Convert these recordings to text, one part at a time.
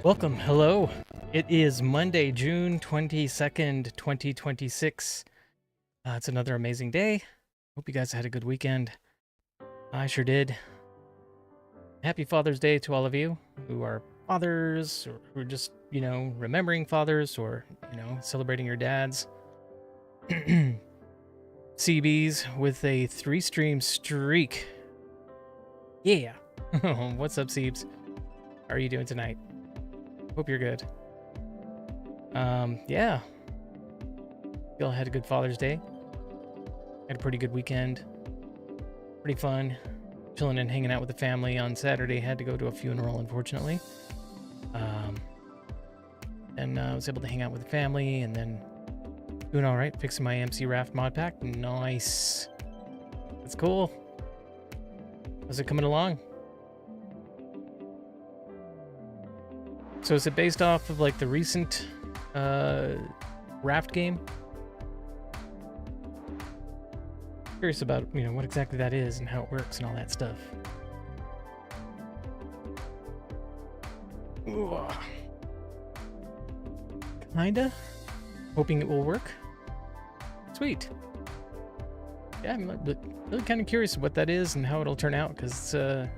Welcome. Hello. It is Monday, June 22nd, 2026. It's another amazing day. Hope you guys had a good weekend. I sure did. Happy Father's Day to all of you who are fathers or who are just, remembering fathers or, celebrating your dads. CBs with a 3-stream streak. Yeah. What's up, Siebes? How are you doing tonight? Hope you're good. Yeah. You all had a good Father's Day. Had a pretty good weekend. Pretty fun. Chilling and hanging out with the family on Saturday. Had to go to a funeral, unfortunately. And I was able to hang out with the family and then doing all right. Fixing my MC Raft mod pack. Nice. That's cool. How's it coming along? So is it based off of like the recent Raft game? Curious about, what exactly that is and how it works and all that stuff. Ooh. Kinda. Hoping it will work. Sweet. Yeah, I'm really kind of curious what that is and how it'll turn out, because, I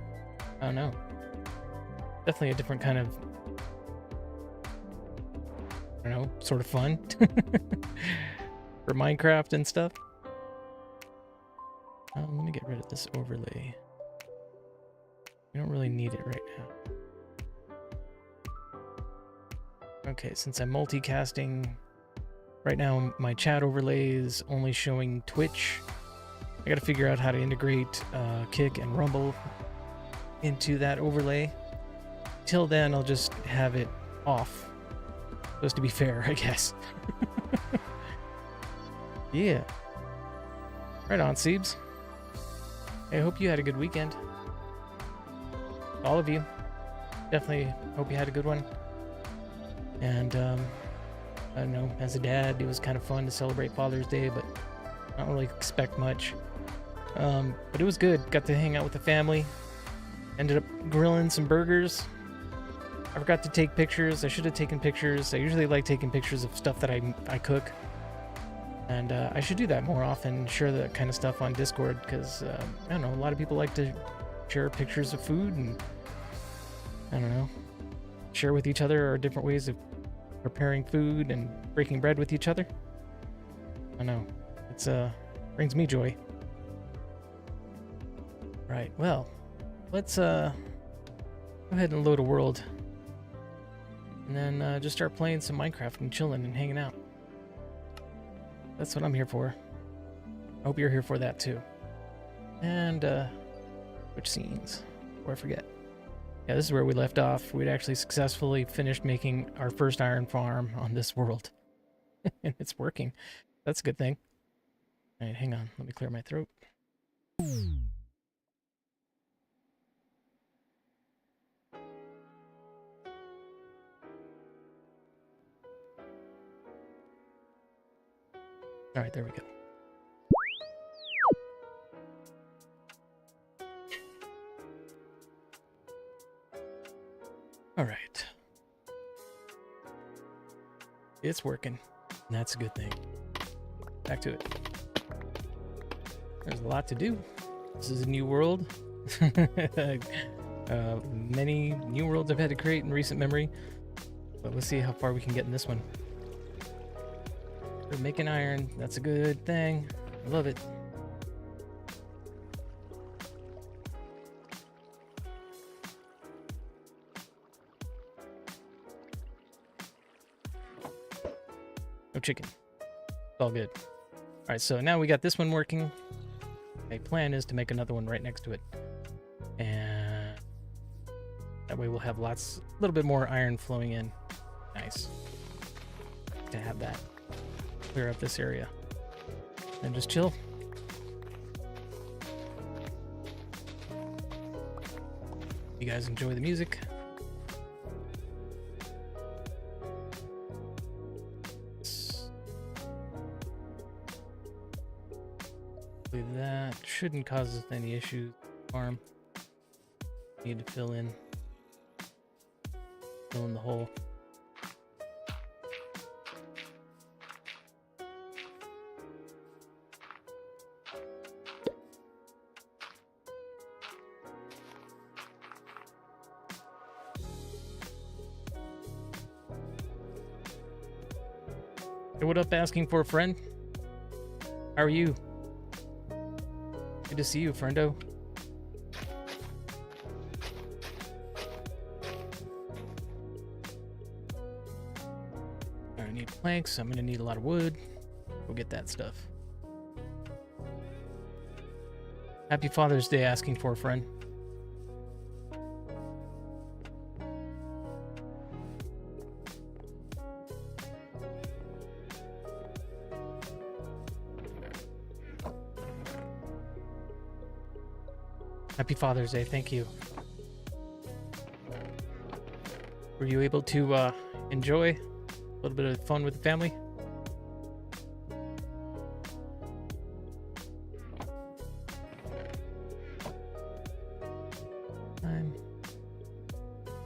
don't know. Definitely a different kind of, I don't know, sort of fun for Minecraft and stuff. Let me get rid of this overlay. We don't really need it right now. Okay, since I'm multicasting, right now my chat overlay is only showing Twitch. I gotta figure out how to integrate Kick and Rumble into that overlay. Till then, I'll just have it off. Supposed to be fair, I guess. Yeah. Right on, Siebes. I hope you had a good weekend. All of you. Definitely hope you had a good one. And, I don't know, as a dad, it was kind of fun to celebrate Father's Day, but I don't really expect much. But it was good. Got to hang out with the family. Ended up grilling some burgers. I forgot to take pictures. I should have taken pictures. I usually like taking pictures of stuff that I cook. And I should do that more often, share that kind of stuff on Discord, because, I don't know, a lot of people like to share pictures of food and, I don't know, share with each other or different ways of preparing food and breaking bread with each other. I don't know. It's, brings me joy. Right, well, let's, go ahead and load a world. And then, just start playing some Minecraft and chilling and hanging out. That's what I'm here for. I hope you're here for that too. And, which scenes? Before I forget. Yeah, this is where we left off. We'd actually successfully finished making our first iron farm on this world. And it's working. That's a good thing. Alright, hang on. Let me clear my throat. Alright, there we go. Alright. It's working. And that's a good thing. Back to it. There's a lot to do. This is a new world. Many new worlds I've had to create in recent memory. But let's see how far we can get in this one. We're making iron. That's a good thing. I love it. No chicken. It's all good. All right, so now we got this one working. My plan is to make another one right next to it. And that way we'll have a little bit more iron flowing in. Nice. To have that. Clear up this area. And just chill. You guys enjoy the music. That shouldn't cause us any issues. Farm. Need to fill in still in the hole. Hey, what up, asking for a friend? How are you? Good to see you, friendo. I need planks. I'm gonna need a lot of wood. Go get that stuff. Happy Father's Day, asking for a friend. Happy Father's Day, thank you. Were you able to enjoy a little bit of fun with the family?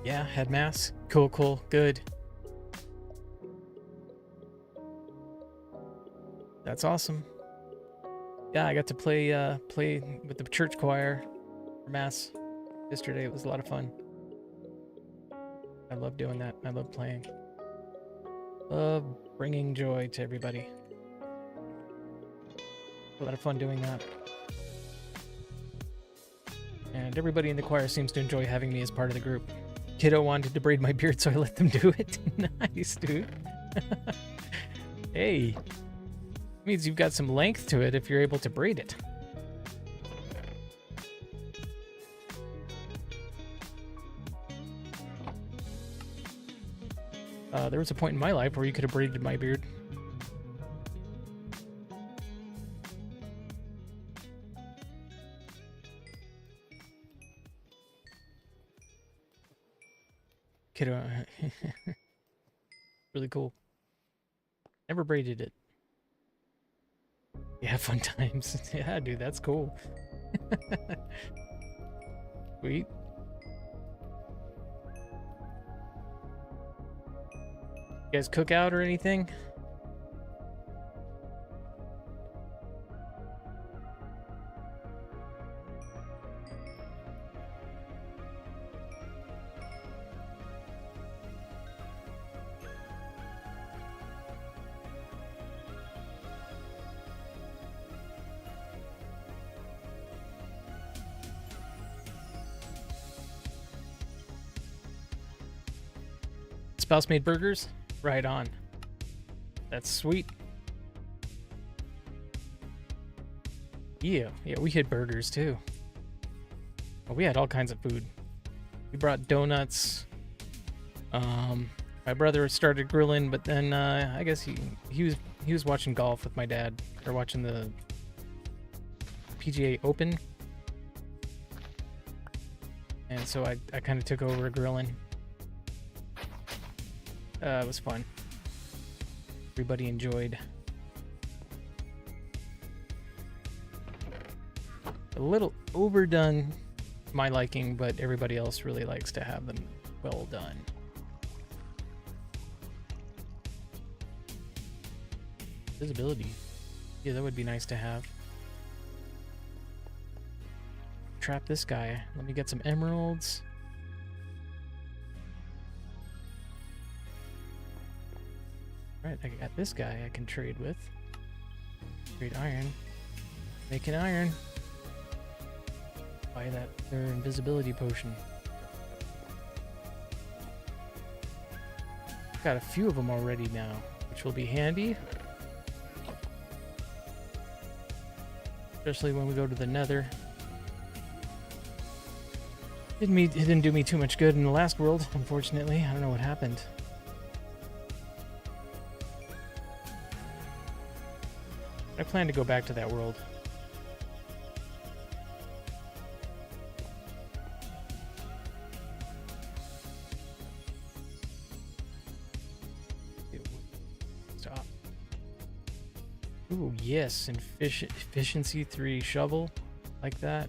Yeah, had mass. Cool, good. That's awesome. Yeah, I got to play with the church choir for mass yesterday. It was a lot of fun. I love doing that. I love playing. Love bringing joy to everybody. A lot of fun doing that. And everybody in the choir seems to enjoy having me as part of the group. Kiddo wanted to braid my beard, so I let them do it. Nice, dude. Hey. Means you've got some length to it if you're able to braid it. There was a point in my life where you could have braided my beard. Kiddo. Really cool. Never braided it. Yeah, fun times. Yeah, dude, that's cool. Sweet. You guys cook out or anything? Spouse made burgers? Right on. That's sweet. Yeah, we had burgers too. Well, we had all kinds of food. We brought donuts. My brother started grilling, but then I guess he was watching golf with my dad, or watching the PGA Open. And so I kind of took over grilling. It was fun. Everybody enjoyed. A little overdone to my liking, but everybody else really likes to have them well done. Visibility. Yeah, that would be nice to have. Trap this guy. Let me get some emeralds. Right, I got this guy I can trade with. Trade iron. Make an iron. Buy that their invisibility potion. Got a few of them already now, which will be handy. Especially when we go to the Nether. It didn't do me too much good in the last world, unfortunately. I don't know what happened. I plan to go back to that world. Stop. Ooh, yes, efficiency 3 shovel, like that,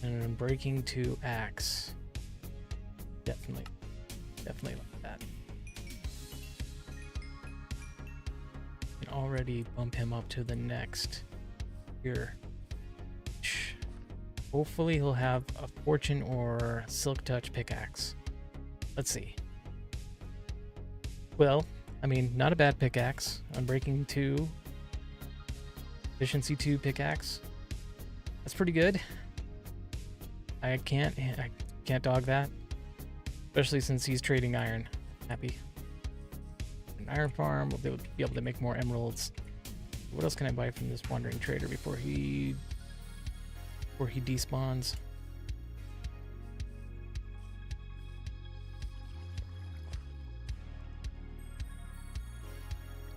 and breaking 2 axe. Definitely Definitely like that. Can already bump him up to the next here. Hopefully he'll have a Fortune or Silk Touch pickaxe. Let's see. Well, I mean, not a bad pickaxe. Unbreaking 2. Efficiency 2 pickaxe. That's pretty good. I can't dog that. Especially since he's trading iron. Happy. An iron farm, we'll be able to make more emeralds. What else can I buy from this wandering trader before he despawns?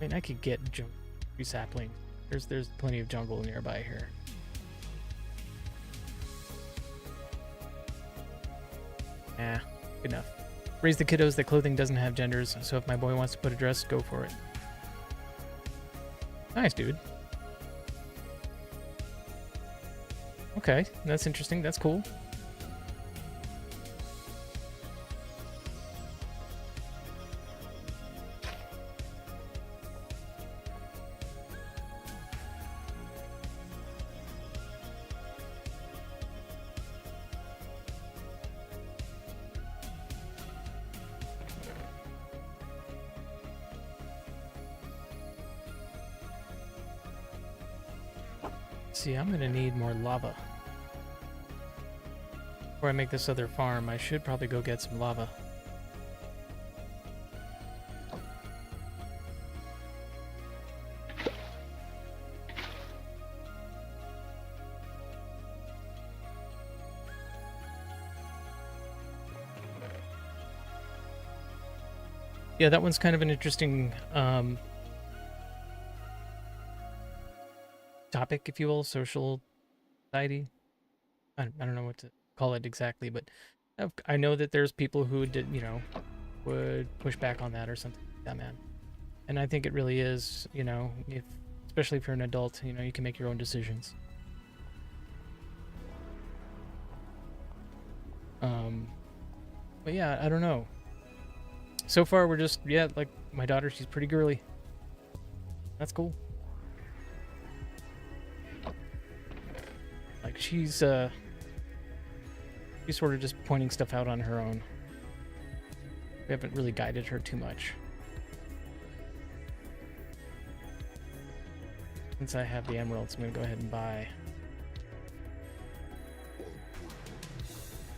I mean, I could get tree sapling. There's plenty of jungle nearby here. Good enough. Raise the kiddos that clothing doesn't have genders, so if my boy wants to put a dress, go for it. Nice, dude. Okay, that's interesting. That's cool. See, I'm gonna need more lava. Before I make this other farm, I should probably go get some lava. Yeah, that one's kind of an interesting topic, if you will, social society. I don't know what to call it exactly, but I know that there's people who did, would push back on that or something like that, man. And I think it really is, especially if you're an adult, you can make your own decisions. But yeah, I don't know. So far, we're just, like my daughter, she's pretty girly. That's cool. Like she's sort of just pointing stuff out on her own. We haven't really guided her too much. Since I have the emeralds, I'm gonna go ahead and buy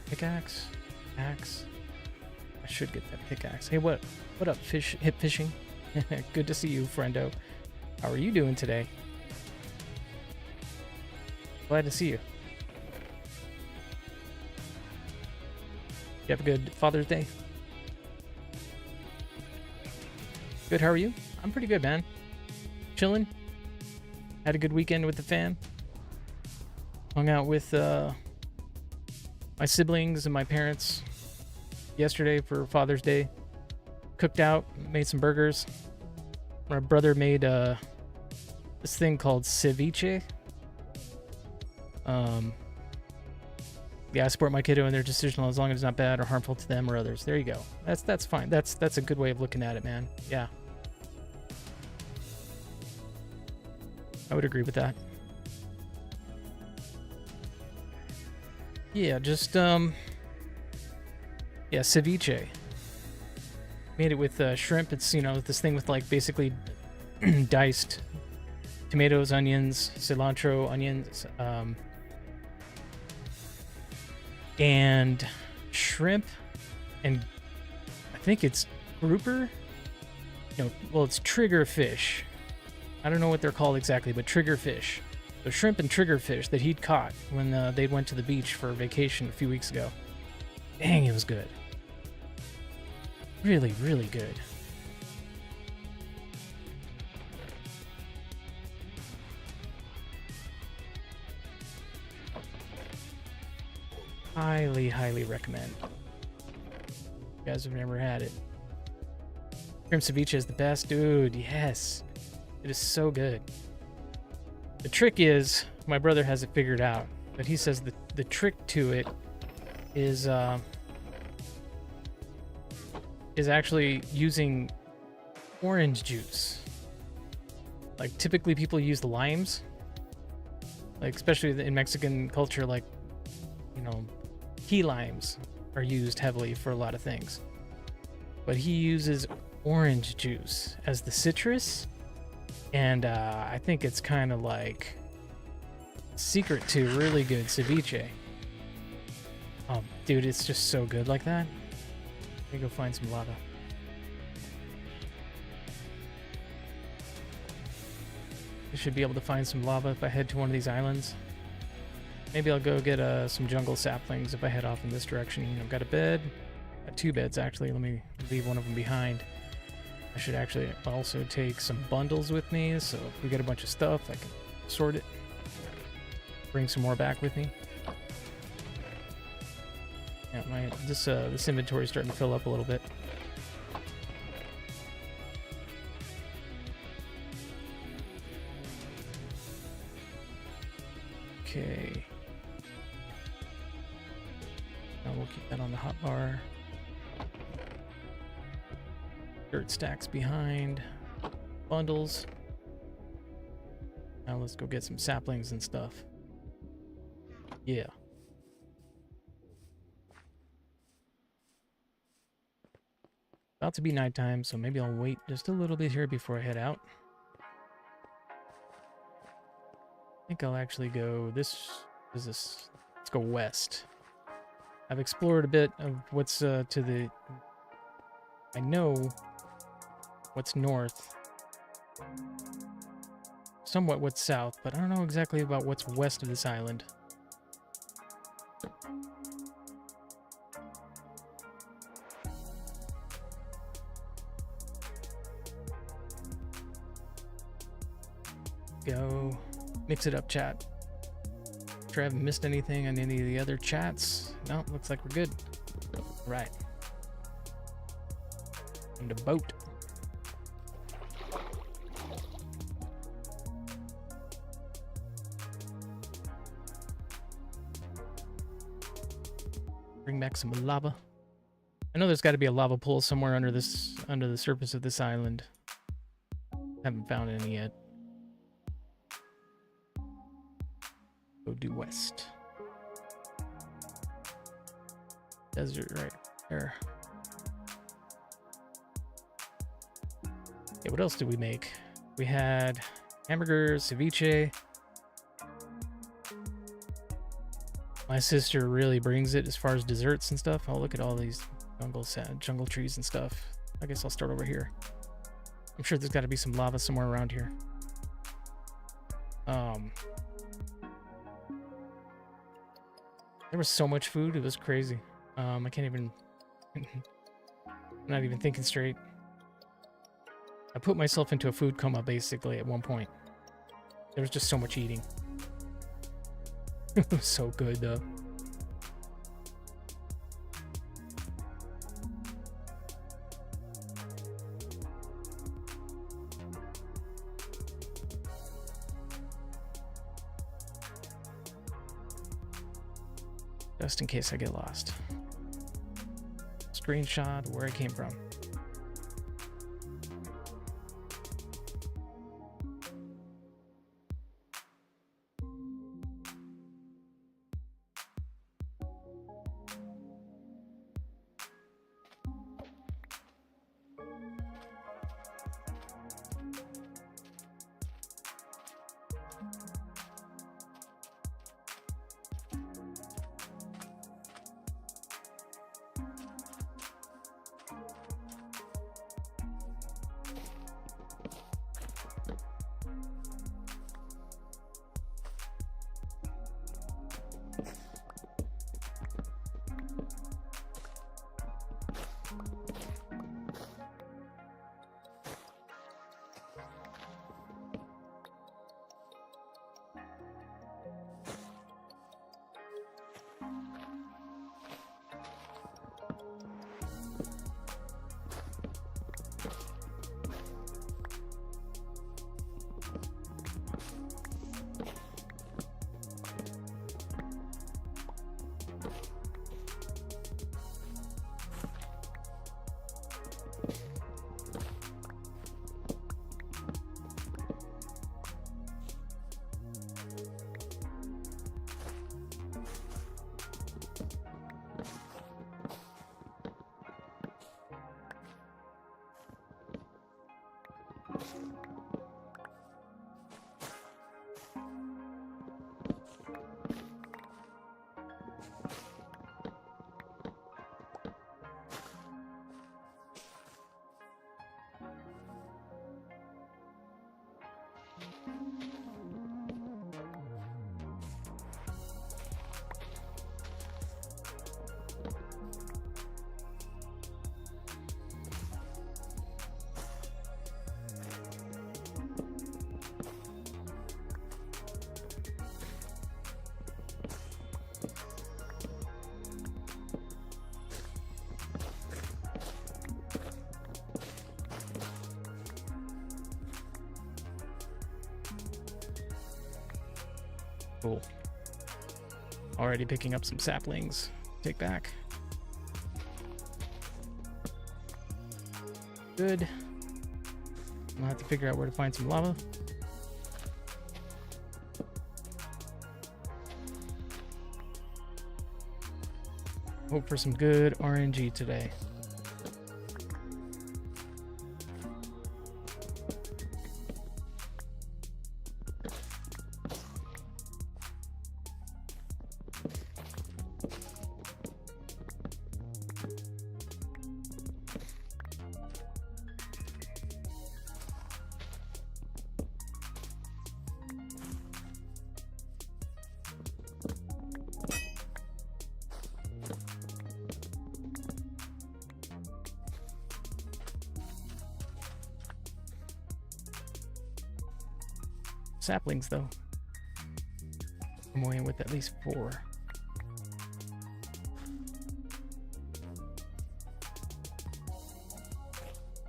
pickaxe, axe. I should get that pickaxe. Hey, what up, hip fishing? Good to see you, friendo. How are you doing today? Glad to see you. You have a good Father's Day? Good, how are you? I'm pretty good, man. Chilling. Had a good weekend with the fam. Hung out with my siblings and my parents yesterday for Father's Day. Cooked out, made some burgers. My brother made this thing called ceviche. Yeah, I support my kiddo in their decision as long as it's not bad or harmful to them or others. There you go. That's fine. That's a good way of looking at it, man. Yeah. I would agree with that. Yeah, just yeah, ceviche. Made it with shrimp. It's, this thing with like basically diced tomatoes, onions, cilantro, onions, and shrimp, and I think it's grouper. Well, it's trigger fish. I don't know what they're called exactly, but trigger fish. So shrimp and trigger fish that he'd caught when they went to the beach for vacation a few weeks ago. Dang, it was good. Really, really good. Highly, highly recommend. You guys have never had it. Shrimp ceviche is the best, dude. Yes. It is so good. The trick is, my brother has it figured out, but he says the trick to it is is actually using orange juice. Like typically people use the limes, like especially in Mexican culture, like, you know, key limes are used heavily for a lot of things. But he uses orange juice as the citrus, and I think it's kind of like secret to really good ceviche. Dude, it's just so good like that. Let me go find some lava. I should be able to find some lava if I head to one of these islands. Maybe I'll go get some jungle saplings if I head off in this direction. I've got a bed. Got 2 beds, actually. Let me leave one of them behind. I should actually also take some bundles with me, so if we get a bunch of stuff, I can sort it. Bring some more back with me. Yeah, this inventory is starting to fill up a little bit. Okay. Now we'll keep that on the hotbar. Dirt stacks behind. Bundles. Now let's go get some saplings and stuff. Yeah. About to be nighttime, so maybe I'll wait just a little bit here before I head out. I think I'll actually go Let's go west. I've explored a bit of what's to the... I know what's north. Somewhat what's south, but I don't know exactly about what's west of this island. Go. Mix it up, chat. Sure I haven't missed anything on any of the other chats. No, looks like we're good. Right. And a boat. Bring back some lava. I know there's got to be a lava pool somewhere under the surface of this island. Haven't found any yet. Go due west. Desert right there. Yeah, what else did we make? We had hamburgers, ceviche. My sister really brings it as far as desserts and stuff. Oh, look at all these jungle trees and stuff. I guess I'll start over here. I'm sure there's got to be some lava somewhere around here. There was so much food, it was crazy. I can't even... I'm not even thinking straight. I put myself into a food coma, basically, at one point. There was just so much eating. It was so good, though. Just in case I get lost. Screenshot where I came from. Cool. Already picking up some saplings. Take back. Good. I'll have to figure out where to find some lava. Hope for some good RNG today. Saplings, though. I'm going with at least 4.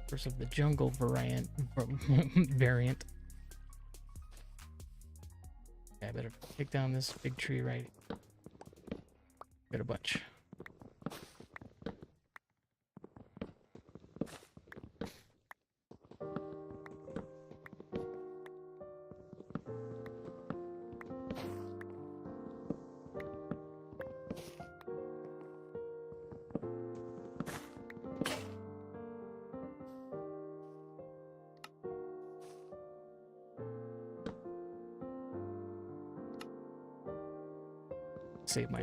First of the jungle variant. variant. Okay, I better take down this big tree right. Got a bunch. Save my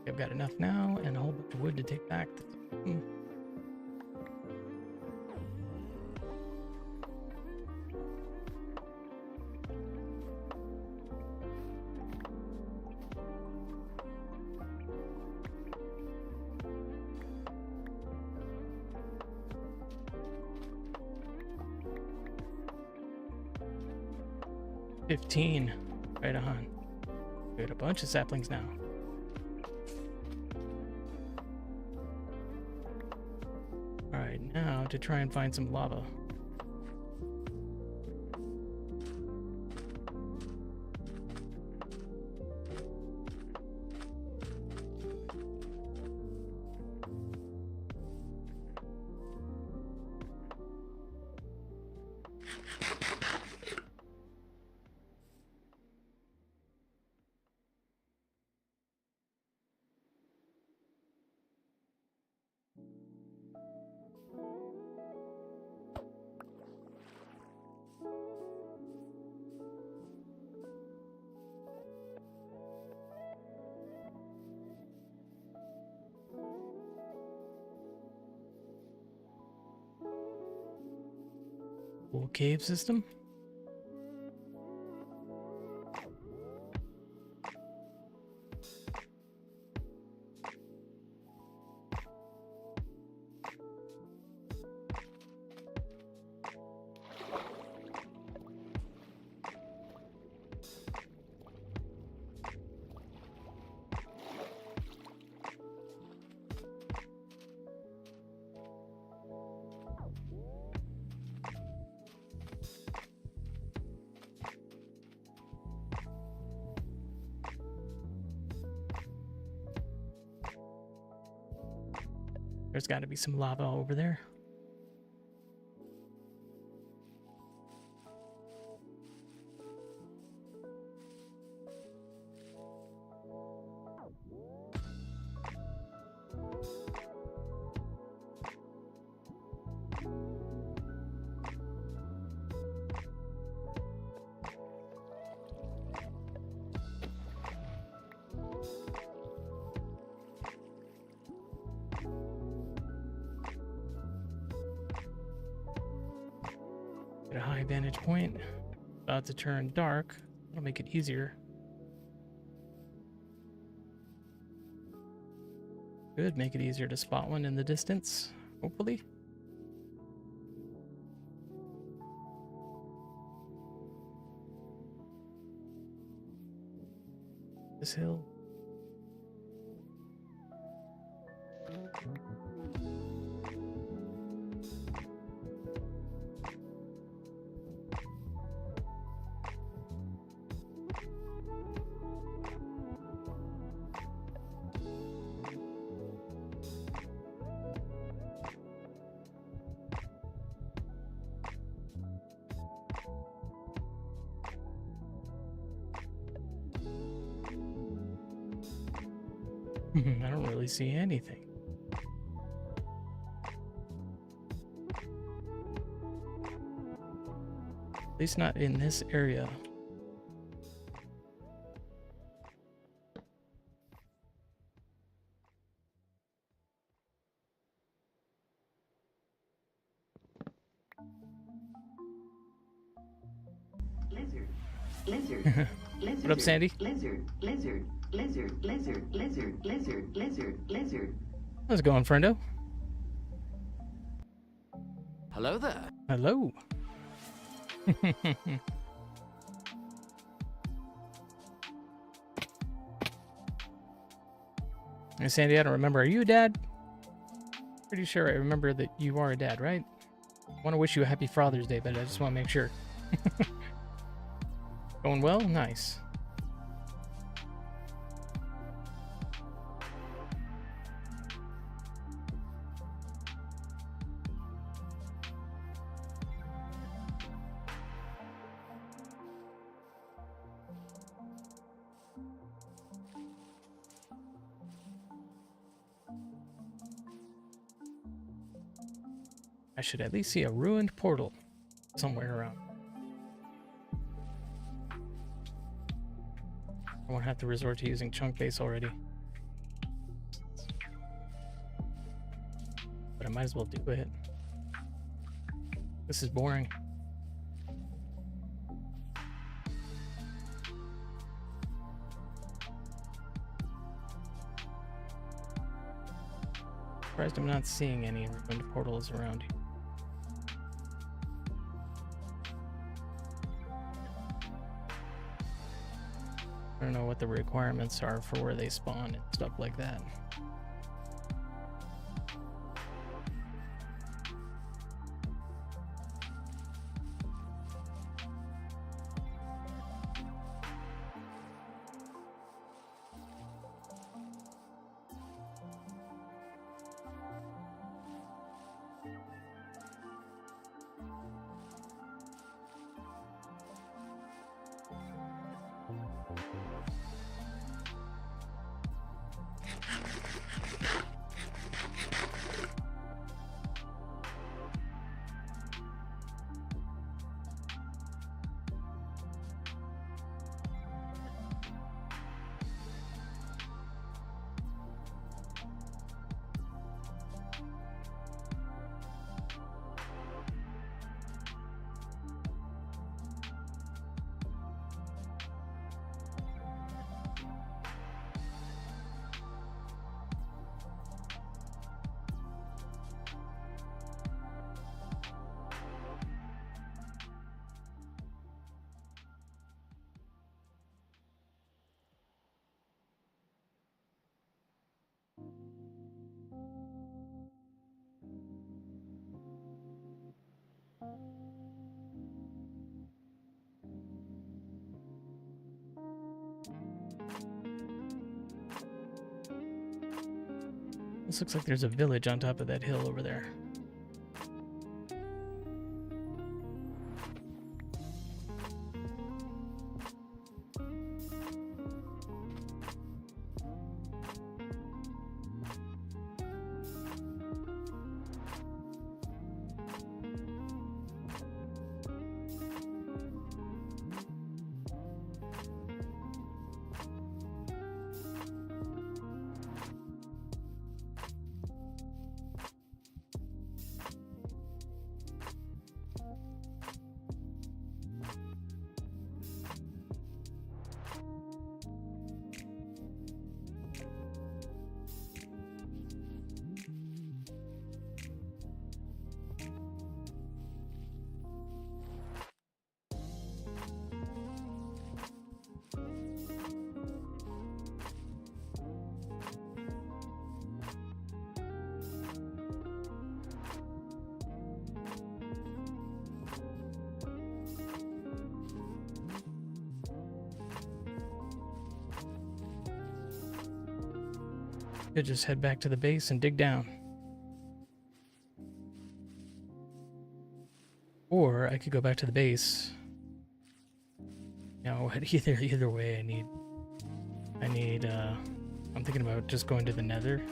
I've got enough now and a whole bunch of wood to take back. 15. Right on. We got a bunch of saplings now. Alright, now to try and find some lava. Cool cave system. There's got to be some lava over there. Get a high vantage point. About to turn dark. That'll make it easier. Could make it easier to spot one in the distance, hopefully. This hill. I don't really see anything. At least not in this area. Lizard, lizard, lizard. What up, Sandy? Lizard, lizard, lizard, lizard, lizard, lizard, lizard, lizard. How's it going, friendo? Hello there. Hello. Hey, Sandy, I don't remember. Are you a dad? Pretty sure I remember that you are a dad, right? I want to wish you a happy Father's Day, but I just want to make sure. Going well? Nice. I should at least see a ruined portal somewhere around. I won't have to resort to using chunk base already. But I might as well do it. This is boring. Surprised I'm not seeing any ruined portals around here. I don't know what the requirements are for where they spawn and stuff like that. This looks like there's a village on top of that hill over there. Could just head back to the base and dig down. Or I could go back to the base. No, either way I need I'm thinking about just going to the Nether.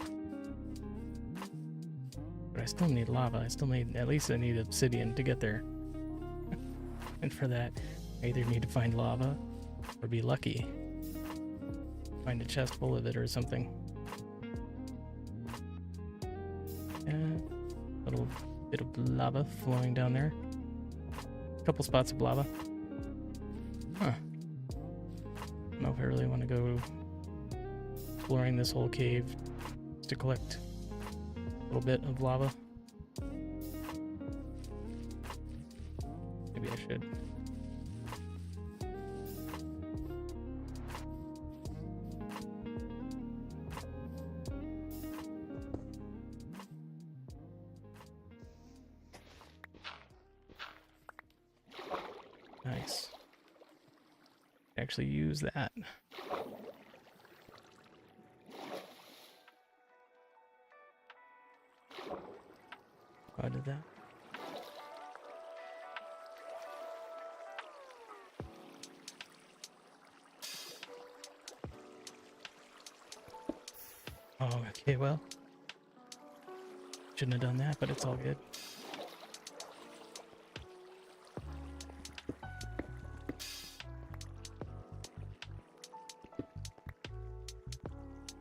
But I still need lava. At least I need obsidian to get there. And for that, I either need to find lava or be lucky. Find a chest full of it or something. A little bit of lava flowing down there. A couple spots of lava. Huh. I don't know if I really want to go exploring this whole cave just to collect a little bit of lava. Maybe I should. Nice. Actually use that. How did that? Oh, okay, well. Shouldn't have done that, but it's all good.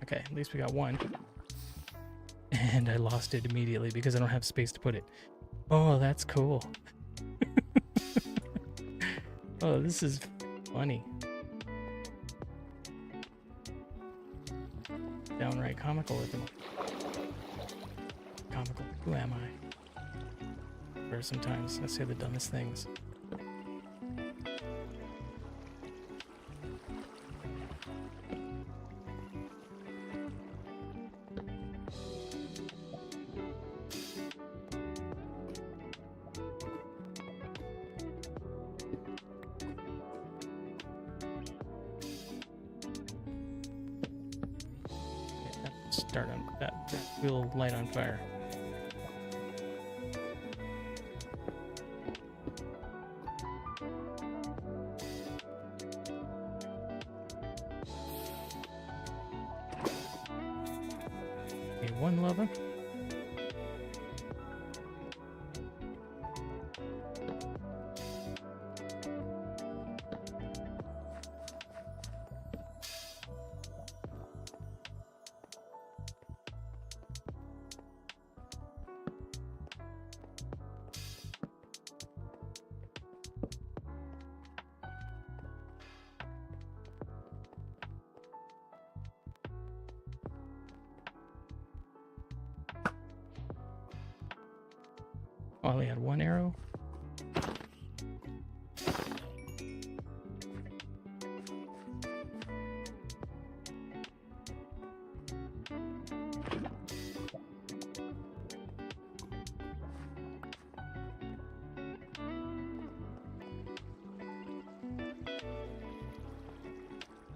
Okay, at least we got one. And I lost it immediately because I don't have space to put it. Oh, that's cool. Oh, this is funny. Downright comical at the moment. Comical. Who am I? Or sometimes I say the dumbest things. Start on that wheel light on fire. Okay, one lava. I only had one arrow.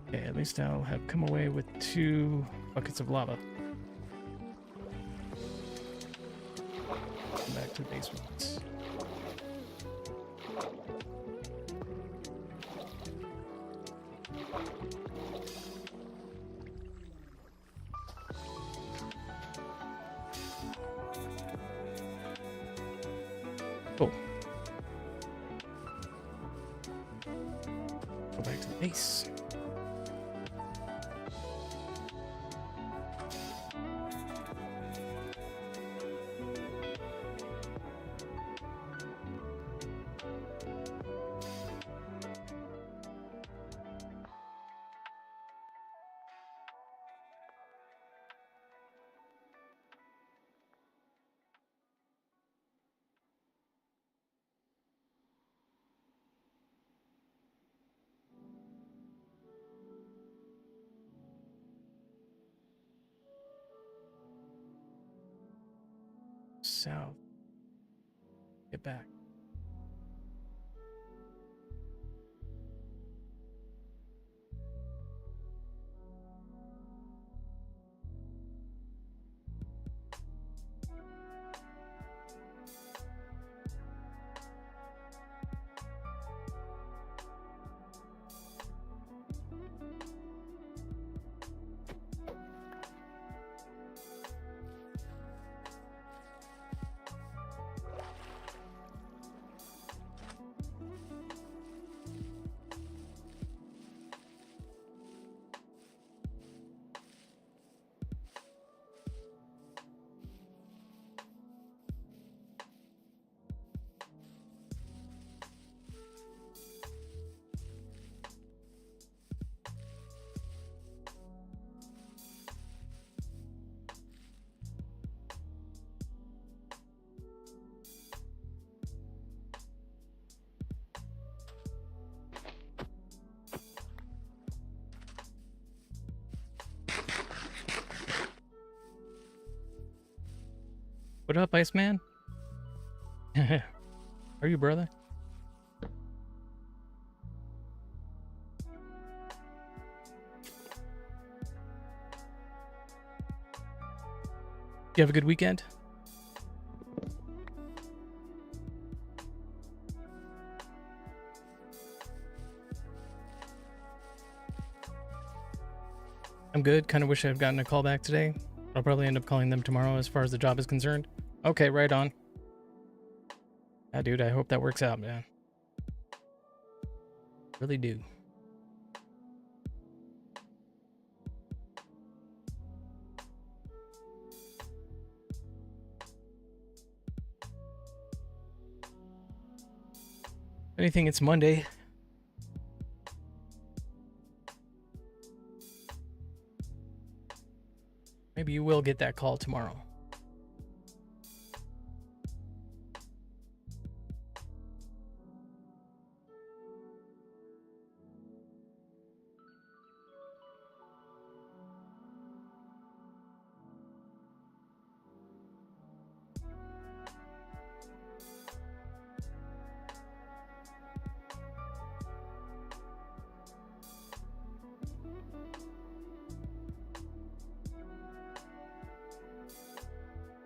Okay, at least I'll have come away with 2 buckets of lava. to the basement. Cool. Go back to the base. South. Get back. What up, Iceman? Are you, brother? You have a good weekend? I'm good. Kind of wish I had gotten a call back today. I'll probably end up calling them tomorrow as far as the job is concerned. Okay, right on. Yeah, dude, I hope that works out, man. Really do. If anything, it's Monday. Maybe you will get that call tomorrow.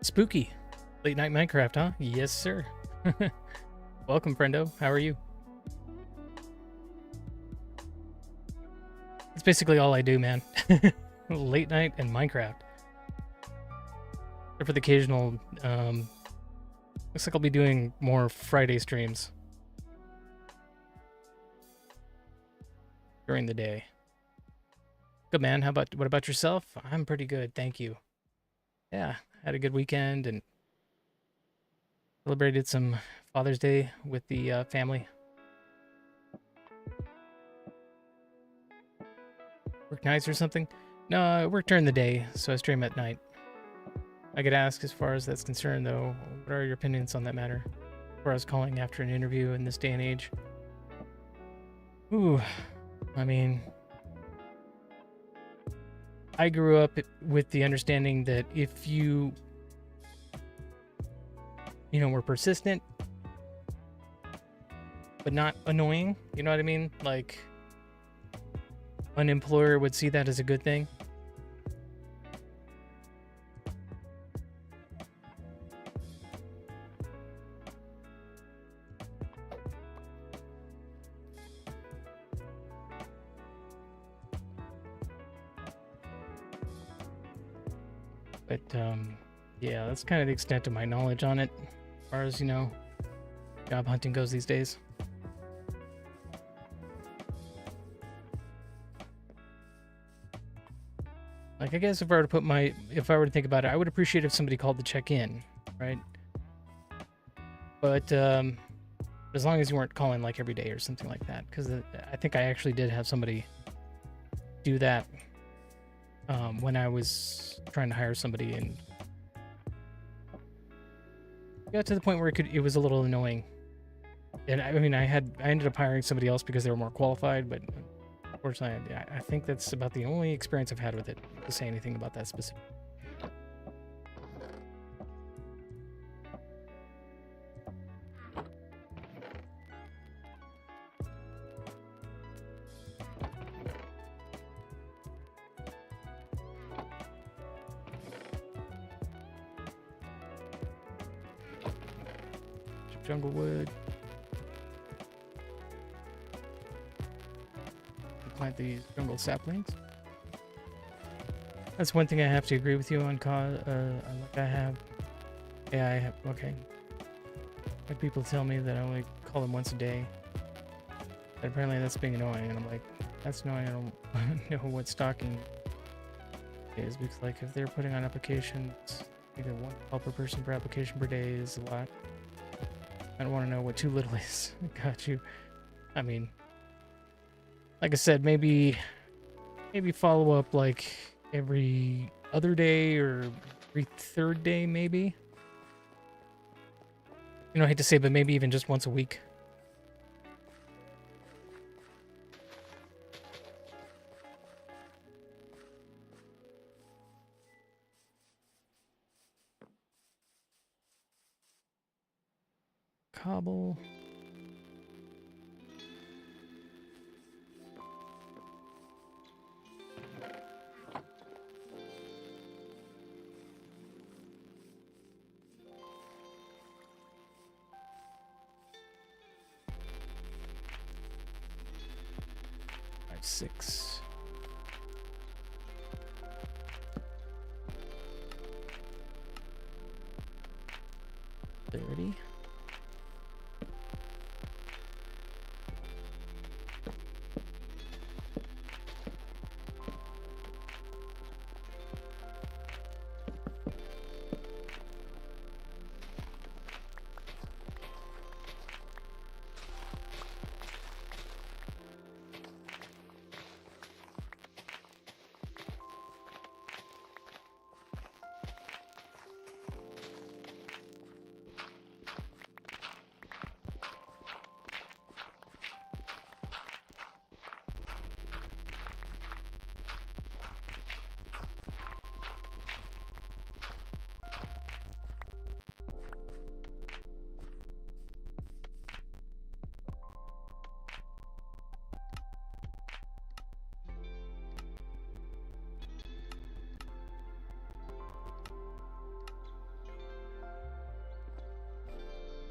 Spooky. Late night Minecraft, huh? Yes, sir. Welcome, friendo. How are you? It's basically all I do, man. Late night and Minecraft. Except for the occasional, looks like I'll be doing more Friday streams during the day. Good, man. What about yourself? I'm pretty good, thank you. Yeah, had a good weekend and celebrated some Father's Day with the family. Work nights or something? No, I work during the day, so I stream at night. I get asked as far as that's concerned, though, what are your opinions on that matter? As far as calling after an interview in this day and age? Ooh, I mean, I grew up with the understanding that if you were persistent, but not annoying, you know what I mean? Like, an employer would see that as a good thing. But yeah, that's kind of the extent of my knowledge on it, as far as job hunting goes these days. Like, I guess if I were to think about it, I would appreciate if somebody called to check in, right? But as long as you weren't calling like every day or something like that, because I think I actually did have somebody do that when I was trying to hire somebody, and it got to the point where it was a little annoying. And I mean, I ended up hiring somebody else because they were more qualified, but unfortunately, I think that's about the only experience I've had with it to say anything about that specific. Jungle wood. Plant these jungle saplings. That's one thing I have to agree with you on. Like I have. Yeah, I have. Okay. Like, people tell me that I only call them once a day. But apparently that's being annoying, and I'm like, that's annoying. I don't know what stalking is, because like if they're putting on applications, either one call per person per application per day is a lot. I don't want to know what too little is. Got you. I mean, like I said, maybe follow up like every other day or every third day, maybe. I hate to say, but maybe even just once a week. Cobble. Six. 30.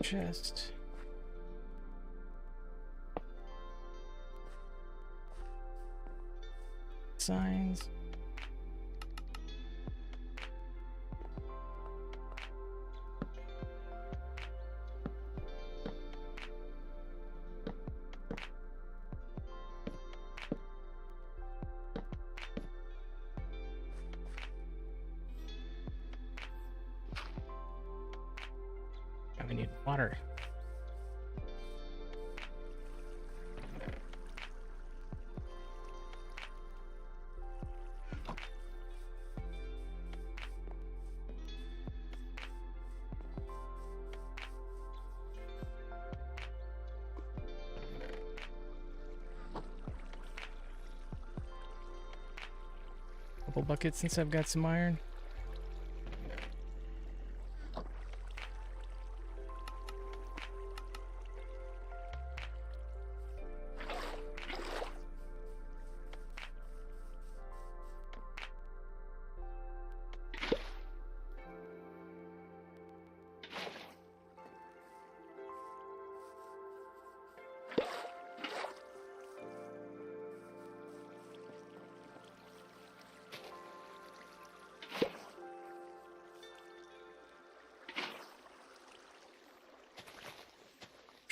Chest. Signs. We need water. Couple buckets since I've got some iron.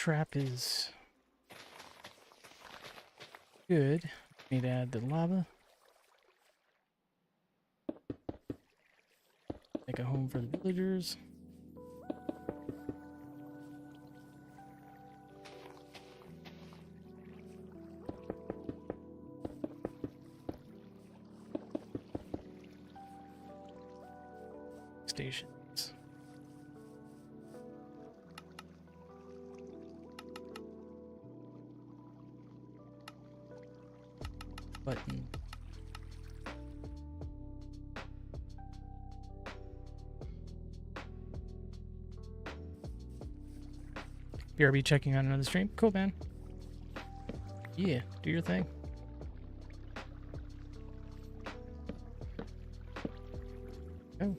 trap is good. Need to add the lava. Make a home for the villagers. Stations. Button. BRB checking on another stream. Cool, man. Yeah, do your thing. Oh.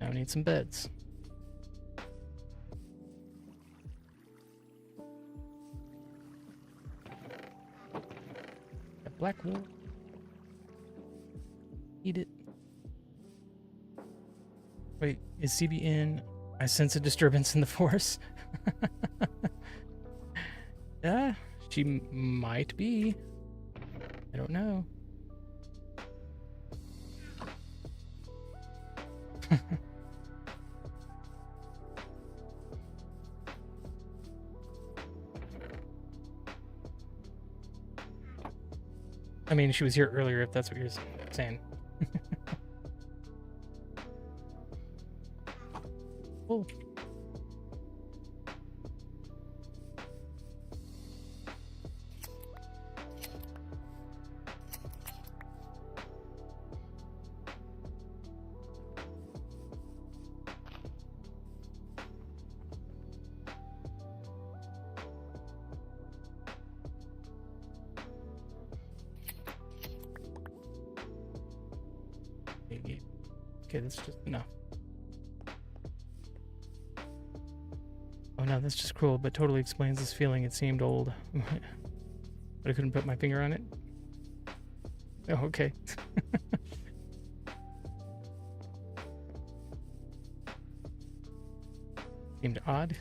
Now we need some beds. Got black wool. Eat it. Wait, is CB in? I sense a disturbance in the force. Yeah, she might be. I don't know. I mean, she was here earlier, if that's what you're saying. Oh. Okay, that's just enough. Oh no, that's just cruel, but totally explains this feeling. It seemed old. But I couldn't put my finger on it. Oh, okay. Seemed odd.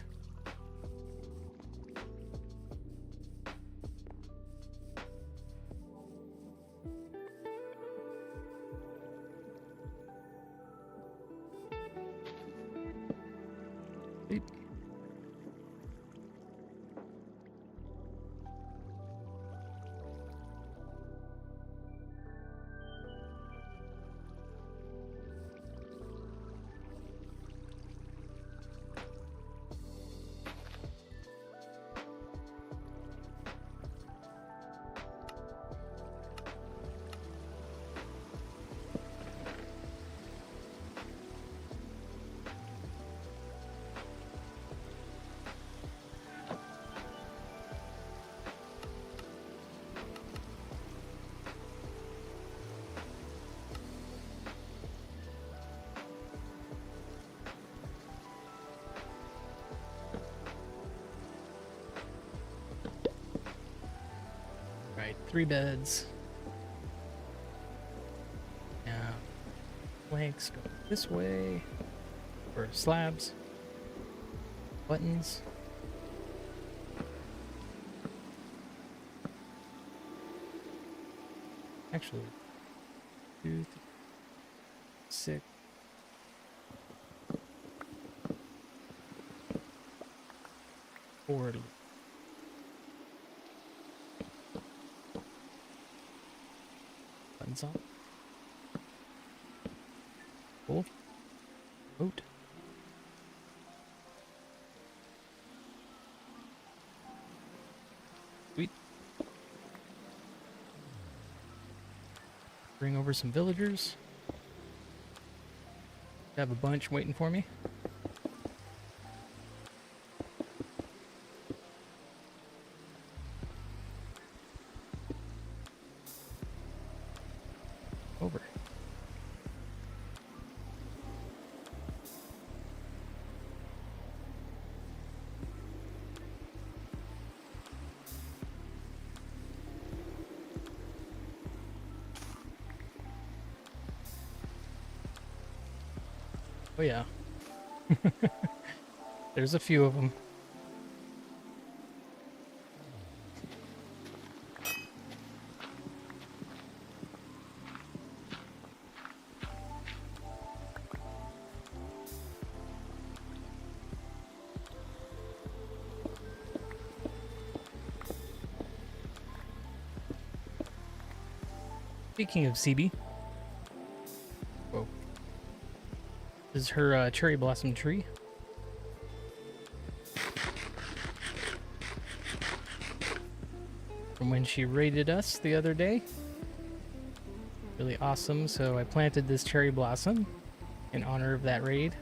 Right, 3 beds. Now, planks go this way. Or slabs. Buttons. Actually, 2, 3, 6. Forward. Buttons on. Cool. Boat. Sweet. Bring over some villagers. I have a bunch waiting for me. Over. Oh yeah. There's a few of them. Speaking of CB, whoa, this is her cherry blossom tree. From when she raided us the other day. Really awesome. So I planted this cherry blossom in honor of that raid.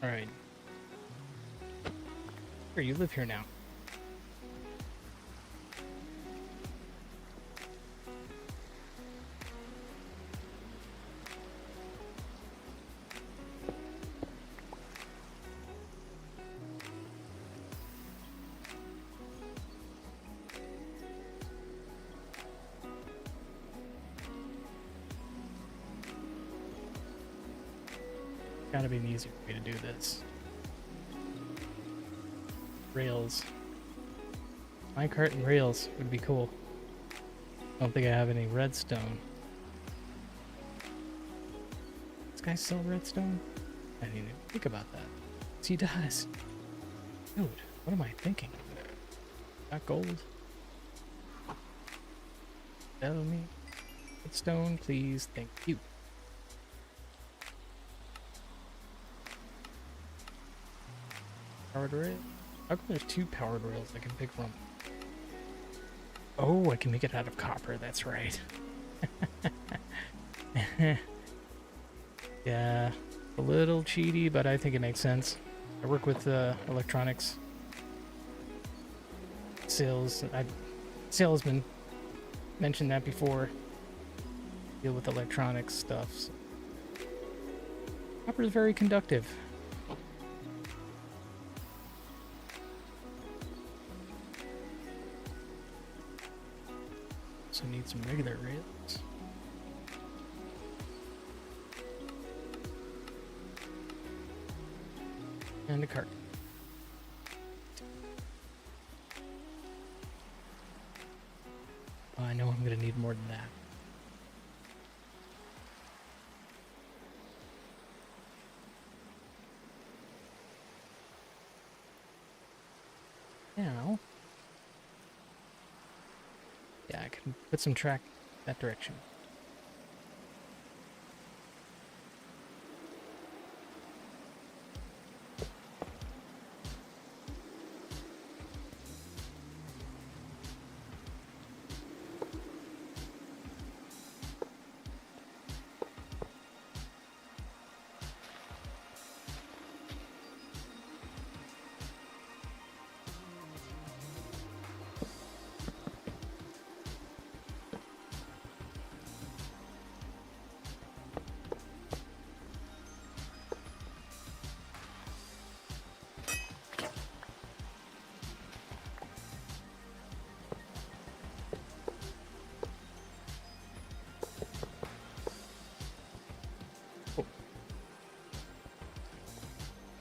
Alright. Here, you live here now. Gotta be an easier way to do this. Rails. Minecart and rails would be cool. Don't think I have any redstone. This guy sell redstone? I didn't even think about that. Yes, he does. Dude, what am I thinking? Got gold. Tell me. Redstone, please. Thank you. Powered rail? How come there's two powered rails I can pick from? Oh, I can make it out of copper, that's right. Yeah, a little cheaty, but I think it makes sense. I work with electronics sales. Salesman mentioned that before. Deal with electronics stuff. So. Copper is very conductive. So need some regular rails. And a cart. Oh, I know I'm gonna need more than that. Now, yeah, I can put some track that direction.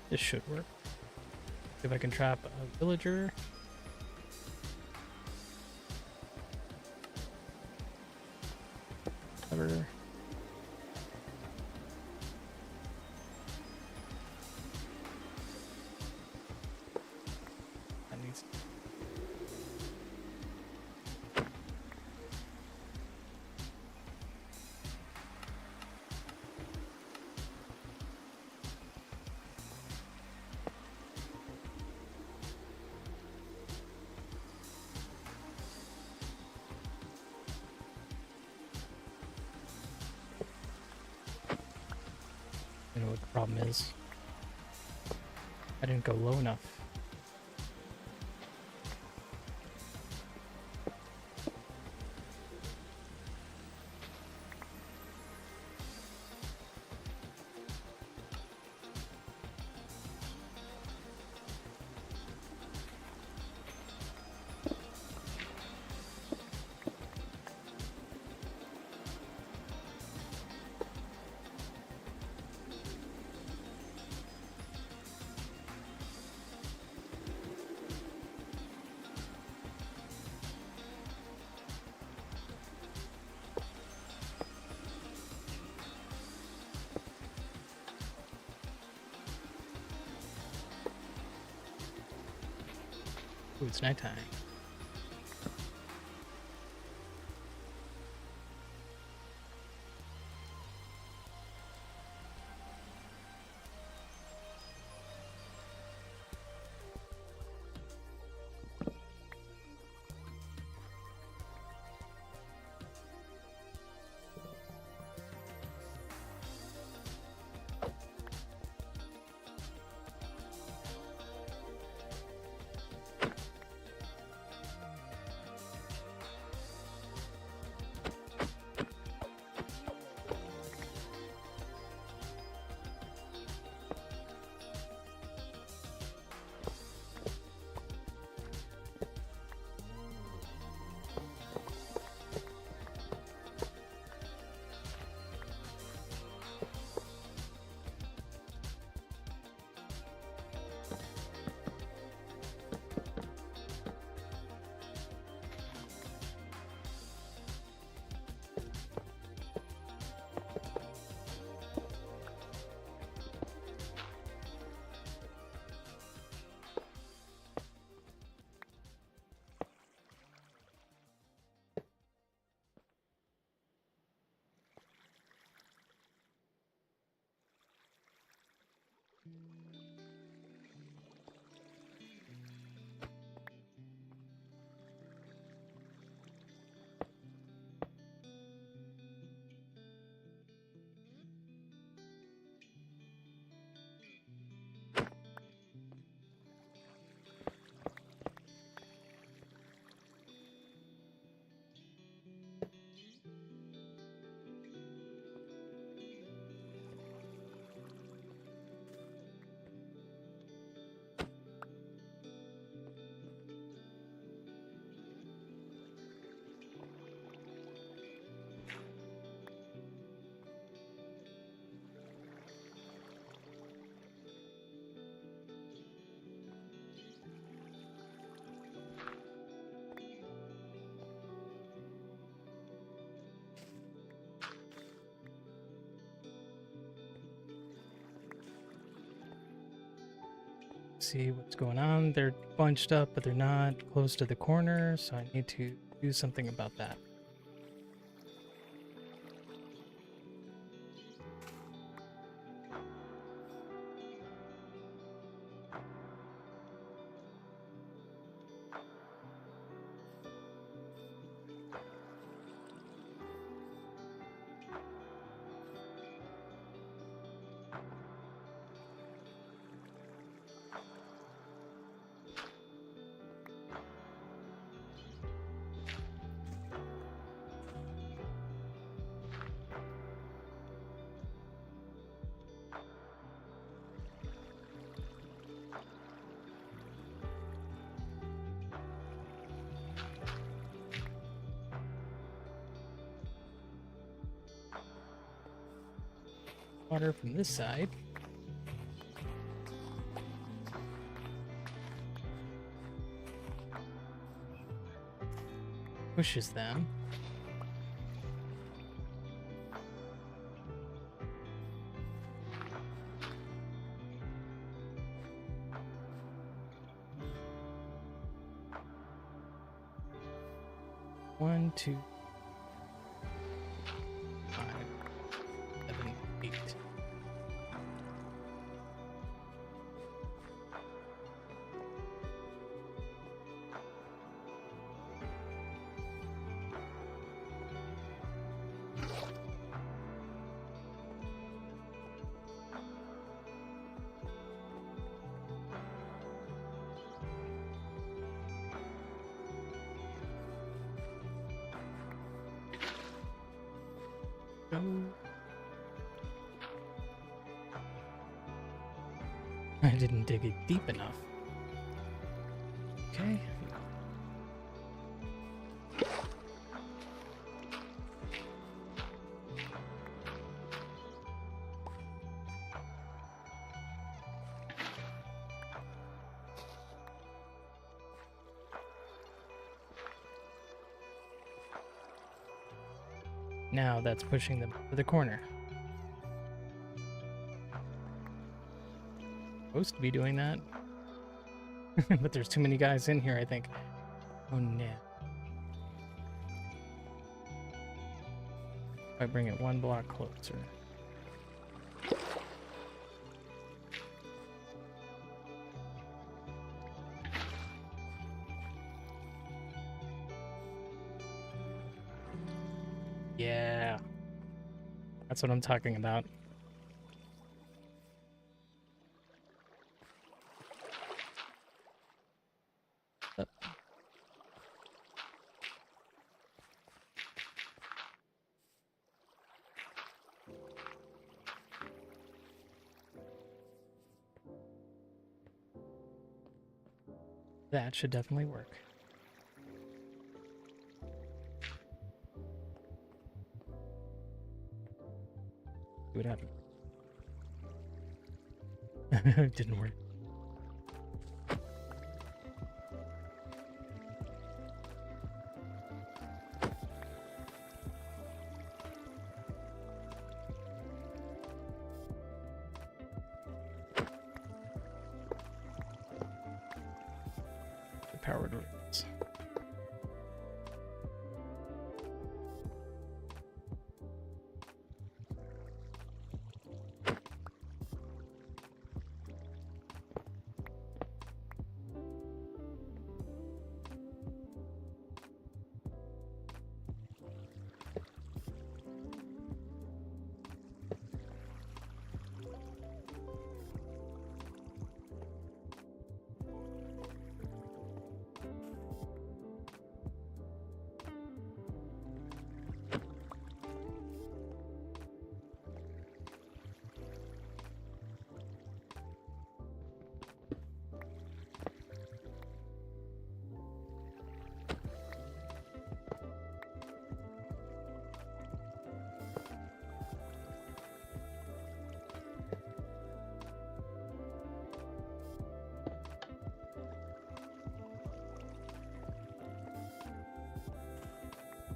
This should work. See if I can trap a villager. Clever. That needs. You know what the problem is? I didn't go low enough. Ooh, it's nighttime. see what's going on. They're bunched up, but they're not close to the corner, so I need to do something about that. Water from this side. Pushes them. One, two, 5, 7, 8. Go. I didn't dig it deep enough. Okay. Now that's pushing them to the corner. Supposed to be doing that. But there's too many guys in here, I think. Oh no. If I bring it one block closer. Yeah. That's what I'm talking about. That should definitely work. See what happened. It didn't work. The powered rails.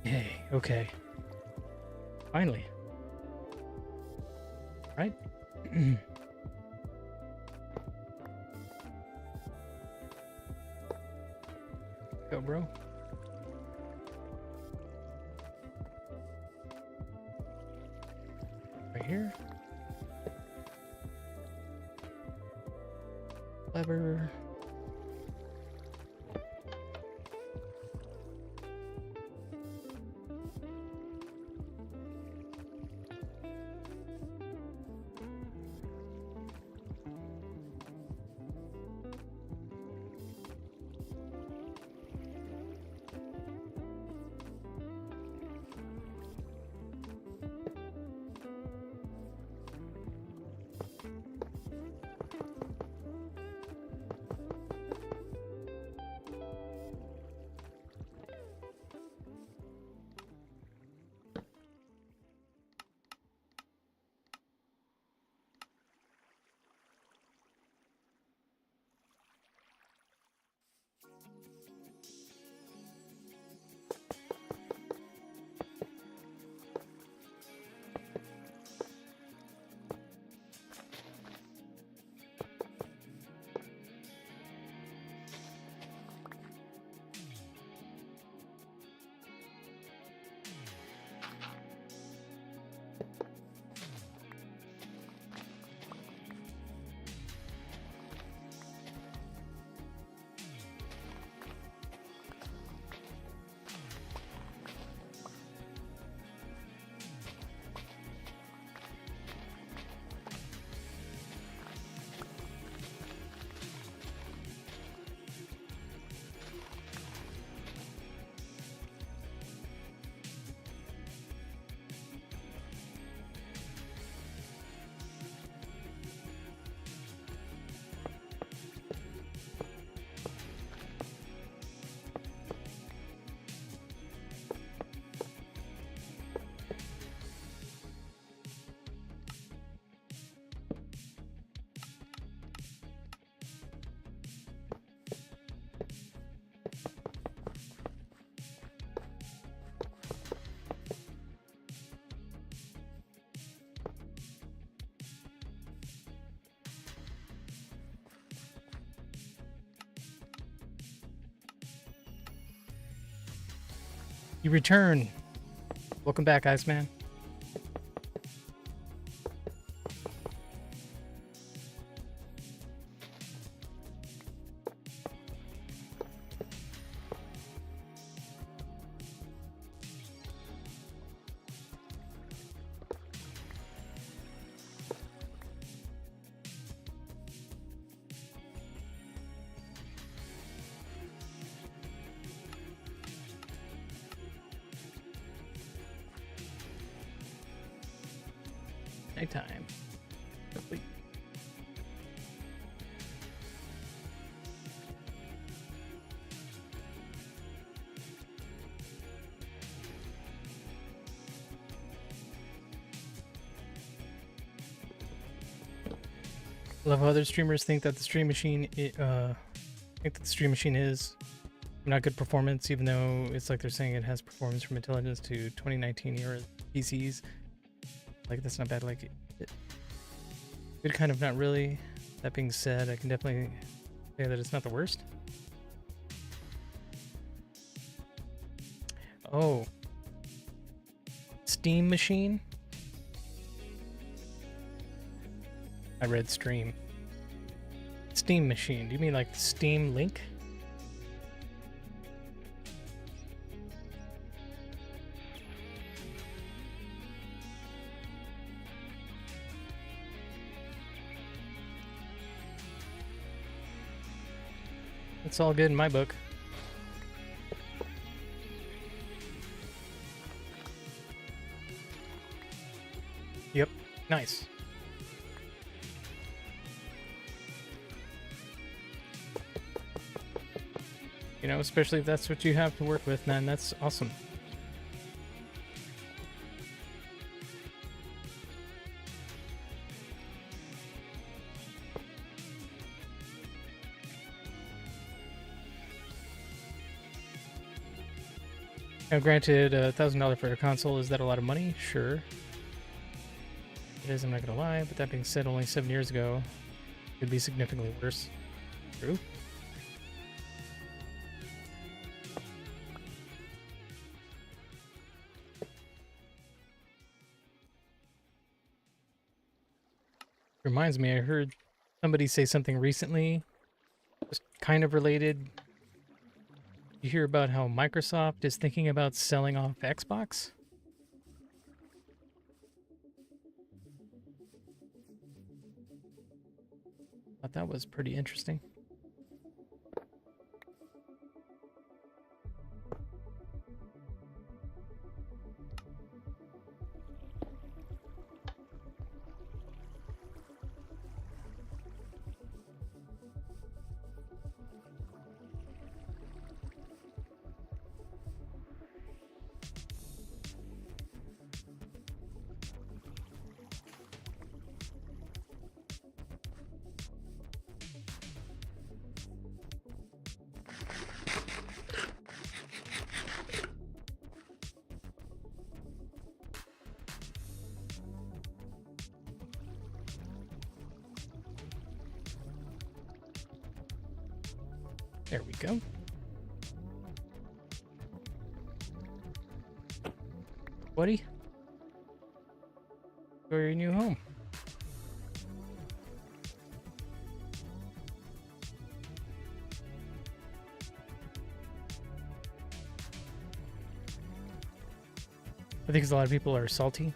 Yay, okay. Finally. Right? Go, bro. Right here. Lever. You return. Welcome back, Iceman. Nighttime. Complete. Love how other streamers think that the stream machine is not good performance, even though it's like they're saying it has performance from Intelligence to 2019 era PCs. Like, that's not bad. Like, good kind of not really. That being said, I can definitely say that it's not the worst. Oh. Steam machine? I read stream. Steam machine. Do you mean like Steam Link? It's all good in my book. Yep, nice. You know, especially if that's what you have to work with, man, that's awesome. Now, granted, $1,000 for a console, is that a lot of money? Sure. It is, I'm not gonna lie, but that being said, only 7 years ago, it could be significantly worse. True. Reminds me, I heard somebody say something recently, just kind of related. You hear about how Microsoft is thinking about selling off Xbox? Thought that was pretty interesting. There we go. Buddy, go to your new home. I think a lot of people are salty.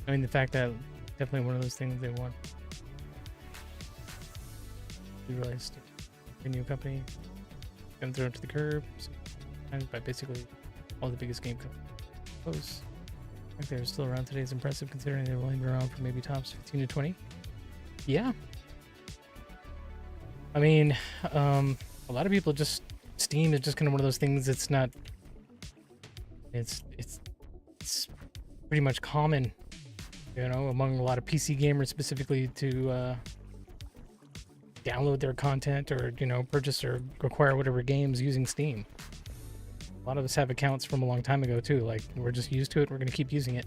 I mean, the fact that definitely one of those things they want. You realized a new company got thrown to the curb sometimes by basically all the biggest game companies. I think they're still around today is impressive considering they've only been around for maybe tops 15 to 20. Yeah. I mean, a lot of people just Steam is just kind of one of those things that's not. It's pretty much common, you know, among a lot of PC gamers specifically to download their content or, you know, purchase or acquire whatever games using Steam. A lot of us have accounts from a long time ago too. Like, we're just used to it. We're going to keep using it.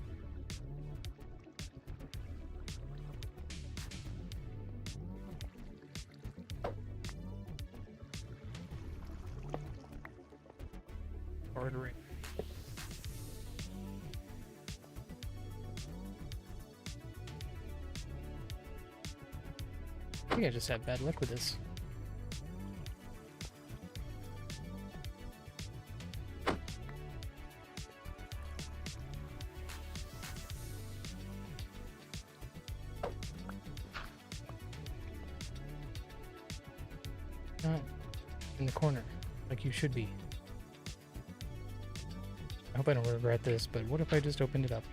Ordering. I think I just had bad luck with this. Not in the corner, like you should be. I hope I don't regret this, but what if I just opened it up?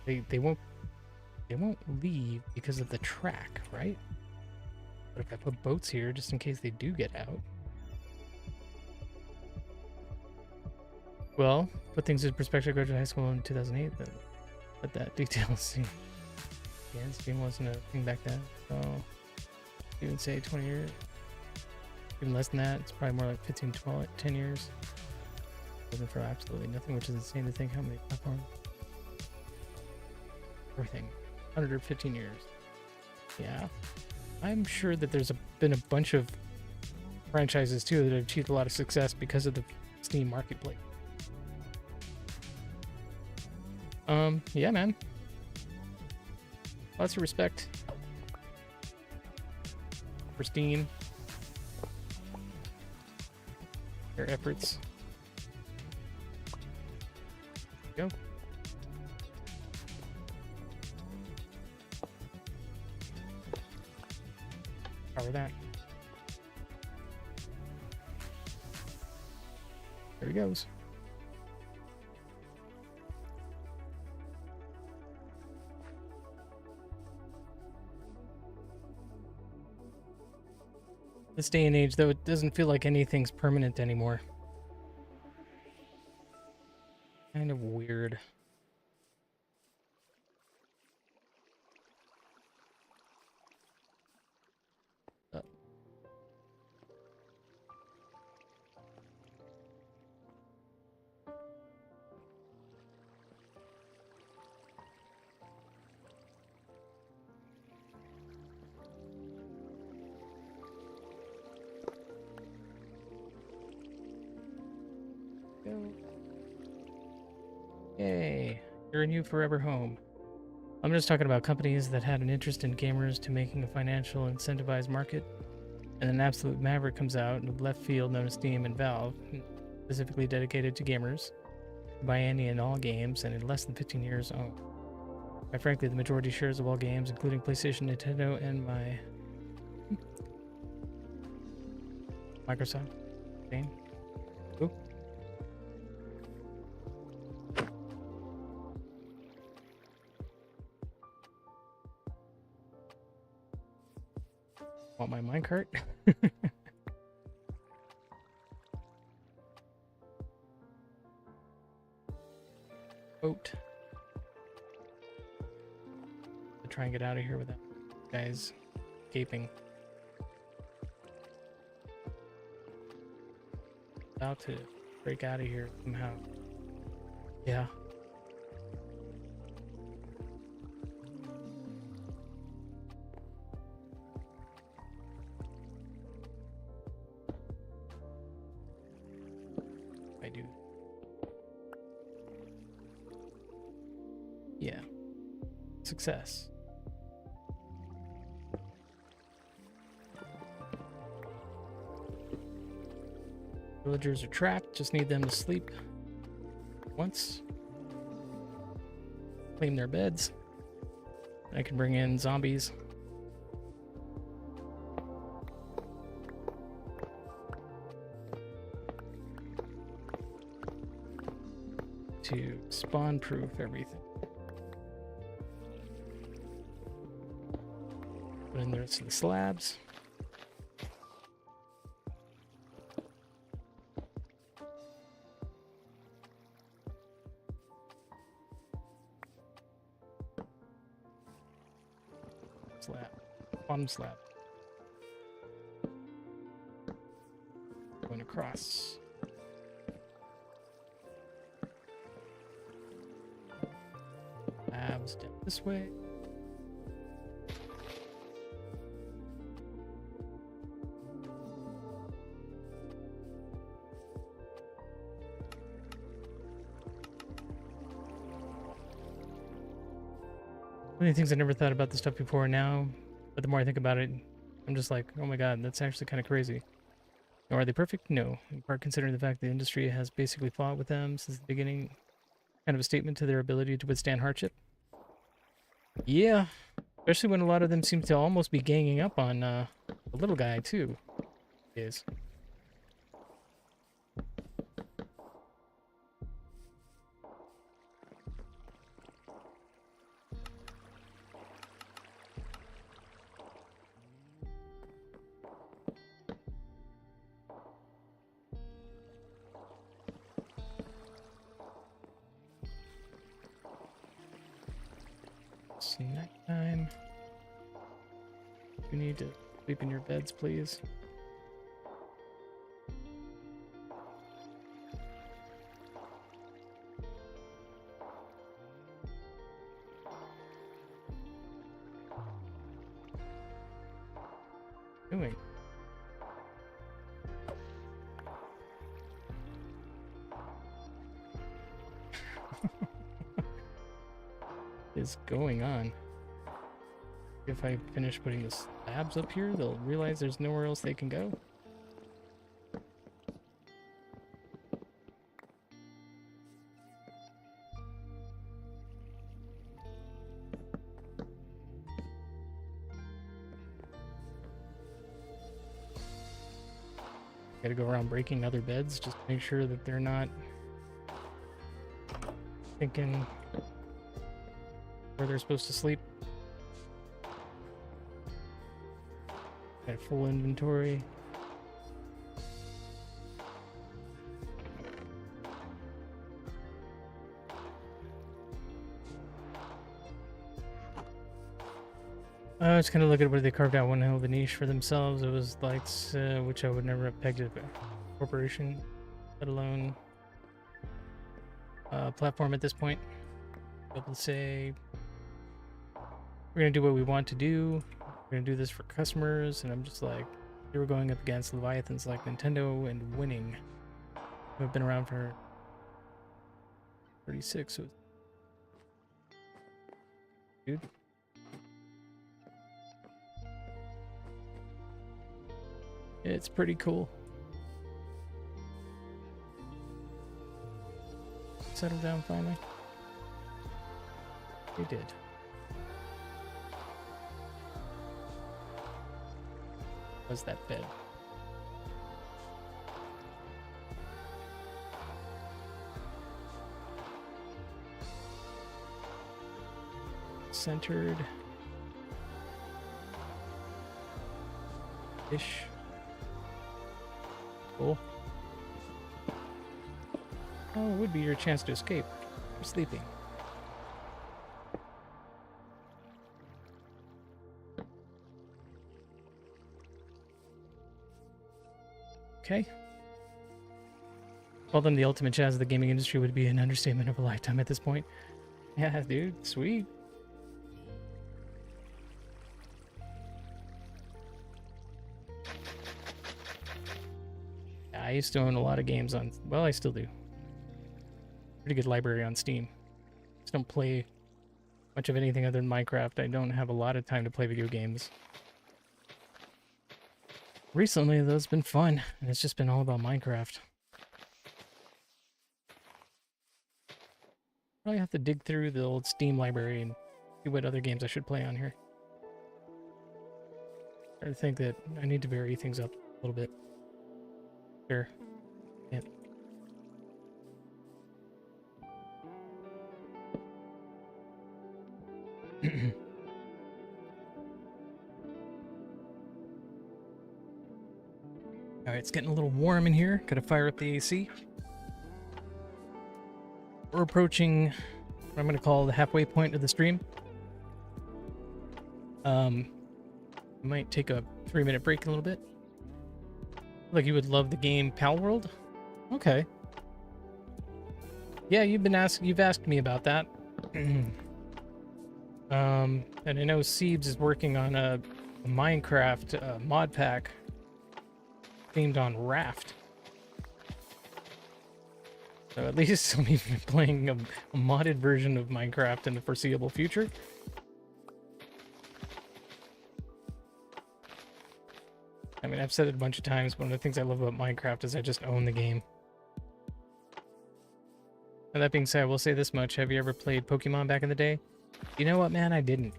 They won't leave because of the track, right? But if I put boats here just in case they do get out. Well, put things in perspective, I graduated high school in 2008, then let that detail see. Yeah, Steam wasn't a thing back then, so even say 20 years. Even less than that, it's probably more like 15, 12, 10 years. Looking for absolutely nothing, which is insane to think how many platforms. Everything. 115 years. Yeah. I'm sure that there's been a bunch of franchises too that have achieved a lot of success because of the Steam marketplace. Yeah, man. Lots of respect for Steam. Their efforts. Go. Power that. There he goes. This day and age, though, it doesn't feel like anything's permanent anymore. Kind of weird. Yay, you're a new forever home. I'm just talking about companies that had an interest in gamers to making a financial incentivized market, and then Absolute Maverick comes out in left field known as Steam and Valve, specifically dedicated to gamers, to buy any and all games, and in less than 15 years own. Quite frankly, the majority shares of all games, including PlayStation, Nintendo, and Microsoft. Game. Ooh. Want my minecart? Boat. To try and get out of here without guys gaping. About to break out of here somehow. Yeah. I do. Yeah. Success. Villagers are trapped, just need them to sleep once. Claim their beds. I can bring in zombies. To spawn-proof everything. Put in the rest of the slabs. Slab. Bottom slab. Going across. Slabs down this way. Many things I never thought about this stuff before now, but the more I think about it, I'm just like, oh my god, that's actually kind of crazy. Now, are they perfect? No. In part considering the fact the industry has basically fought with them since the beginning. Kind of a statement to their ability to withstand hardship. Yeah. Especially when a lot of them seem to almost be ganging up on the little guy, too. Is. It's nighttime. You need to sleep in your beds, please. Doing. Is going on? If I finish putting the slabs up here, they'll realize there's nowhere else they can go. Gotta go around breaking other beds just to make sure that they're not thinking where they're supposed to sleep. Got full inventory. I was kind of looking at where they carved out one hell of a niche for themselves. It was lights, which I would never have pegged as a corporation, let alone a platform at this point. Be able to say, we're going to do what we want to do. We're going to do this for customers. And I'm just like, they were going up against Leviathans like Nintendo and winning. Who have been around for 36, so dude. It's pretty cool. Settle down finally. We did. Was that bed? Centered ish. Cool. Oh, it would be your chance to escape. You're sleeping. Okay. Call them the ultimate Chaz of the gaming industry would be an understatement of a lifetime at this point. Yeah, dude, sweet. I used to own a lot of games on, well, I still do. Pretty good library on Steam. Just don't play much of anything other than Minecraft. I don't have a lot of time to play video games. Recently, though, it's been fun, and it's just been all about Minecraft. Probably have to dig through the old Steam library and see what other games I should play on here. I think that I need to vary things up a little bit. Sure. Yep. Alright, it's getting a little warm in here. Gotta fire up the AC. We're approaching what I'm gonna call the halfway point of the stream. Might take a 3-minute break in a little bit. Like you would love the game Palworld? Okay. Yeah, you've asked me about that. And I know Siebes is working on a Minecraft mod pack themed on Raft. So at least I'll be playing a modded version of Minecraft in the foreseeable future. I mean, I've said it a bunch of times, one of the things I love about Minecraft is I just own the game. And that being said, I will say this much. Have you ever played Pokemon back in the day? You know what, man? I didn't.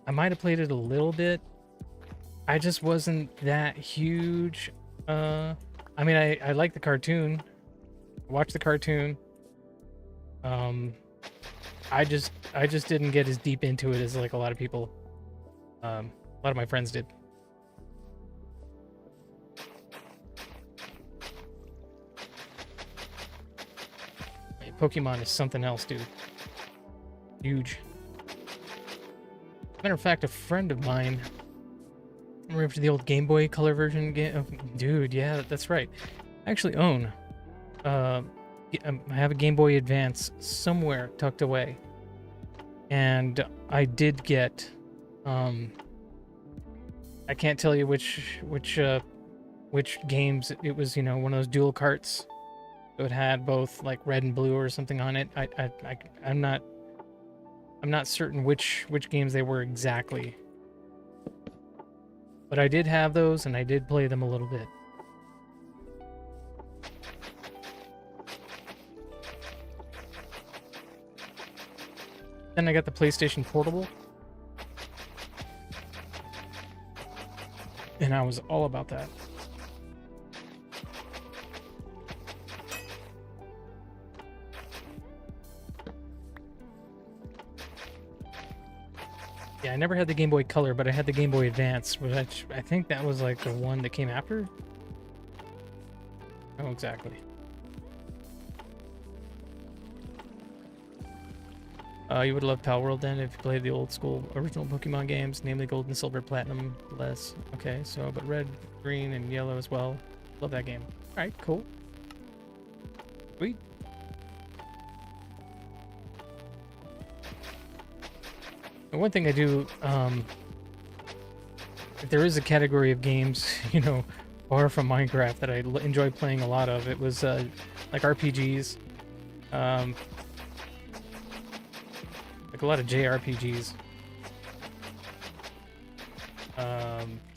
I might have played it a little bit. I just wasn't that huge. I mean, I like the cartoon. I watched the cartoon. I just didn't get as deep into it as like a lot of people. A lot of my friends did. Pokemon is something else, dude. Huge. Matter of fact, a friend of mine, remember the old Game Boy Color version game? Dude, yeah, that's right. I actually own. I have a Game Boy Advance somewhere tucked away, and I did get. I can't tell you which games it was. You know, one of those dual carts. So it had both like red and blue or something on it. I'm not certain which games they were exactly. But I did have those and I did play them a little bit. Then I got the PlayStation Portable. And I was all about that. Yeah, I never had the Game Boy Color, but I had the Game Boy Advance, which I think that was like the one that came after. Oh, exactly. You would love Palworld then if you played the old school original Pokemon games, namely Gold and Silver, Platinum, less. Okay, so but red, green, and yellow as well. Love that game. All right, cool. Sweet. And one thing I do, if there is a category of games, you know, far from Minecraft that I enjoy playing a lot of, it was like RPGs, like like a lot of JRPGs.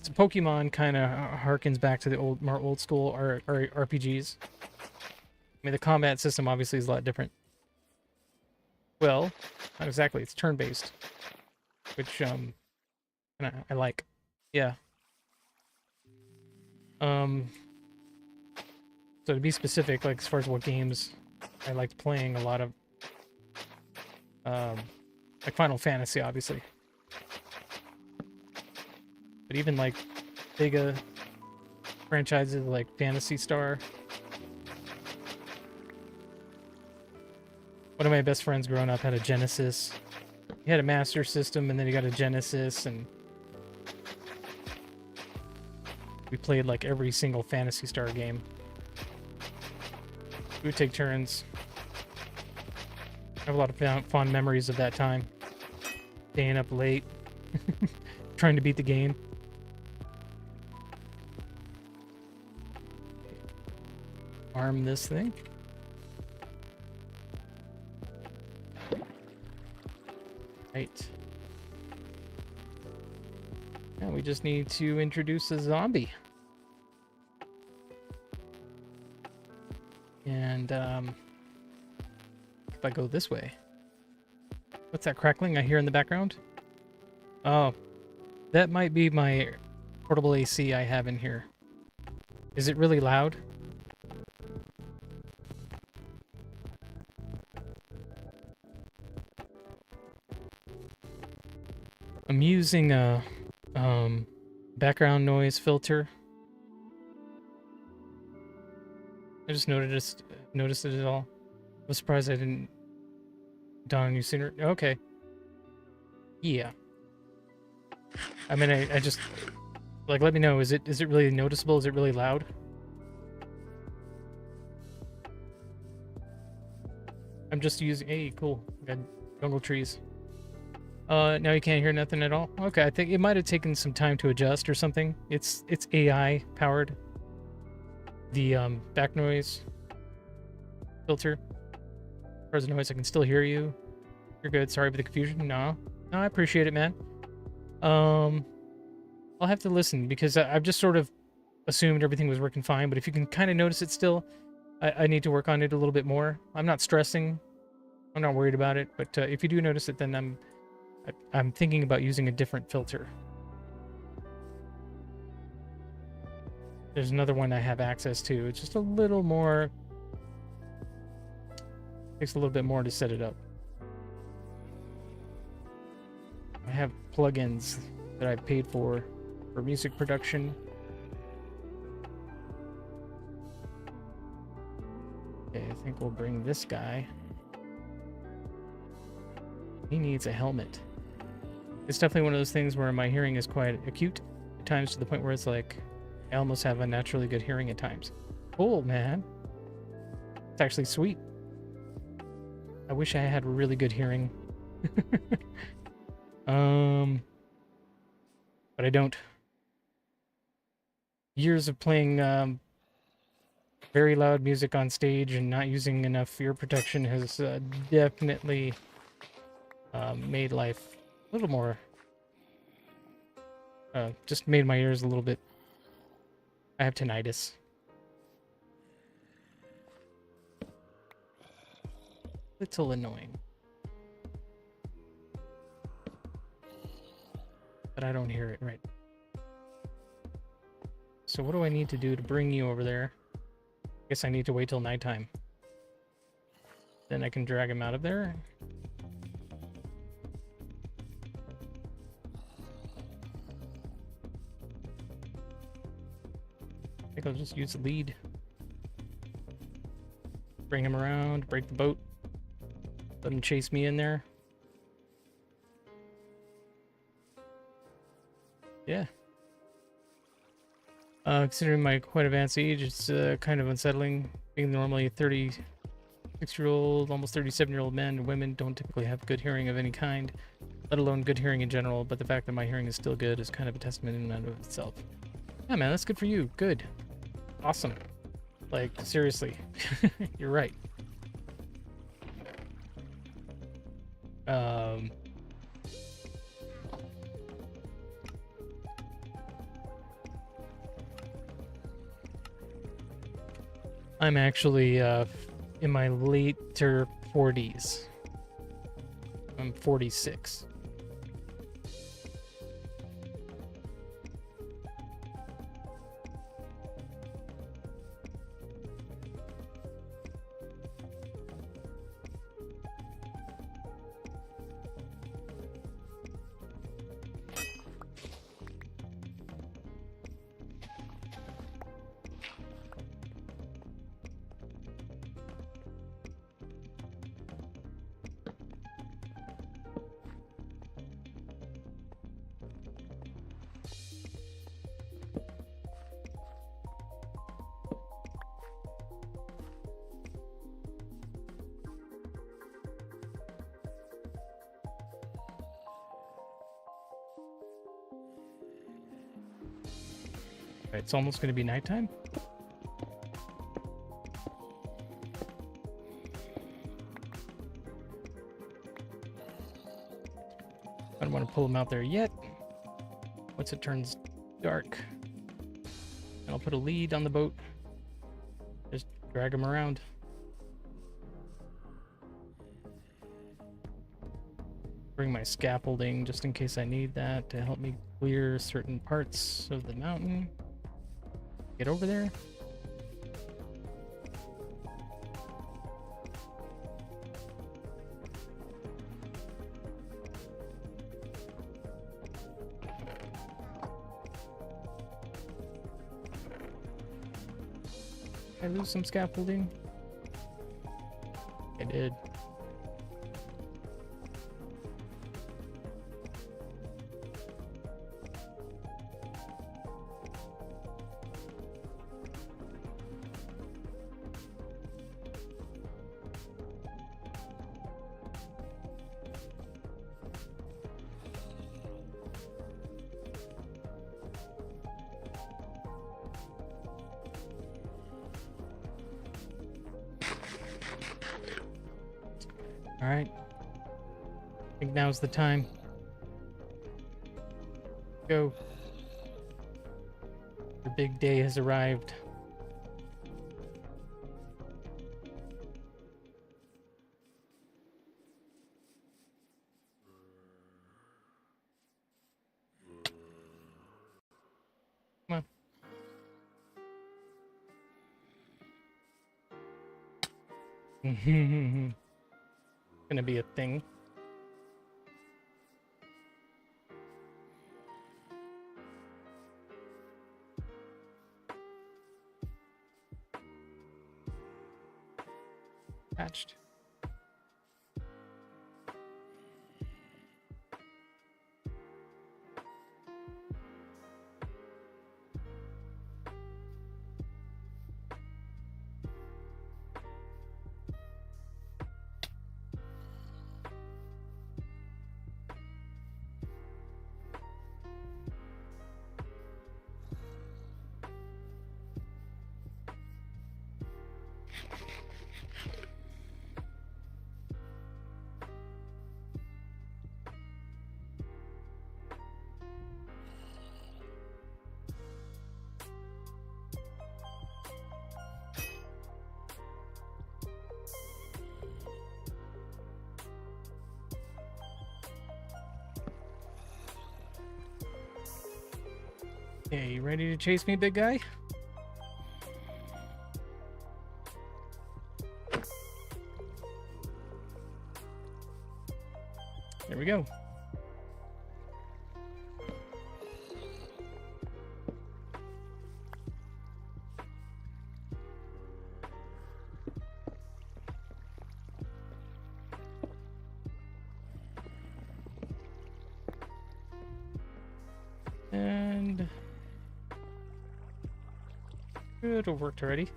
So Pokemon kind of harkens back to the more old school RPGs. I mean, the combat system obviously is a lot different. Well, not exactly. It's turn-based, which I like. Yeah. So to be specific, like as far as what games I liked playing, a lot of like Final Fantasy, obviously. But even like Sega franchises like Phantasy Star. One of my best friends growing up had a Genesis. He had a Master System, and then he got a Genesis, and we played like every single Phantasy Star game. We would take turns. I have a lot of fond memories of that time. Staying up late, trying to beat the game. Arm this thing. Right. Now we just need to introduce a zombie. And if I go this way. What's that crackling I hear in the background? Oh, that might be my portable AC I have in here. Is it really loud? I'm using a background noise filter. I just noticed it at all. I was surprised I didn't dawn on you sooner. Okay. Yeah. I mean, I just like, let me know. Is it really noticeable? Is it really loud? I'm just using. Hey, cool. Got jungle trees. Now you can't hear nothing at all. Okay, I think it might have taken some time to adjust or something. It's AI powered. The back noise filter. As far as the noise, I can still hear you. You're good. Sorry for the confusion. No, I appreciate it, man. I'll have to listen because I've just sort of assumed everything was working fine. But if you can kind of notice it still, I need to work on it a little bit more. I'm not stressing. I'm not worried about it. But if you do notice it, then I'm thinking about using a different filter. There's another one I have access to. It's just a little more. Takes a little bit more to set it up. I have plugins that I've paid for music production. Okay, I think we'll bring this guy. He needs a helmet. It's definitely one of those things where my hearing is quite acute at times, to the point where it's like I almost have unnaturally good hearing at times. Cool, man. It's actually sweet. I wish I had really good hearing. But I don't. Years of playing very loud music on stage and not using enough ear protection has definitely made life a little more. Just made my ears a little bit. I have tinnitus. Little annoying. But I don't hear it right. So what do I need to do to bring you over there? I guess I need to wait till nighttime. Then I can drag him out of there. I think I'll just use the lead. Bring him around, break the boat. Let him chase me in there. Yeah. Considering my quite advanced age, it's kind of unsettling. Being normally 36-year-old, almost 37-year-old men and women don't typically have good hearing of any kind, let alone good hearing in general, but the fact that my hearing is still good is kind of a testament in and of itself. Yeah, man, that's good for you. Good. Awesome. Like, seriously. You're right. I'm actually in my later 40s. I'm 46. Right, it's almost going to be nighttime. I don't want to pull them out there yet. Once it turns dark, I'll put a lead on the boat. Just drag them around. Bring my scaffolding just in case I need that to help me clear certain parts of the mountain. Get over there. Did I lose some scaffolding? I did. All right. I think now's the time. Go. The big day has arrived. Come on. Gonna be a thing. Patched. Hey, you ready to chase me, big guy? There we go. And it worked already.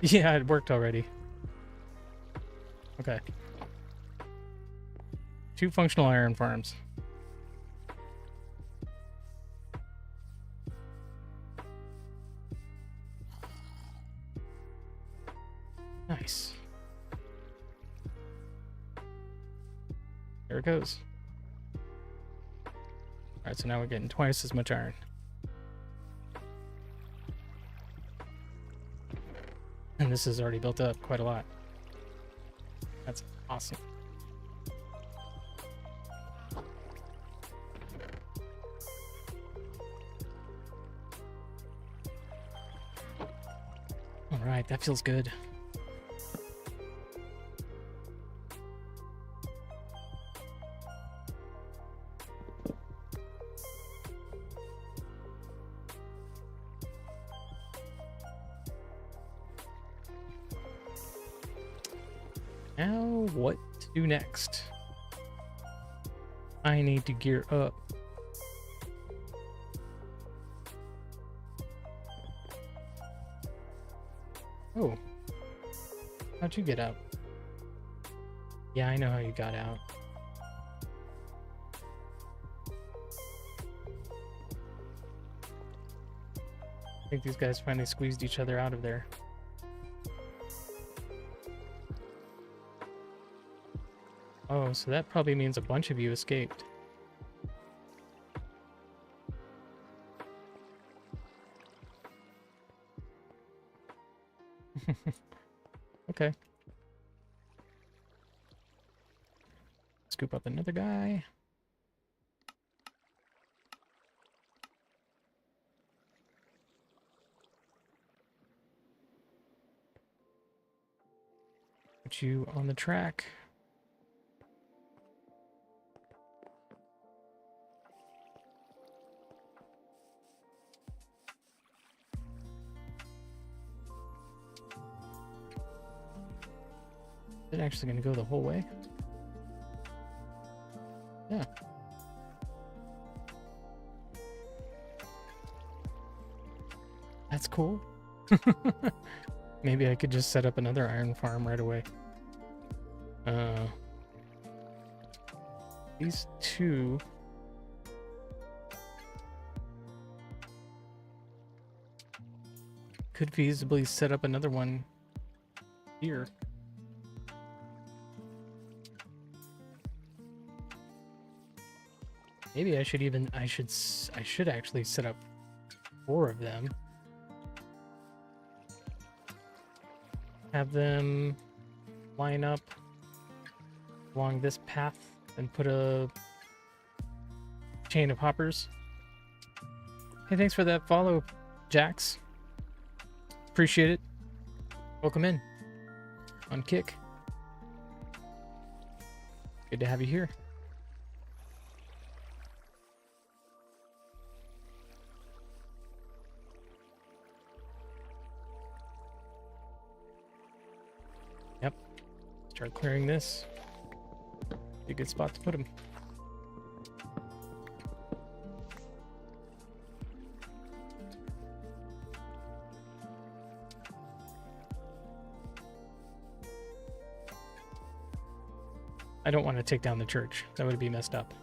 Yeah, it worked already. Okay. 2 functional iron farms. Nice. There it goes. Alright, so now we're getting twice as much iron. And this is already built up quite a lot. That's awesome. Alright, that feels good. Now, what to do next? I need to gear up. Oh. How'd you get out? Yeah, I know how you got out. I think these guys finally squeezed each other out of there. Oh, so that probably means a bunch of you escaped. Okay. Scoop up another guy. Put you on the track. Is it actually going to go the whole way? Yeah. That's cool. Maybe I could just set up another iron farm right away. These two... could feasibly set up another one here. Maybe I should even, I should actually set up 4 of them. Have them line up along this path and put a chain of hoppers. Hey, thanks for that follow, Jax. Appreciate it. Welcome in on Kick. Good to have you here. Yep. Start clearing this. Be a good spot to put them. I don't want to take down the church. That would be messed up.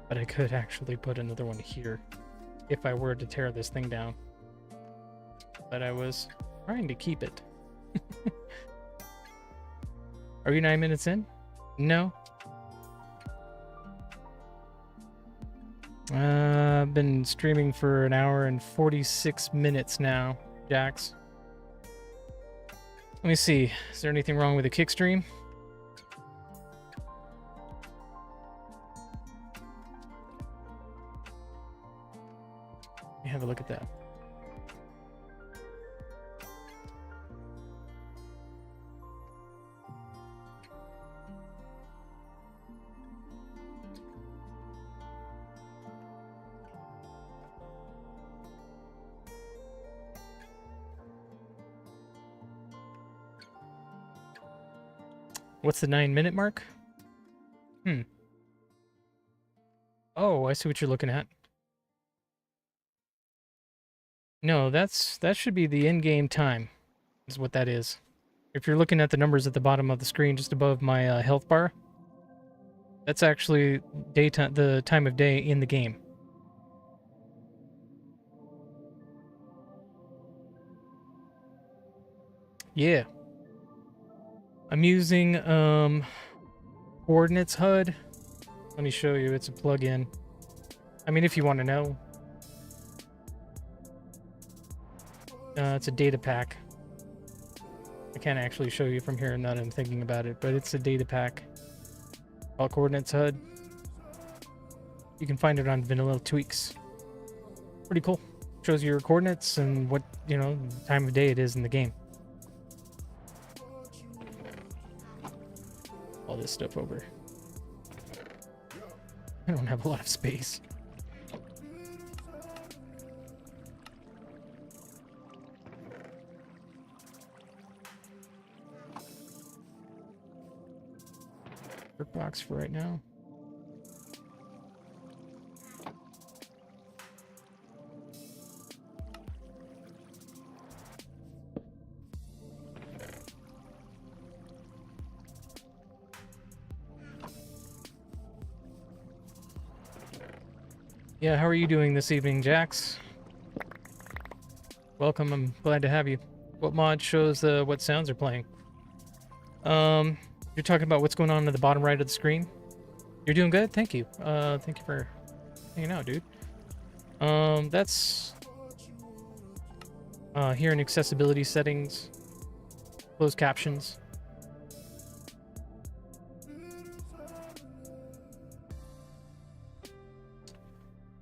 But I could actually put another one here if I were to tear this thing down. But I was trying to keep it. Are you 9 minutes in? No. I've been streaming for 1 hour and 46 minutes now, Jax. Let me see. Is there anything wrong with the kick stream? Let me have a look at that. What's the 9-minute mark? Oh, I see what you're looking at. No, that should be the in-game time, is what that is. If you're looking at the numbers at the bottom of the screen, just above my health bar, that's actually daytime, the time of day in the game. Yeah. I'm using Coordinates HUD. Let me show you. It's a plugin. I mean, if you want to know. It's a data pack. I can't actually show you from here now that I'm thinking about it, but it's a data pack called Coordinates HUD. You can find it on Vanilla Tweaks. Pretty cool. Shows you your coordinates and what, you know, time of day it is in the game. All this stuff over. I don't have a lot of space. Work box for right now. Yeah, how are you doing this evening, Jax? Welcome, I'm glad to have you. What mod shows what sounds are playing? You're talking about what's going on in the bottom right of the screen? You're doing good? Thank you. Thank you for hanging out, dude. That's here in accessibility settings, closed captions.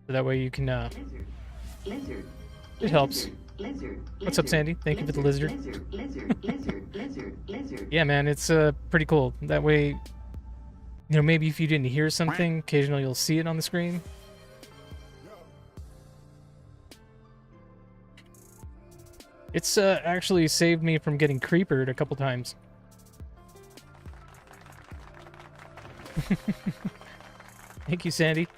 So that way you can, Lizard. it helps. Lizard. What's up, Sandy? Thank you for the lizard. Lizard. Yeah, man, it's pretty cool. That way, you know, maybe if you didn't hear something, occasionally you'll see it on the screen. It's actually saved me from getting creepered a couple times. Thank you, Sandy.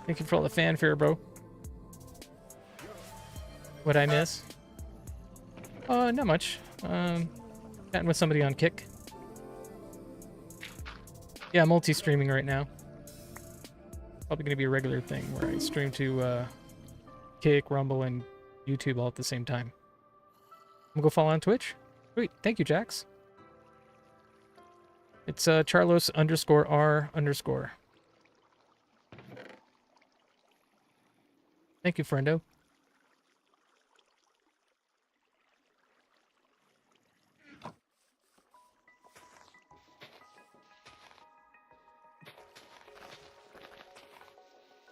Thank you for all the fanfare, bro. What'd I miss? Not much. Chatting with somebody on Kick. Yeah, multi-streaming right now. Probably gonna be a regular thing where I stream to Kick, Rumble, and YouTube all at the same time. I'm gonna go follow on Twitch. Sweet, thank you, Jax. It's Charlos_R_. Thank you, friendo.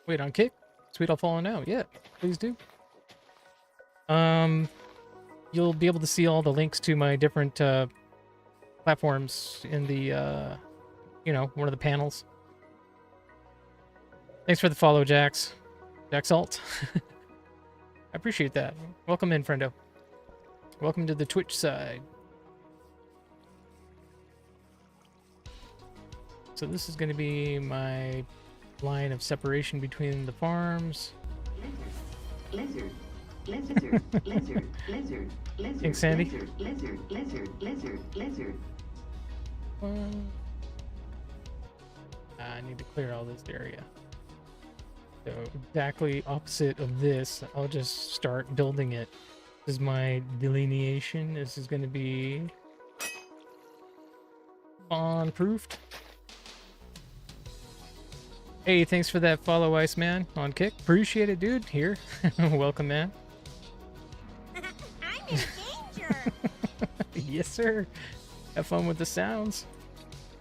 Wait, on Kick? Sweet, I'll follow now. Yeah, please do. You'll be able to see all the links to my different platforms in the, you know, one of the panels. Thanks for the follow, Jax. Jaxalt. I appreciate that. Welcome in, friendo. Welcome to the Twitch side. So this is going to be my line of separation between the farms. Lizard. Thanks, Sandy. Lizard. I need to clear all this area. So exactly opposite of this, I'll just start building it. This is my delineation. This is going to be spawn-proofed. Hey, thanks for that follow, Iceman, on Kick. Appreciate it, dude. Here. Welcome, man. I'm in danger. Yes, sir. Have fun with the sounds.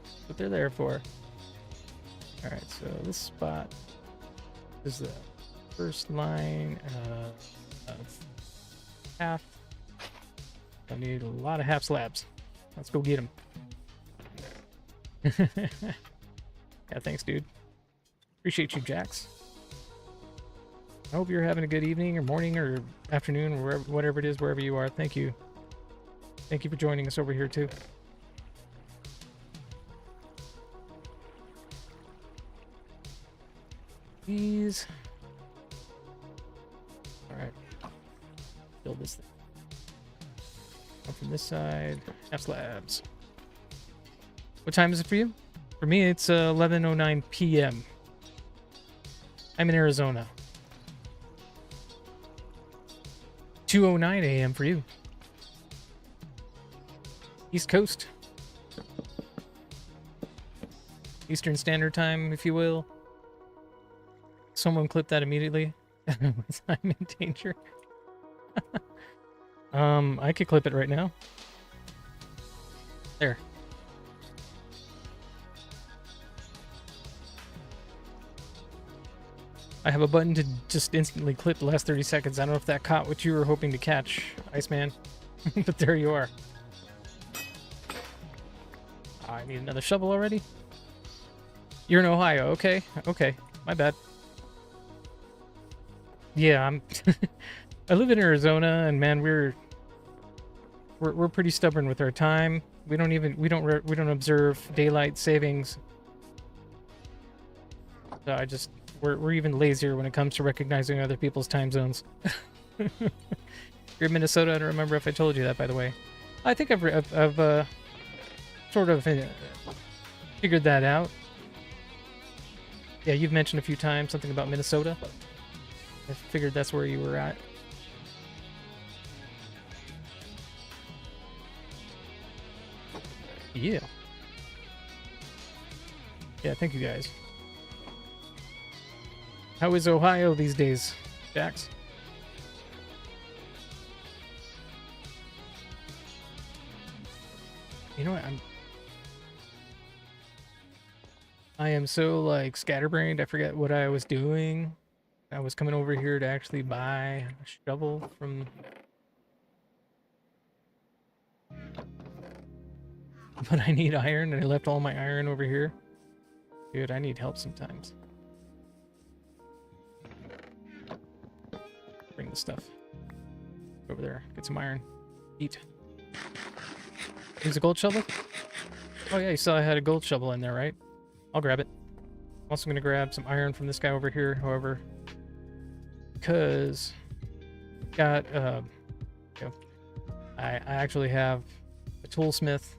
That's what they're there for. Alright, so this spot is the first line of half. I need a lot of half slabs. Let's go get them. Yeah, thanks, dude. Appreciate you, Jax. I hope you're having a good evening or morning or afternoon or whatever it is, wherever you are. Thank you. Thank you for joining us over here, too. These. Alright. Build this thing. Up from this side. Half slabs. What time is it for you? For me, it's 11:09 p.m. I'm in Arizona. 2:09 a.m. for you. East Coast. Eastern Standard Time, if you will. Someone clip that immediately. I'm in danger. I could clip it right now. There. I have a button to just instantly clip the last 30 seconds. I don't know if that caught what you were hoping to catch, Iceman. But there you are. I need another shovel already? You're in Ohio. Okay. Okay. My bad. Yeah, I live in Arizona, and man, we're pretty stubborn with our time. We don't observe daylight savings. So we're even lazier when it comes to recognizing other people's time zones. You're in Minnesota. I don't remember if I told you that, by the way. I think I've sort of figured that out. Yeah, you've mentioned a few times something about Minnesota. I figured that's where you were at. Yeah. Yeah, thank you guys. How is Ohio these days, Jax? You know what? I am so like scatterbrained. I forget what I was doing. I was coming over here to actually buy a shovel from. But I need iron, and I left all my iron over here. Dude, I need help sometimes. Bring the stuff over there. Get some iron. Eat. Use a gold shovel? Oh yeah, you saw I had a gold shovel in there, right? I'll grab it. I'm also gonna grab some iron from this guy over here, however. Because got I actually have a toolsmith.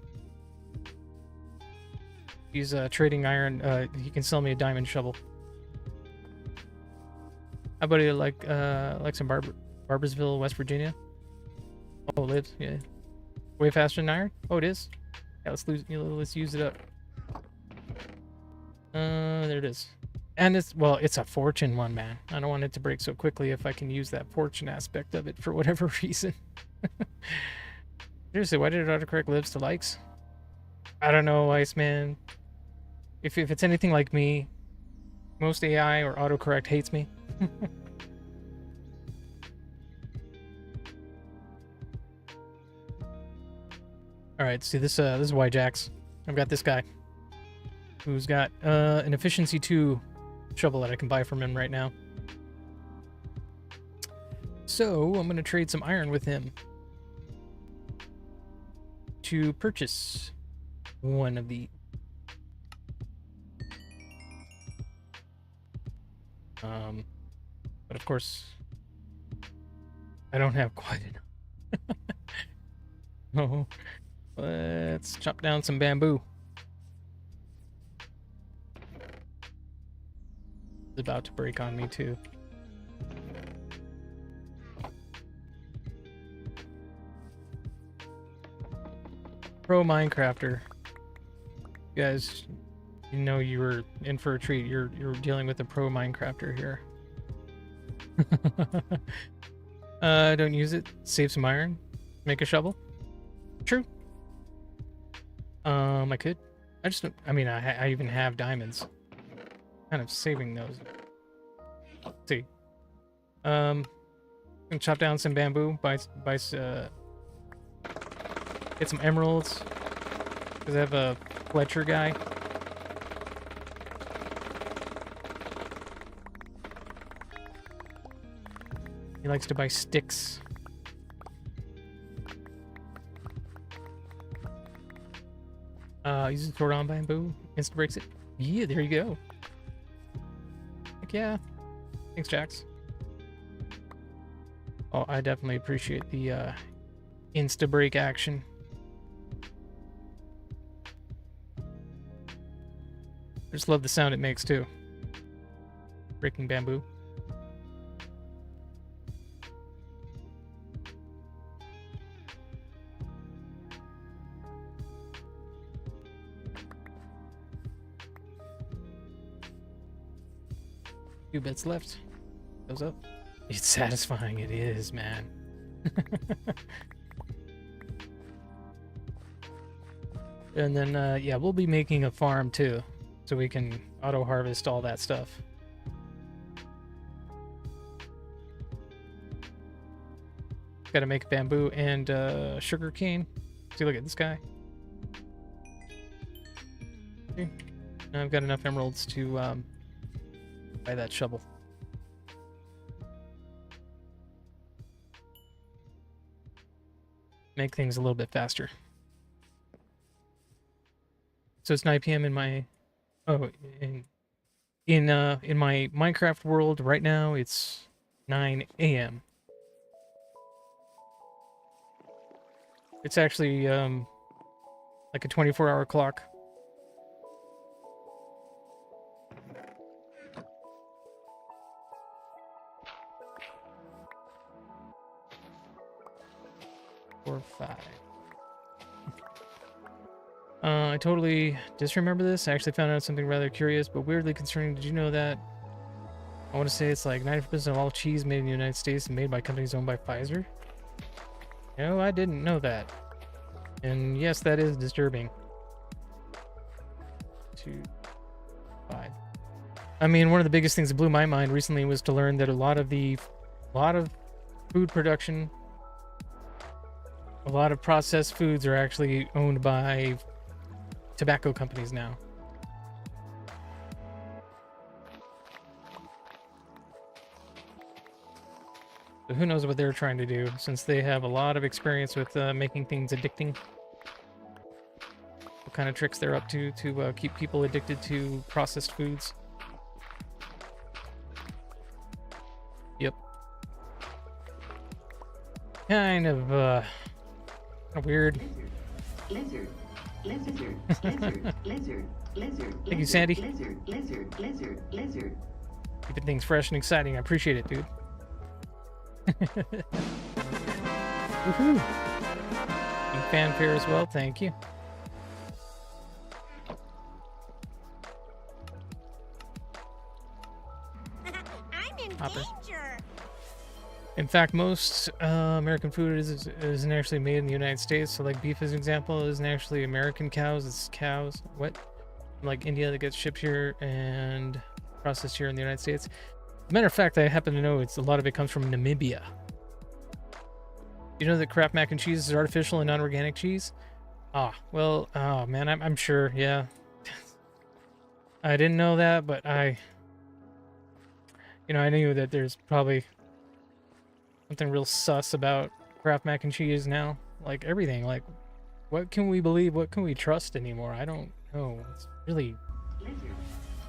He's trading iron. He can sell me a diamond shovel. How about you like some Barbersville, West Virginia? Oh, lives, yeah. Way faster than iron? Oh, it is. Yeah, let's use it up. There it is. And it's a fortune one, man. I don't want it to break so quickly if I can use that fortune aspect of it for whatever reason. Seriously, why did it autocorrect lives to likes? I don't know, Iceman. If it's anything like me, most AI or autocorrect hates me. All right, see this is Yjax. I've got this guy who's got an efficiency 2 shovel that I can buy from him right now. So I'm gonna trade some iron with him to purchase one of the but of course I don't have quite enough. Oh, let's chop down some bamboo. It's about to break on me too. Pro Minecrafter. You guys, you know you were in for a treat. You're dealing with a pro Minecrafter here. Don't use it. Save some iron. Make a shovel. True. I could. I just don't. I mean, I even have diamonds. Kind of saving those. Let's see. Gonna chop down some bamboo. Get some emeralds. Because I have a Fletcher guy. He likes to buy sticks. Uses sword on bamboo. Insta breaks it. Yeah, there you go. Heck yeah. Thanks, Jax. Oh, I definitely appreciate the insta break action. I just love the sound it makes too. Breaking bamboo. 2 bits left. Goes up. It's satisfying. It is, man. And then, yeah, we'll be making a farm too, so we can auto harvest all that stuff. Got to make bamboo and sugar cane. See, look at this guy. Okay. Now I've got enough emeralds to buy that shovel. Make things a little bit faster. So it's 9 p.m. in my in my Minecraft world right now. It's 9 a.m. It's actually like a 24-hour clock. Or 5. I totally disremember this. I actually found out something rather curious but weirdly concerning. Did you know that? I want to say it's like 90% of all cheese made in the United States is made by companies owned by Pfizer. No, I didn't know that. And yes, that is disturbing. 2, 5. I mean, one of the biggest things that blew my mind recently was to learn that a lot of food production, a lot of processed foods are actually owned by tobacco companies now. So who knows what they're trying to do, since they have a lot of experience with making things addicting. What kind of tricks they're up to keep people addicted to processed foods. Yep. Kind of weird. Lizard, lizard, lizard, lizard, lizard. Thank you, Sandy. Lizard, lizard, lizard, lizard. Keeping things fresh and exciting. I appreciate it, dude. Woohoo! Big fanfare as well. Thank you. I'm in Hopper. danger. In fact, most American food isn't actually made in the United States. So, like beef, as an example, isn't actually American cows. It's cows. What? Like India that gets shipped here and processed here in the United States. As a matter of fact, I happen to know a lot of it comes from Namibia. You know that Kraft mac and cheese is artificial and non-organic cheese? Ah, well, oh man, I'm sure, yeah. I didn't know that, but I knew that there's probably something real sus about Kraft mac and cheese now. Like everything, like what can we believe? What can we trust anymore? I don't know. It's really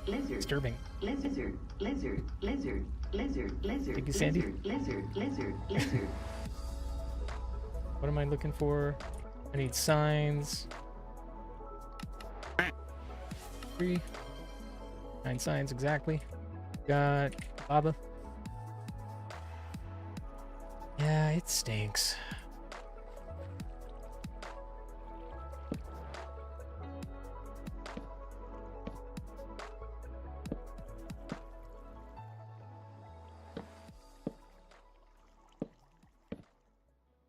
Lizard, disturbing. lizard, lizard, lizard, lizard, lizard. Thank you, Sandy. Lizard, lizard, lizard. What am I looking for? I need signs. 3. 9 signs exactly. Got Baba. Yeah, it stinks.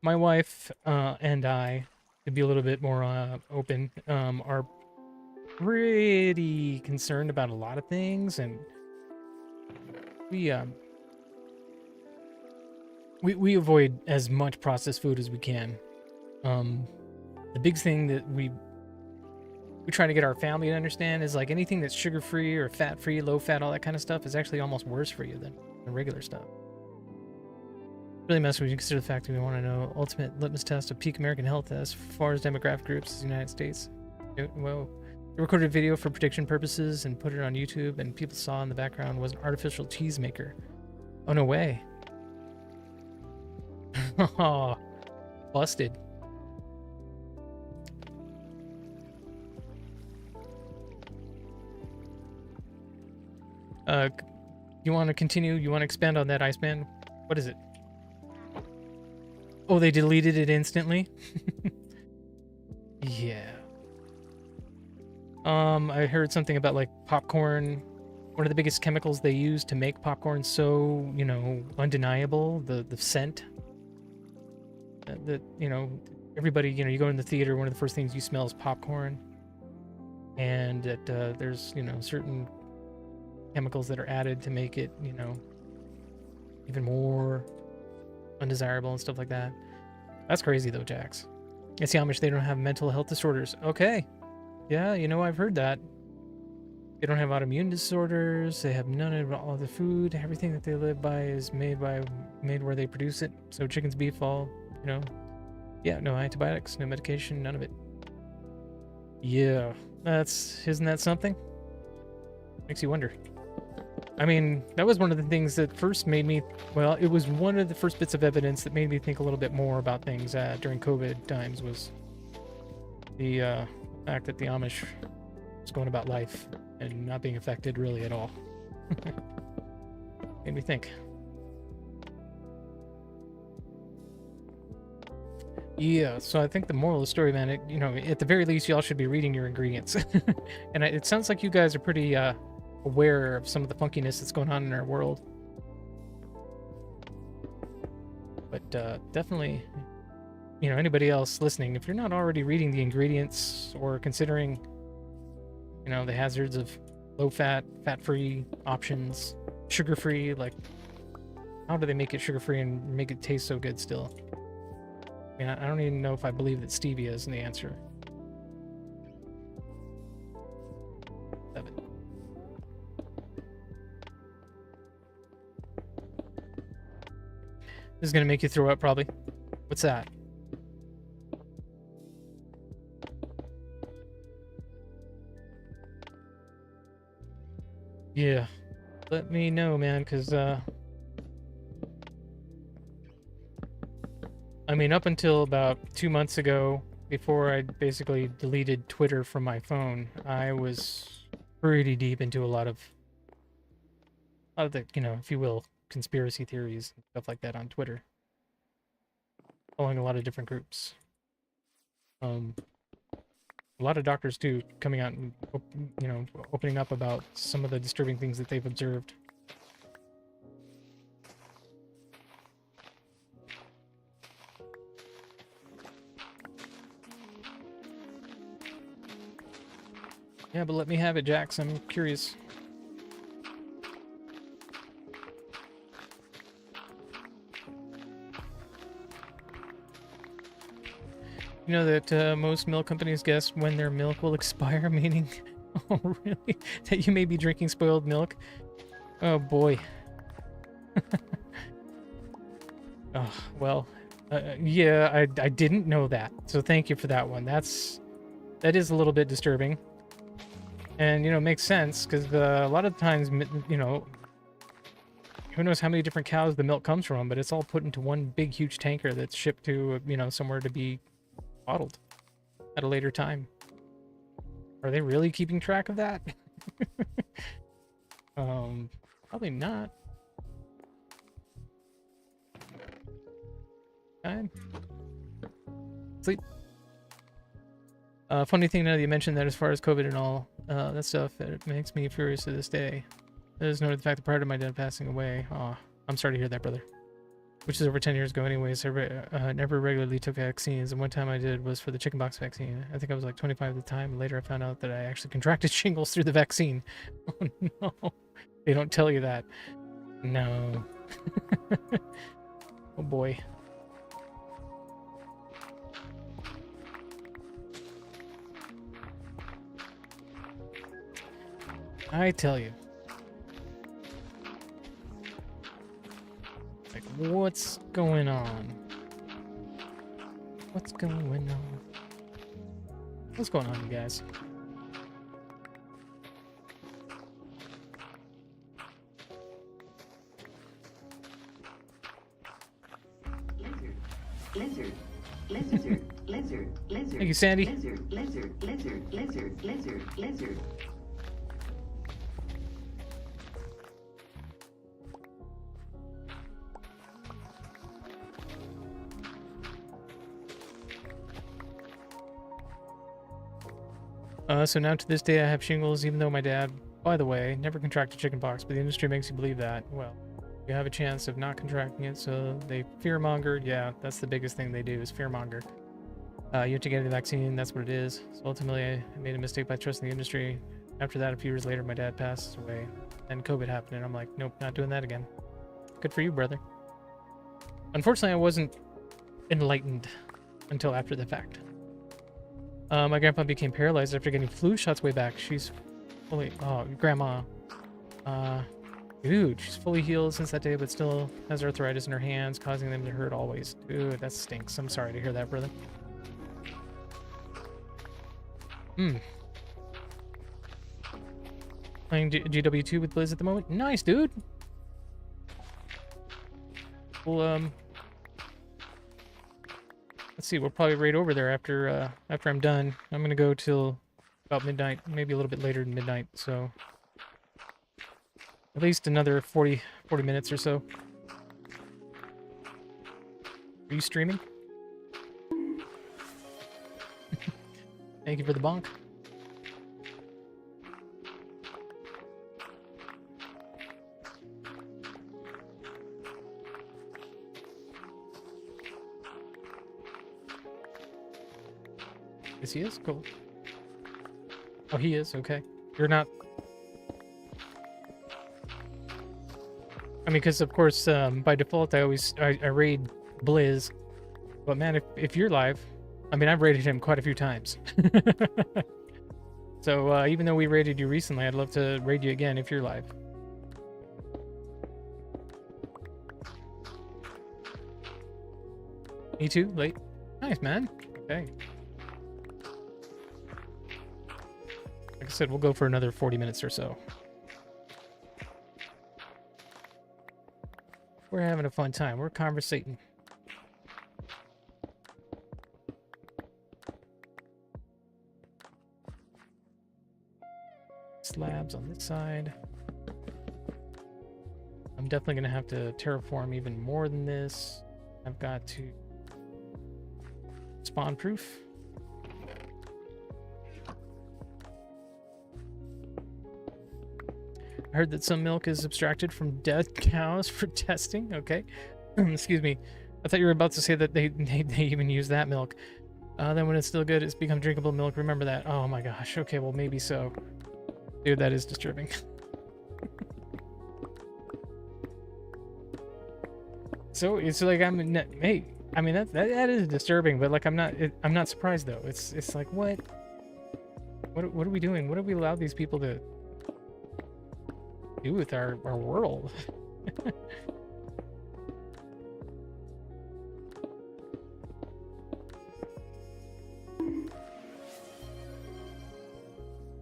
My wife and I, to be a little bit more open, are pretty concerned about a lot of things, and we avoid as much processed food as we can. The big thing that we try to get our family to understand is like anything that's sugar-free or fat-free, low-fat, all that kind of stuff is actually almost worse for you than regular stuff. Really mess when you consider the fact that we want to know ultimate litmus test of peak American health as far as demographic groups is the United States. Well, I recorded a video for prediction purposes and put it on YouTube, and people saw in the background was an artificial cheese maker. Oh, no way. Oh, busted. You want to continue? You want to expand on that, Iceman? What is it? Oh, they deleted it instantly? Yeah. I heard something about like popcorn one of the biggest chemicals they use to make popcorn so, you know, undeniable, the scent. That, you know, everybody, you know, you go in the theater, one of the first things you smell is popcorn. And that there's, you know, certain chemicals that are added to make it, you know, even more undesirable and stuff like that. That's crazy though, Jax. It's the Amish, they don't have mental health disorders. Okay. Yeah, you know, I've heard that. They don't have autoimmune disorders. They have none of all the food. Everything that they live by is made where they produce it. So chickens, beef, all, you know. Yeah, no antibiotics, no medication, none of it. Yeah, isn't that something? Makes you wonder. I mean, that was one of the things that first made me, well, it was one of the first bits of evidence that made me think a little bit more about things during COVID times, was the fact that the Amish was going about life and not being affected really at all. Made me think. Yeah, so I think the moral of the story, man, you know, at the very least, y'all should be reading your ingredients. And it sounds like you guys are pretty aware of some of the funkiness that's going on in our world. But definitely, you know, anybody else listening, if you're not already reading the ingredients or considering, you know, the hazards of low-fat, fat-free options, sugar-free, like, how do they make it sugar-free and make it taste so good still? I mean, I don't even know if I believe that stevia is the answer. This is gonna make you throw up, probably. What's that? Yeah. Let me know, man, because, I mean, up until about 2 months ago, before I basically deleted Twitter from my phone, I was pretty deep into a lot of the, you know, if you will, conspiracy theories and stuff like that on Twitter. Following a lot of different groups. A lot of doctors too coming out and, you know, opening up about some of the disturbing things that they've observed. Yeah, but let me have it, Jax. I'm curious. You know that most milk companies guess when their milk will expire, meaning, oh really? That you may be drinking spoiled milk? Oh boy. Oh, well, yeah, I didn't know that. So thank you for that one. That is a little bit disturbing. And, you know, it makes sense, because a lot of times, you know, who knows how many different cows the milk comes from, but it's all put into one big, huge tanker that's shipped to, you know, somewhere to be bottled at a later time. Are they really keeping track of that? Probably not. Time. Sleep. Funny thing now that you mentioned that, as far as COVID and all that stuff, it makes me furious to this day. I just noted the fact that prior to my dad passing away, I'm sorry to hear that, brother. Which is over 10 years ago anyways. I never regularly took vaccines, and one time I did was for the chickenpox vaccine. I think I was like 25 at the time. Later I found out that I actually contracted shingles through the vaccine. Oh no. They don't tell you that. No. Oh boy. I tell you. Like, what's going on? What's going on? What's going on, you guys? Lizard, lizard, lizard, lizard, Thank you, Sandy. lizard, lizard, lizard, lizard, lizard, lizard. So now to this day I have shingles, even though my dad By the way, never contract a chickenpox, but the industry makes you believe that. Well, you have a chance of not contracting it, so they fearmonger. Yeah, that's the biggest thing they do is fearmonger. You have to get a vaccine, that's what it is. So ultimately, I made a mistake by trusting the industry. After that, a few years later, my dad passed away, and COVID happened, and I'm like, nope, not doing that again. Good for you, brother. Unfortunately, I wasn't enlightened until after the fact. My grandpa became paralyzed after getting flu shots way back. She's fully... Oh, grandma. Dude, she's fully healed since that day, but still has arthritis in her hands, causing them to hurt always. Dude, that stinks. I'm sorry to hear that, brother. Playing GW2 with Blizz at the moment. Nice, dude. Well, let's see. We'll probably raid over there after I'm done. I'm gonna go till about midnight, maybe a little bit later than midnight. So at least another 40 minutes or so. Are you streaming? Thank you for the bonk. Yes, he is? Cool. Oh, he is? Okay. You're not... I mean, because of course, by default, I raid Blizz. But man, if you're live... I mean, I've raided him quite a few times. So, even though we raided you recently, I'd love to raid you again if you're live. Me too? Late? Nice, man. Okay. Like I said, we'll go for another 40 minutes or so. We're having a fun time. We're conversating. Slabs on this side. I'm definitely going to have to terraform even more than this. I've got to spawn proof. I heard that some milk is abstracted from dead cows for testing. Okay. Excuse me. I thought you were about to say that they even use that milk. Then when it's still good, it's become drinkable milk. Remember that. Oh my gosh. Okay, well maybe so. Dude, that is disturbing. So it's like hey, I mean that is disturbing, but like I'm not surprised though. It's like what are we doing? What do we allow these people to do with our world?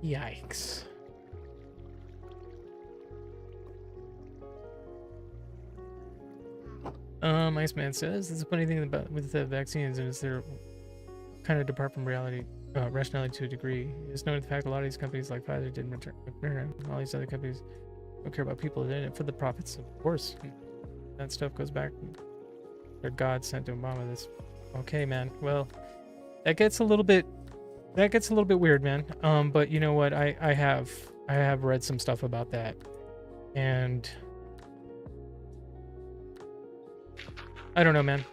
Yikes. Iceman says, "That's a funny thing about with the vaccines is they're kind of depart from reality, rationality to a degree. It's known the fact a lot of these companies like Pfizer didn't return. All these other companies don't care about people. They're in it for the profits, of course. That stuff goes back. Their God sent to Obama this. Okay, man. Well, that gets a little bit weird, man. But you know what? I have read some stuff about that, and I don't know, man.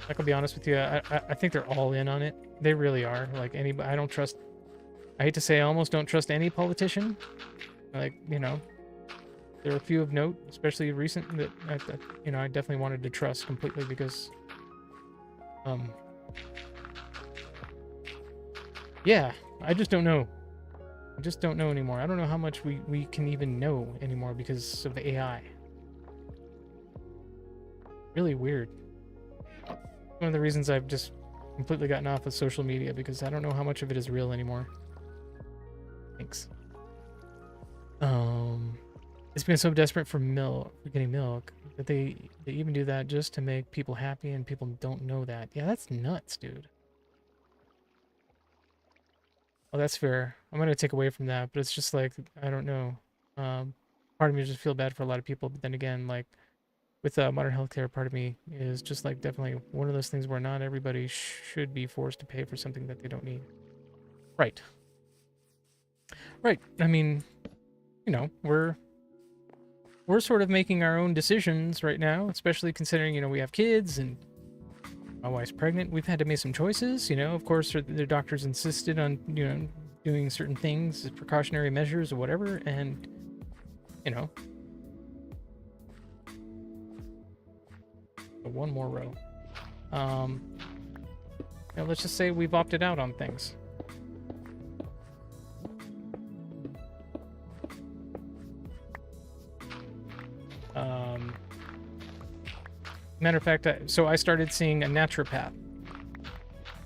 I can be honest with you. I think they're all in on it. They really are. Like anybody, I don't trust. I hate to say, I almost don't trust any politician. Like, you know, there are a few of note, especially recent, that you know, I definitely wanted to trust completely because, yeah, I just don't know. I just don't know anymore. I don't know how much we can even know anymore because of AI. Really weird. One of the reasons I've just completely gotten off of social media because I don't know how much of it is real anymore. Thanks. It's been so desperate for getting milk that they even do that just to make people happy, and people don't know that. Yeah, that's nuts, dude. Well, that's fair. I'm gonna take away from that, but it's just like, I don't know. Part of me just feel bad for a lot of people, but then again, like with modern healthcare, part of me is just like definitely one of those things where not everybody should be forced to pay for something that they don't need. Right. Right. I mean, you know, we're sort of making our own decisions right now, especially considering, you know, we have kids and my wife's pregnant. We've had to make some choices, you know. Of course, the doctors insisted on, you know, doing certain things as precautionary measures or whatever, and, you know. One more row. You know, let's just say we've opted out on things. Matter of fact, so I started seeing a naturopath. I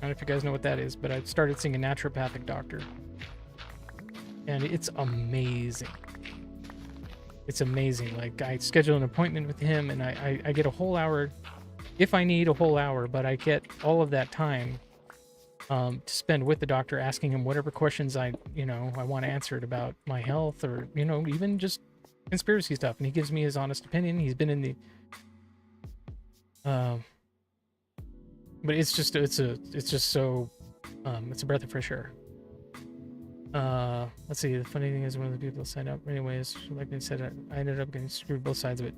don't know if you guys know what that is, but I started seeing a naturopathic doctor. And it's amazing. It's amazing. Like, I schedule an appointment with him, and I get a whole hour, if I need a whole hour, but I get all of that time to spend with the doctor, asking him whatever questions I want answered about my health, or, you know, even just conspiracy stuff. And he gives me his honest opinion. He's been in the but it's just so it's a breath of fresh air. Let's see, the funny thing is, one of the people signed up anyways, like they said, I ended up getting screwed both sides of it.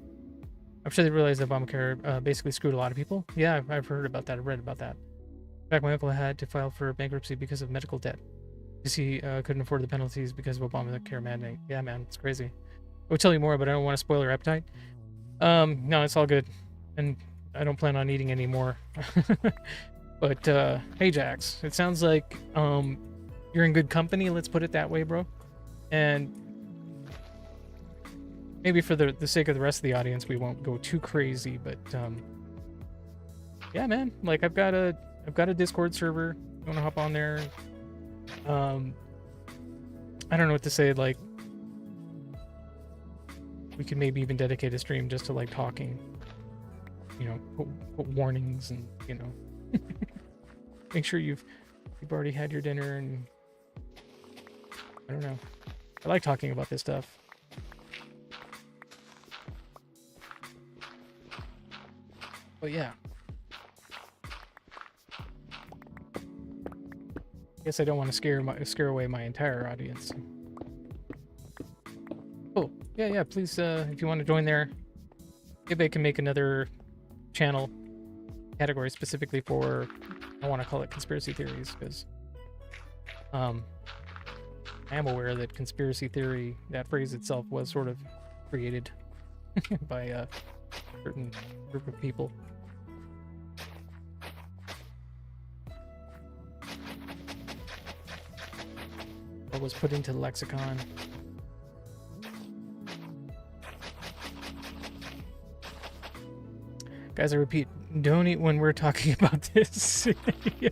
I'm sure they realized that Obamacare basically screwed a lot of people. Yeah, I've heard about that. I've read about that. In fact, my uncle had to file for bankruptcy because of medical debt, because he couldn't afford the penalties because of Obamacare mandate. Yeah, man, it's crazy. I'll tell you more, but I don't want to spoil your appetite. No, it's all good, and I don't plan on eating any more. But hey, Jax, it sounds like you're in good company. Let's put it that way, bro. And maybe for the sake of the rest of the audience, we won't go too crazy. But yeah, man, like I've got a Discord server. You want to hop on there? I don't know what to say. Like, we could maybe even dedicate a stream just to like talking. You know, put warnings, and, you know, make sure you've already had your dinner, and I don't know. I like talking about this stuff. But yeah. Guess I don't want to scare away my entire audience. Oh, yeah, please, if you want to join there, maybe I can make another channel category specifically for, I want to call it conspiracy theories, because I am aware that conspiracy theory, that phrase itself, was sort of created by a certain group of people. Or was put into the lexicon. Guys, I repeat, don't eat when we're talking about this. Yeah.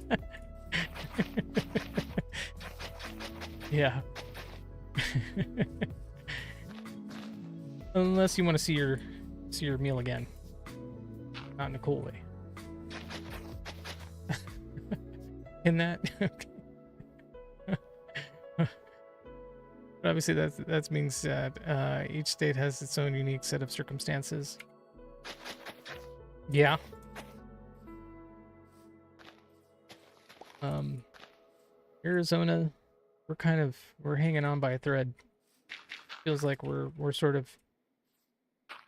Yeah. Unless you want to see your meal again. Not in a cool way. In that? But obviously that means that each state has its own unique set of circumstances. Yeah. Arizona, we're hanging on by a thread. Feels like we're sort of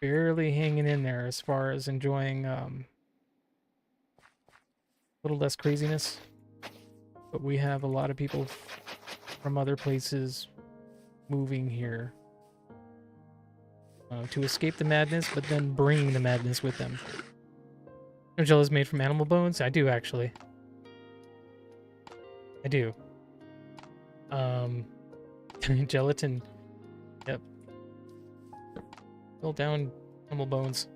barely hanging in there as far as enjoying a little less craziness. But we have a lot of people from other places moving here to escape the madness, but then bringing the madness with them. Gel is made from animal bones? I do, actually. I do. Gelatin. Yep. Fill down animal bones.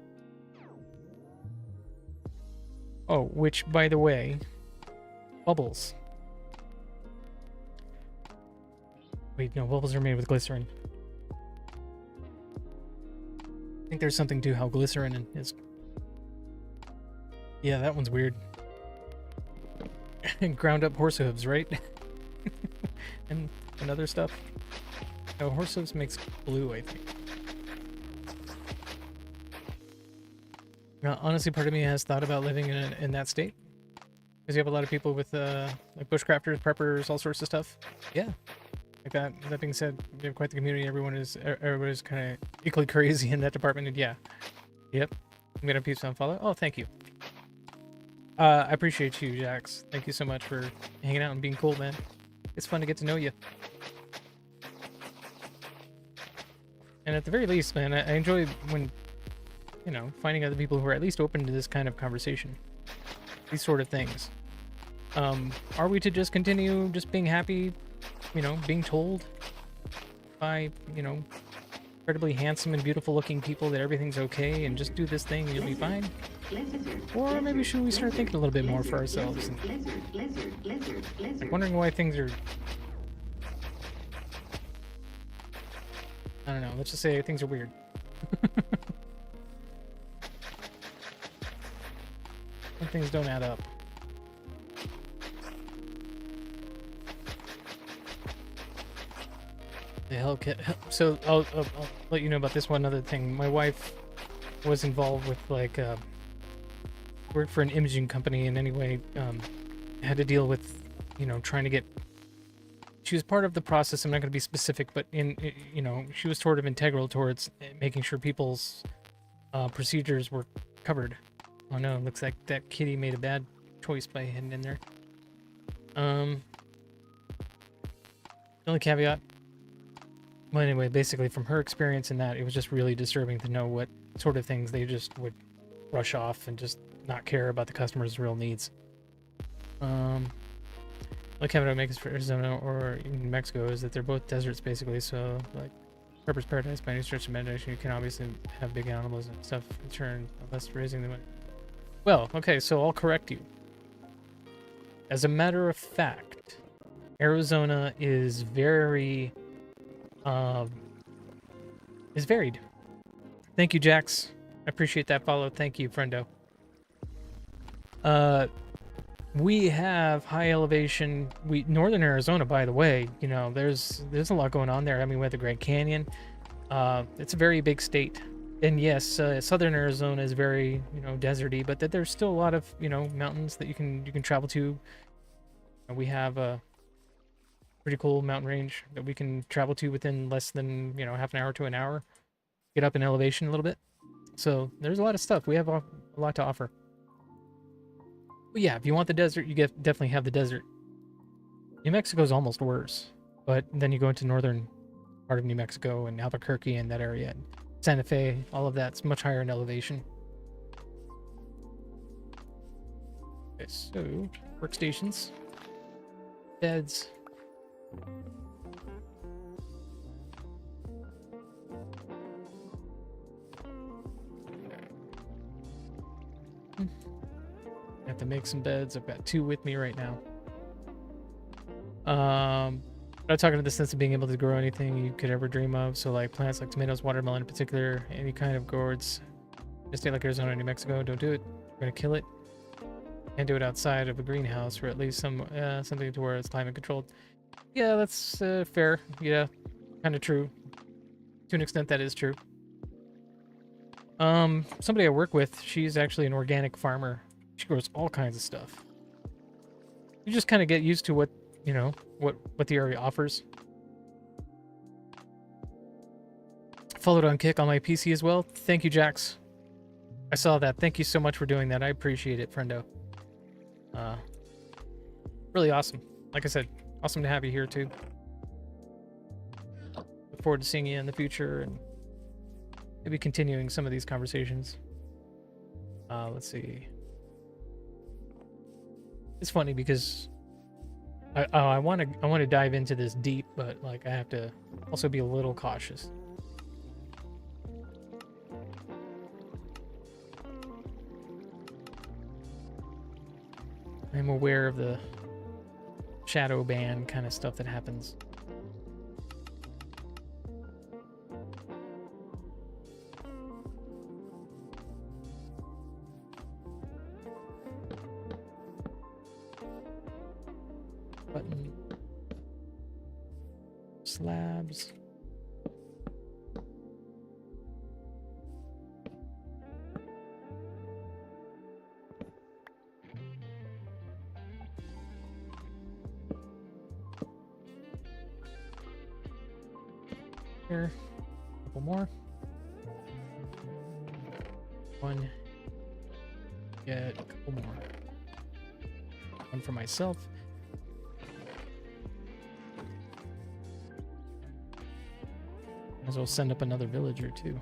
Oh, which, by the way, bubbles. Wait, no, bubbles are made with glycerin. I think there's something to how glycerin is. Yeah, that one's weird. Ground up horse hooves, right? and other stuff. No, horse hooves makes glue, I think. Honestly, part of me has thought about living in that state. Because you have a lot of people with like bushcrafters, preppers, all sorts of stuff. Yeah. Like that. That being said, we have quite the community. Everybody's kind of equally crazy in that department. And yeah, yep. I'm gonna peace on follow. Oh, thank you. I appreciate you, Jax. Thank you so much for hanging out and being cool, man. It's fun to get to know you. And at the very least, man, I enjoy when, you know, finding other people who are at least open to this kind of conversation. These sort of things. Are we to just continue just being happy, you know, being told by, you know, incredibly handsome and beautiful looking people that everything's okay and just do this thing and you'll be fine? Or maybe should we start thinking a little bit more for ourselves and like wondering why things are, I don't know, let's just say things are weird. When things don't add up. The Hellcat. So I'll let you know about this one other thing. My wife was involved with like worked for an imaging company and anyway had to deal with, you know, trying to get. She was part of the process. I'm not going to be specific, but you know, she was sort of integral towards making sure people's procedures were covered. Oh no, looks like that kitty made a bad choice by heading in there. The only caveat. Well, anyway, basically from her experience in that, it was just really disturbing to know what sort of things they just would rush off and just not care about the customer's real needs. Like caveat makes for Arizona or New Mexico is that they're both deserts basically, so like Harper's Paradise by any stretch of imagination, you can obviously have big animals and stuff in turn, unless raising them. Well, okay, so I'll correct you. As a matter of fact, Arizona is very is varied. Thank you, Jax. I appreciate that follow. Thank you, friendo. We have high elevation. Northern Arizona, by the way, you know, there's a lot going on there. I mean, we have the Grand Canyon. It's a very big state. And yes, southern Arizona is very, you know, deserty, but that there's still a lot of, you know, mountains that you can travel to. And we have a pretty cool mountain range that we can travel to within less than, you know, half an hour to an hour. Get up in elevation a little bit. So there's a lot of stuff. We have a lot to offer. But yeah, if you want the desert, you definitely have the desert. New Mexico's almost worse, but then you go into northern part of New Mexico and Albuquerque and that area, and Santa Fe, all of that's much higher in elevation. Okay, so workstations, beds. I have to make some beds. I've got 2 with me right now. I'm talking to the sense of being able to grow anything you could ever dream of. So like plants like tomatoes, watermelon in particular, any kind of gourds. In a state like Arizona or New Mexico, don't do it. You're gonna kill it. Can't do it outside of a greenhouse, or at least something to where it's climate controlled. Yeah, that's fair. Yeah, kind of true. To an extent, that is true. Somebody I work with, she's actually an organic farmer. She grows all kinds of stuff. You just kind of get used to what, you know, what the area offers. Followed on Kick on my PC as well. Thank you, Jax. I saw that. Thank you so much for doing that. I appreciate it, friendo. Really awesome. Like I said, awesome to have you here too. Look forward to seeing you in the future and maybe continuing some of these conversations. Let's see. It's funny because I want to dive into this deep, but like I have to also be a little cautious. I'm aware of the shadow ban kind of stuff that happens. Button. Slabs. Here, a couple more. One. Get a couple more. One for myself. Might as well send up another villager too.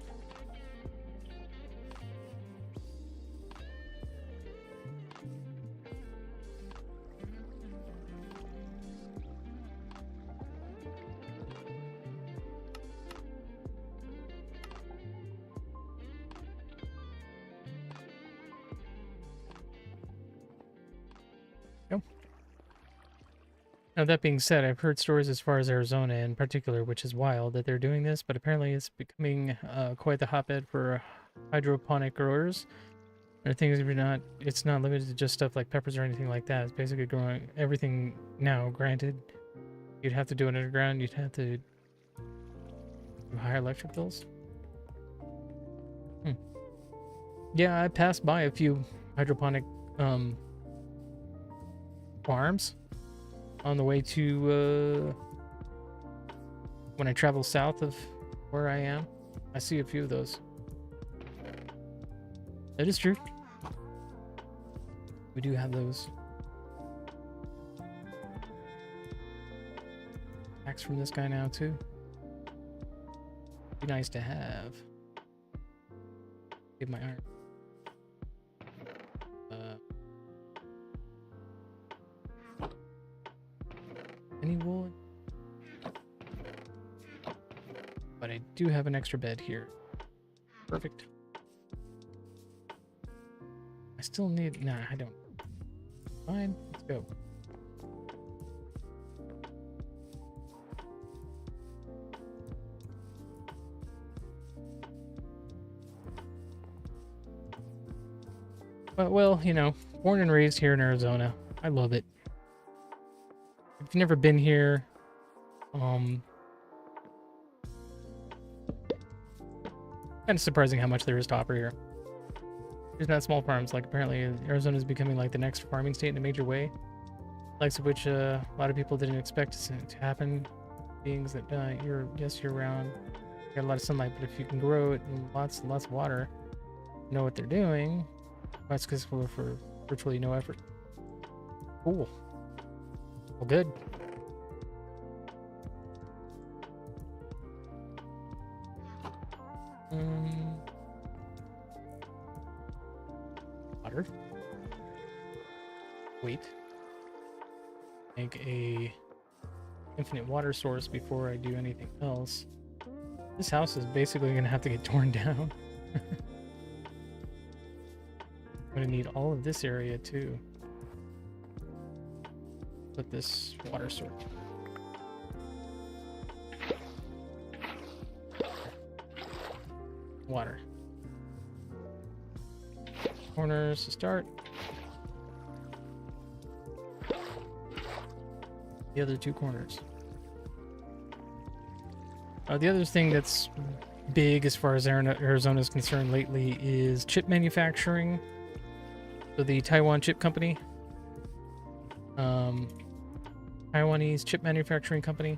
Now, that being said, I've heard stories as far as Arizona in particular, which is wild that they're doing this, but apparently it's becoming quite the hotbed for hydroponic growers. And the thing is, it's not limited to just stuff like peppers or anything like that. It's basically growing everything now. Granted, you'd have to do it underground. You'd have to do higher electric bills. Yeah, I passed by a few hydroponic farms on the way to when I travel south of where I am. I see a few of those. That is true. We do have those. Axe from this guy now too. Be nice to have. Give my iron. Any wool? But I do have an extra bed here. Perfect. I still need... Nah, I don't. Fine, let's go. But, well, you know, born and raised here in Arizona. I love it. If you've never been here, kind of surprising how much there is to offer here. There's not small farms. Like, apparently Arizona is becoming like the next farming state in a major way, likes of which a lot of people didn't expect to happen. Being that year round, you got a lot of sunlight, but if you can grow it in lots and lots of water, know what they're doing, that's successful for virtually no effort. Cool. Well, good. Water. Wait. Make a infinite water source before I do anything else. This house is basically gonna have to get torn down. I'm gonna need all of this area too. Put this water source. Water. Corners to start. The other two corners. The other thing that's big as far as Arizona is concerned lately is chip manufacturing. So the Taiwan Chip Company. Taiwanese chip manufacturing company.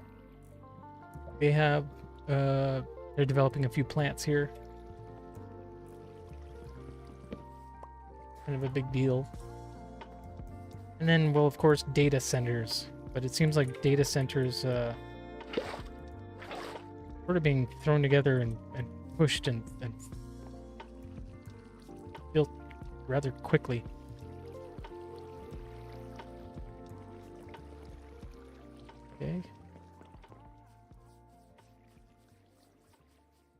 They have, they're developing a few plants here. Kind of a big deal. And then, well, of course, data centers. But it seems like data centers, sort of being thrown together and pushed and built rather quickly. Okay.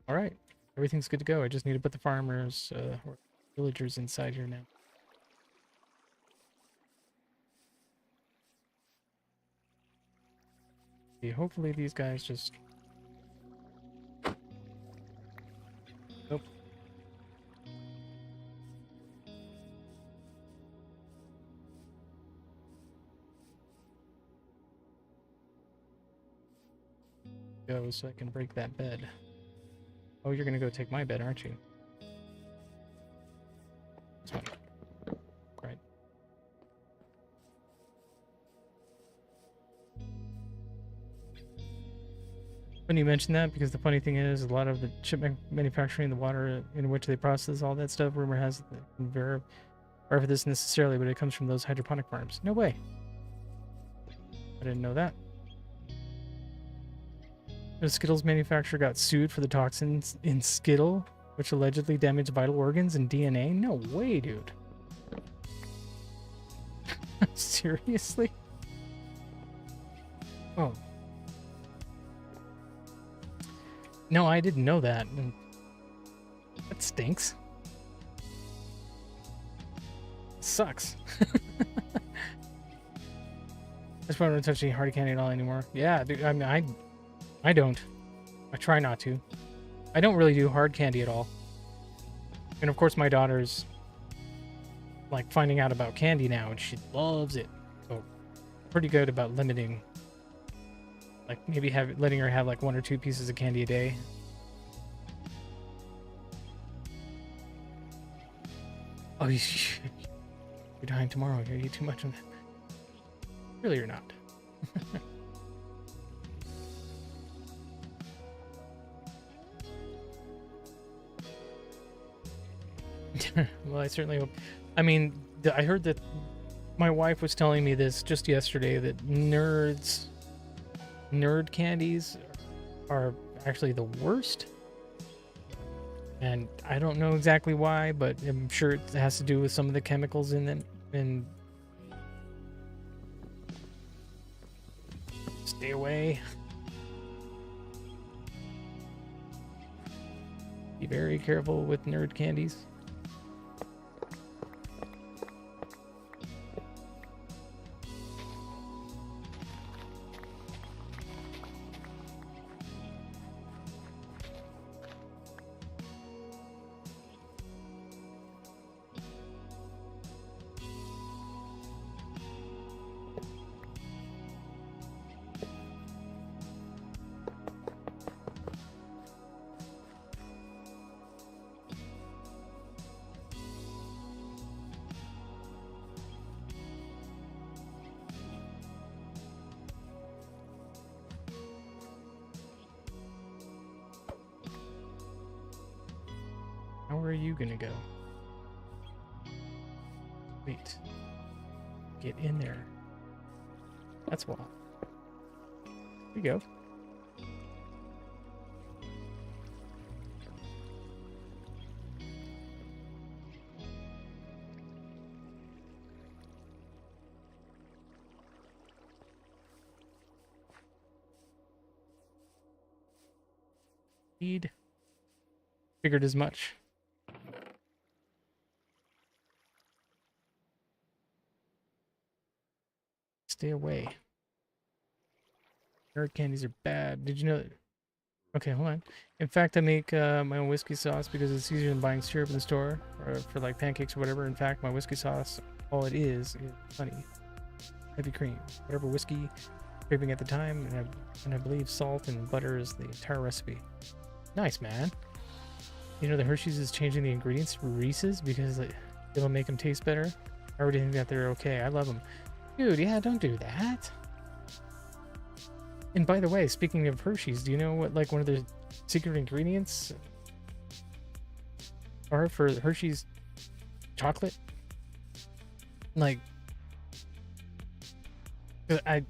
All right. Everything's good to go. I just need to put the farmers or villagers inside here now. Okay, hopefully these guys just... Nope. Go so I can break that bed. Oh, you're gonna go take my bed, aren't you? This one. Right. When you mention that, because the funny thing is, a lot of the chip manufacturing, the water in which they process all that stuff, rumor has or for this necessarily, but it comes from those hydroponic farms. No way. I didn't know that. The Skittles manufacturer got sued for the toxins in Skittle, which allegedly damaged vital organs and DNA. No way, dude. Seriously? Oh. No, I didn't know that. That stinks. Sucks. I just don't touch any hard candy at all anymore. Yeah, dude, I mean, I don't. I try not to. I don't really do hard candy at all. And of course my daughter's like finding out about candy now and she loves it. So pretty good about limiting, like maybe letting her have like 1 or 2 pieces of candy a day. Oh, you're dying tomorrow. You're gonna eat too much of that. Really, you're not. Well, I certainly hope. I mean, I heard that my wife was telling me this just yesterday that nerd candies are actually the worst. And I don't know exactly why, but I'm sure it has to do with some of the chemicals in them. And stay away. Be very careful with nerd candies. How are you gonna go? Wait. Get in there. That's why. Here you go. Indeed. Figured as much. Stay away. Nerd candies are bad. Did you know that? Okay, hold on. In fact, I make my own whiskey sauce because it's easier than buying syrup in the store or for like pancakes or whatever. In fact, my whiskey sauce, all it is honey, heavy cream, whatever whiskey craving at the time, and I believe salt and butter is the entire recipe. Nice, man. You know the Hershey's is changing the ingredients for Reese's because it'll make them taste better. I already think that they're okay. I love them. Dude, yeah, don't do that. And by the way, speaking of Hershey's, do you know what like one of the secret ingredients are for Hershey's chocolate? Like, I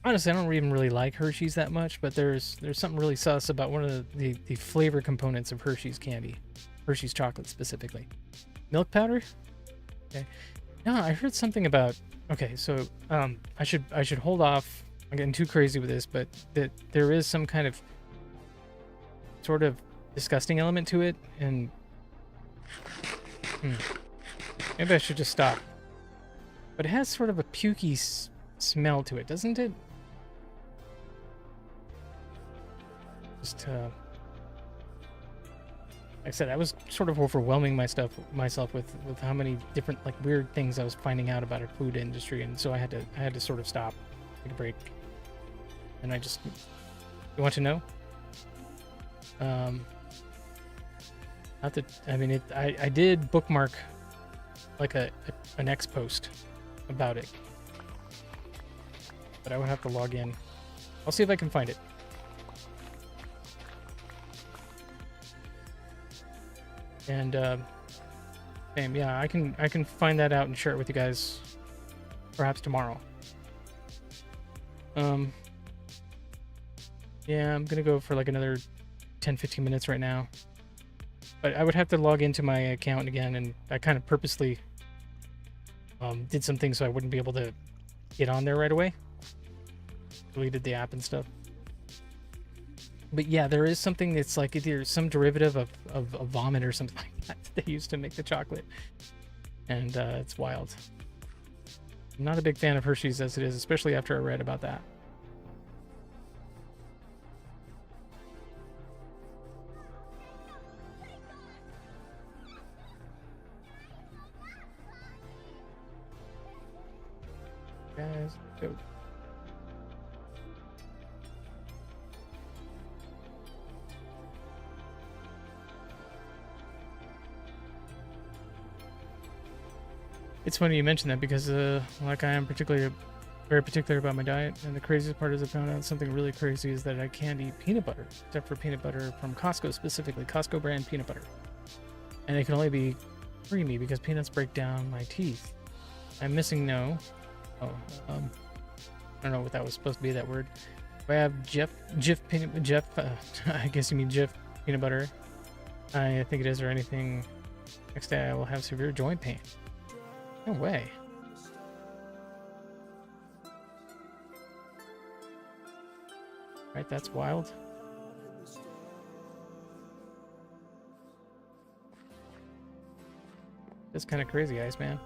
honestly, I don't even really like Hershey's that much, but there's something really sus about one of the flavor components of Hershey's candy. Hershey's chocolate specifically. Milk powder? Okay. No, I heard something about, okay, so I should hold off. I'm getting too crazy with this, but that there is some kind of sort of disgusting element to it, and maybe I should just stop. But it has sort of a pukey smell to it, doesn't it? Just like I said, I was sort of overwhelming myself with how many different like weird things I was finding out about our food industry, and so I had to sort of stop, take a break, and you want to know? Not that I mean it. I did bookmark like an X post about it, but I would have to log in. I'll see if I can find it. And same, yeah, I can find that out and share it with you guys perhaps tomorrow. Yeah, I'm gonna go for like another 10-15 minutes right now. But I would have to log into my account again, and I kind of purposely did some things so I wouldn't be able to get on there right away. Deleted the app and stuff. But yeah, there is something that's like either some derivative of vomit or something like that they used to make the chocolate. And it's wild. I'm not a big fan of Hershey's as it is, especially after I read about that. Guys, go. It's funny you mentioned that because, like, I am very particular about my diet, and the craziest part is I found out something really crazy is that I can't eat peanut butter, except for peanut butter from Costco, specifically Costco brand peanut butter, and it can only be creamy because peanuts break down my teeth. I'm missing no. Oh, I don't know what that was supposed to be, that word. I have Jif peanut, I guess you mean Jif peanut butter. I think it is, or anything. Next day I will have severe joint pain. No way. Right, that's wild. That's kind of crazy, Iceman.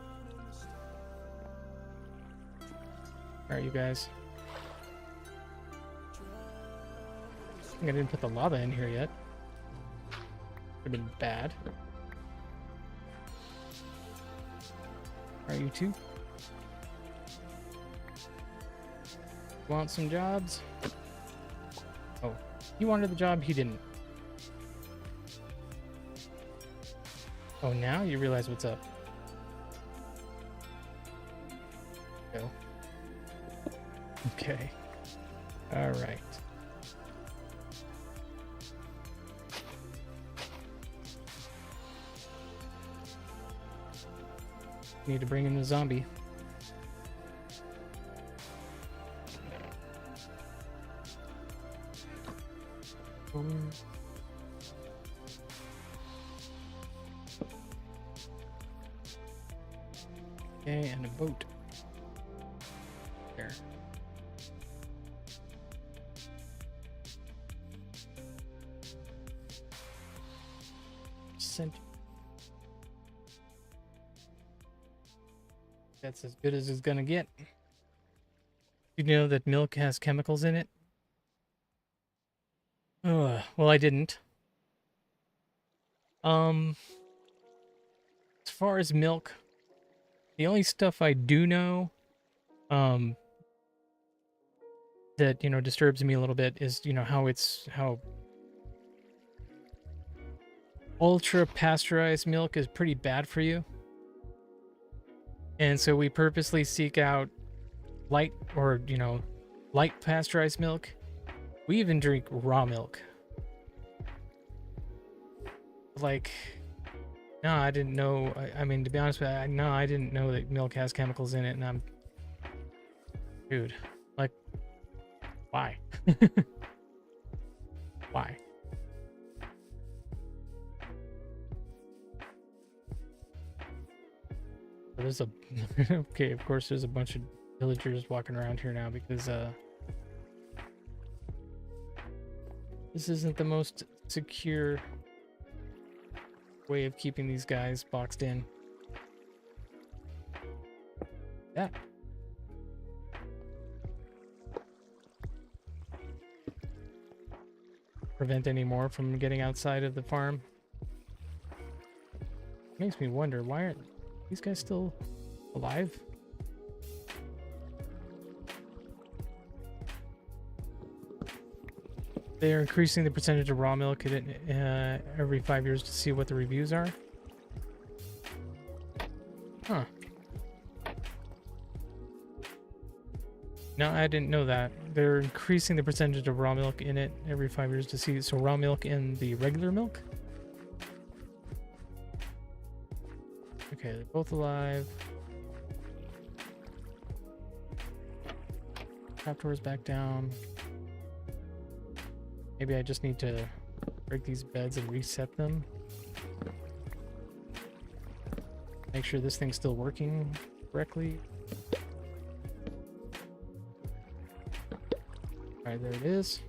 Alright, you guys. I think I didn't put the lava in here yet. Would have been bad. Alright, you two. Want some jobs? Oh, he wanted the job, he didn't. Oh, now you realize what's up. Go. Okay. All right. Need to bring in the zombie. Okay, and a boat. There. That's as good as it's gonna get. You know that milk has chemicals in it? Well, I didn't. As far as milk, the only stuff I do know, that, you know, disturbs me a little bit is, you know, how ultra pasteurized milk is pretty bad for you. And so we purposely seek out light, or, you know, light pasteurized milk. We even drink raw milk. Like, no, I didn't know. I mean, to be honest with you, no, I didn't know that milk has chemicals in it. And dude, like, why? Why? There's a okay, of course there's a bunch of villagers walking around here now because this isn't the most secure way of keeping these guys boxed in. Yeah. Prevent any more from getting outside of the farm. Makes me wonder, why aren't these guys still alive? They are increasing the percentage of raw milk every 5 years to see what the reviews are. Huh. No, I didn't know that. They're increasing the percentage of raw milk in it every 5 years to see. So raw milk in the regular milk? Okay, they're both alive. Trapdoors back down. Maybe I just need to break these beds and reset them. Make sure this thing's still working correctly. Alright, there it is.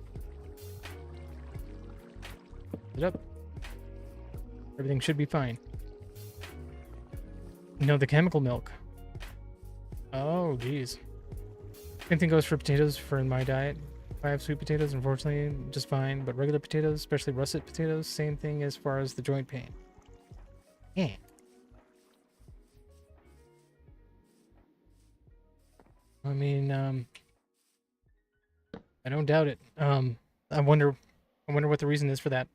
It up. Everything should be fine. No, the chemical milk. Oh, geez. Same thing goes for potatoes for in my diet. If I have sweet potatoes, unfortunately, just fine. But regular potatoes, especially russet potatoes, same thing as far as the joint pain. Yeah. I mean, I don't doubt it. I wonder what the reason is for that.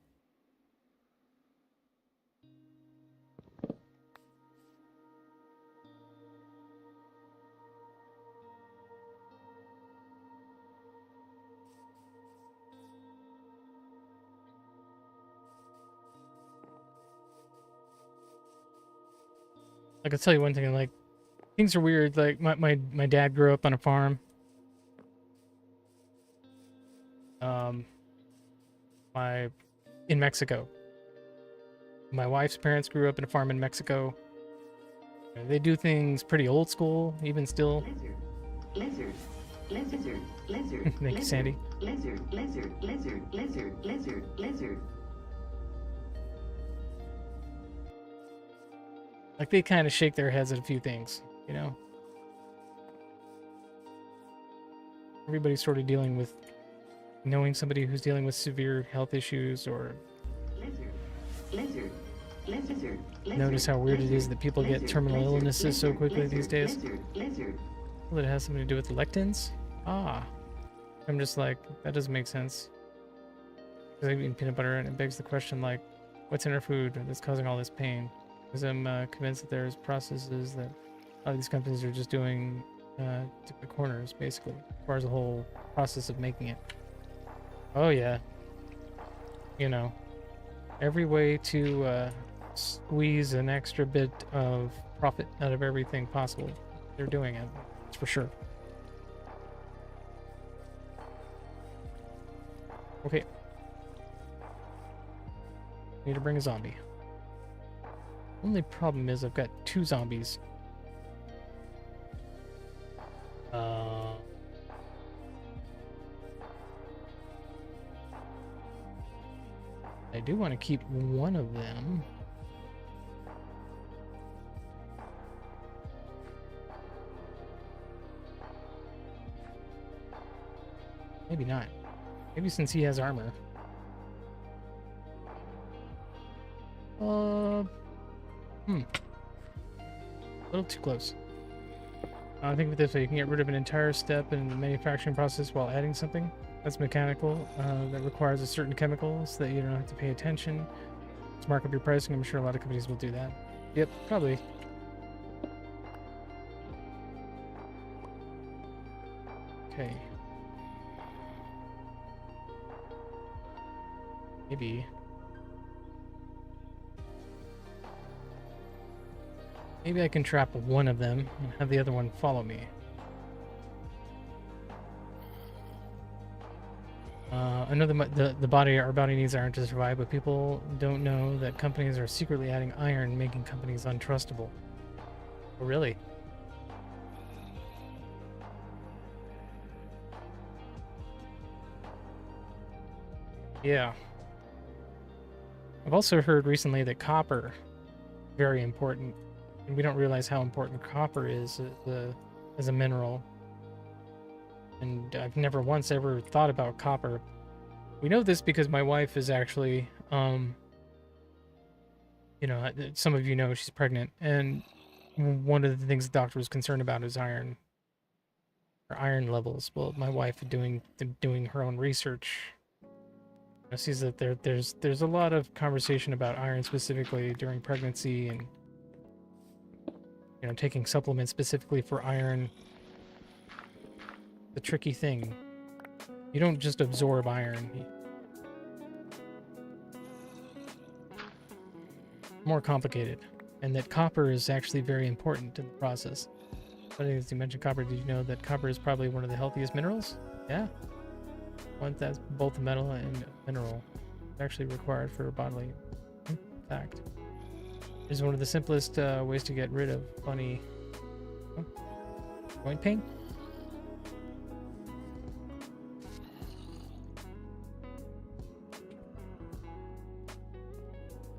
I can tell you one thing, like, things are weird. Like, my dad grew up on a farm. In Mexico. My wife's parents grew up in a farm in Mexico. They do things pretty old school, even still. Lizard, lizard, lizard, Thank you, Sandy. lizard, lizard, lizard, lizard, lizard, lizard. Like, they kind of shake their heads at a few things, you know? Everybody's sort of dealing with knowing somebody who's dealing with severe health issues, or Lizard, lizard, lizard, notice how weird it is lizard, that people get lizard, terminal lizard, illnesses so lizard, quickly lizard, these days. Lizard. Well, it has something to do with lectins? Ah. I'm just like, that doesn't make sense. Because I eat peanut butter, and it begs the question, like, what's in our food that's causing all this pain? Because I'm convinced that there's processes that a lot of these companies are just doing to the corners, basically, as far as the whole process of making it. Oh, yeah. You know, every way to squeeze an extra bit of profit out of everything possible. They're doing it, that's for sure. Okay. Need to bring a zombie. Only problem is I've got 2 zombies. I do want to keep one of them. Maybe not. Maybe since he has armor. A little too close. I think of it this way: you can get rid of an entire step in the manufacturing process while adding something that's mechanical, that requires a certain chemical, so that you don't have to pay attention. Let's mark up your pricing. I'm sure a lot of companies will do that. Yep, probably. Okay. Maybe. Maybe I can trap one of them and have the other one follow me. I know the body, our body needs iron to survive, but people don't know that companies are secretly adding iron, making companies untrustable. Oh, really? Yeah. I've also heard recently that copper, very important, and we don't realize how important copper is as a mineral. And I've never once ever thought about copper. We know this because my wife is actually, you know, some of you know she's pregnant, and one of the things the doctor was concerned about is iron, or iron levels. Well, my wife doing her own research, sees that there's a lot of conversation about iron specifically during pregnancy, and you know, taking supplements specifically for iron. The tricky thing, you don't just absorb iron. More complicated. and that copper is actually very important in the process. Funny as you mentioned copper, did you know that copper is probably one of the healthiest minerals? Yeah. One that's both a metal and a mineral. It's actually required for bodily. In fact, it's one of the simplest ways to get rid of funny joint pain.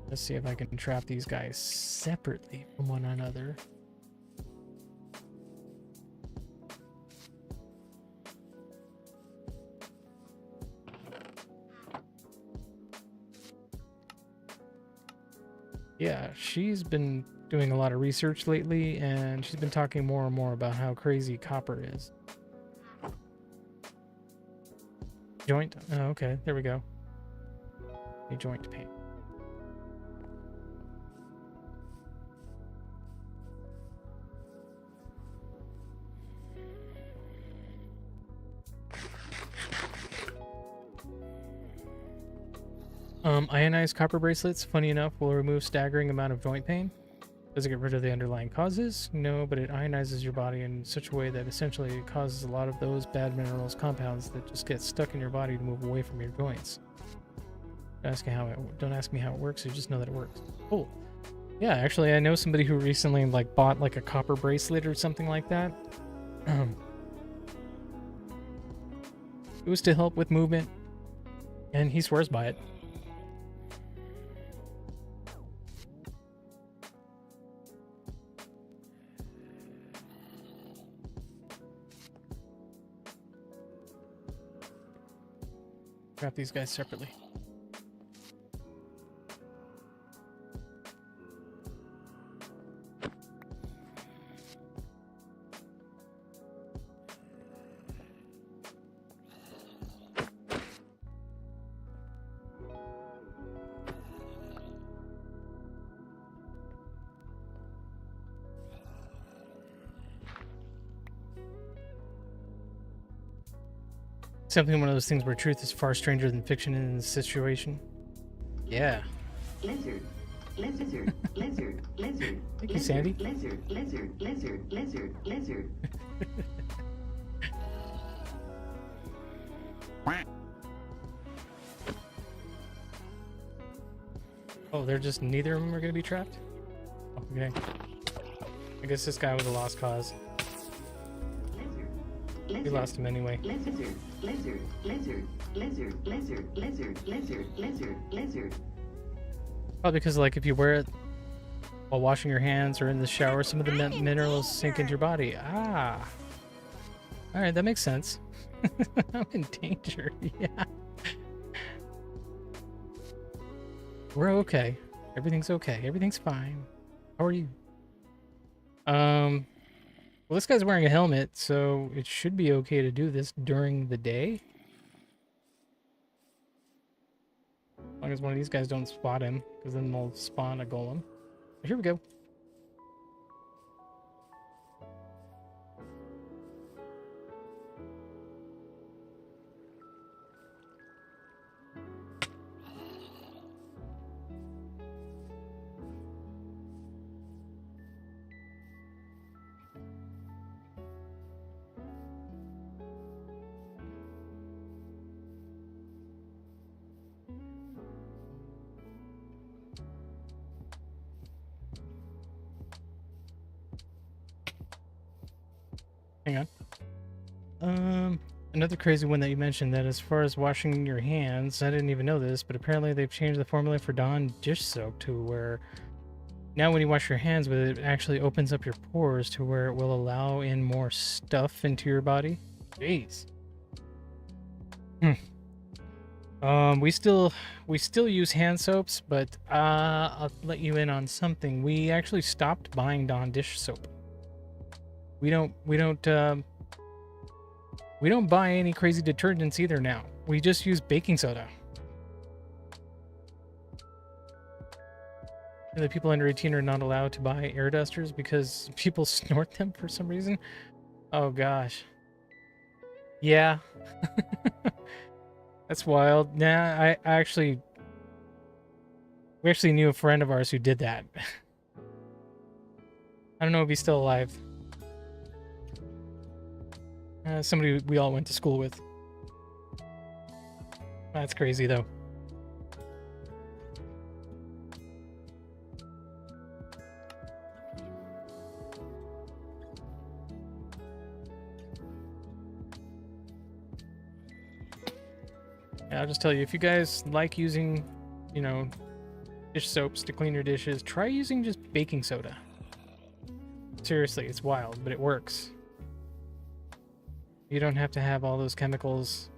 Let's see if I can trap these guys separately from one another. Yeah, she's been doing a lot of research lately, and she's been talking more and more about how crazy copper is. Joint? Oh, okay, there we go. A joint pain. Ionized copper bracelets, funny enough, will remove staggering amount of joint pain. Does it get rid of the underlying causes? No, but it ionizes your body in such a way that essentially it causes a lot of those bad minerals, compounds that just get stuck in your body to move away from your joints. Don't ask me how it works, you just know that it works. Cool. Yeah, actually I know somebody who recently bought like a copper bracelet or something like that. It was to help with movement, and he swears by it. Trap these guys separately. Something one of those things where truth is far stranger than fiction in this situation. Yeah. Lizard, lizard, lizard, lizard. Thank you, Sandy. Lizard, lizard, lizard, lizard, lizard. Oh, they're just neither of them are gonna be trapped? Okay. I guess this guy was a lost cause. We lost him anyway. Lizard, lizard, lizard, lizard, lizard, lizard, lizard, lizard, lizard. Probably because, like, if you wear it while washing your hands or in the shower, some of the minerals sink into your body. Ah. Alright, that makes sense. I'm in danger, yeah. We're okay. Everything's okay. Everything's fine. How are you? Well, this guy's wearing a helmet, so it should be okay to do this during the day. As long as one of these guys don't spot him, because then they'll spawn a golem. Here we go. Hang on. Another crazy one that you mentioned, that as far as washing your hands, I didn't even know this, but apparently they've changed the formula for Dawn dish soap to where now when you wash your hands with it, it actually opens up your pores to where it will allow in more stuff into your body. Jeez. We still use hand soaps, but I'll let you in on something. We actually stopped buying Dawn dish soap. We don't buy any crazy detergents either now. We just use baking soda. And the people under 18 are not allowed to buy air dusters because people snort them for some reason. Oh gosh. Yeah. That's wild. Nah, we actually knew a friend of ours who did that. I don't know if he's still alive. Somebody we all went to school with. That's crazy, though. Yeah, I'll just tell you, if you guys like using, you know, dish soaps to clean your dishes, try using just baking soda. Seriously, it's wild, but it works. You don't have to have all those chemicals.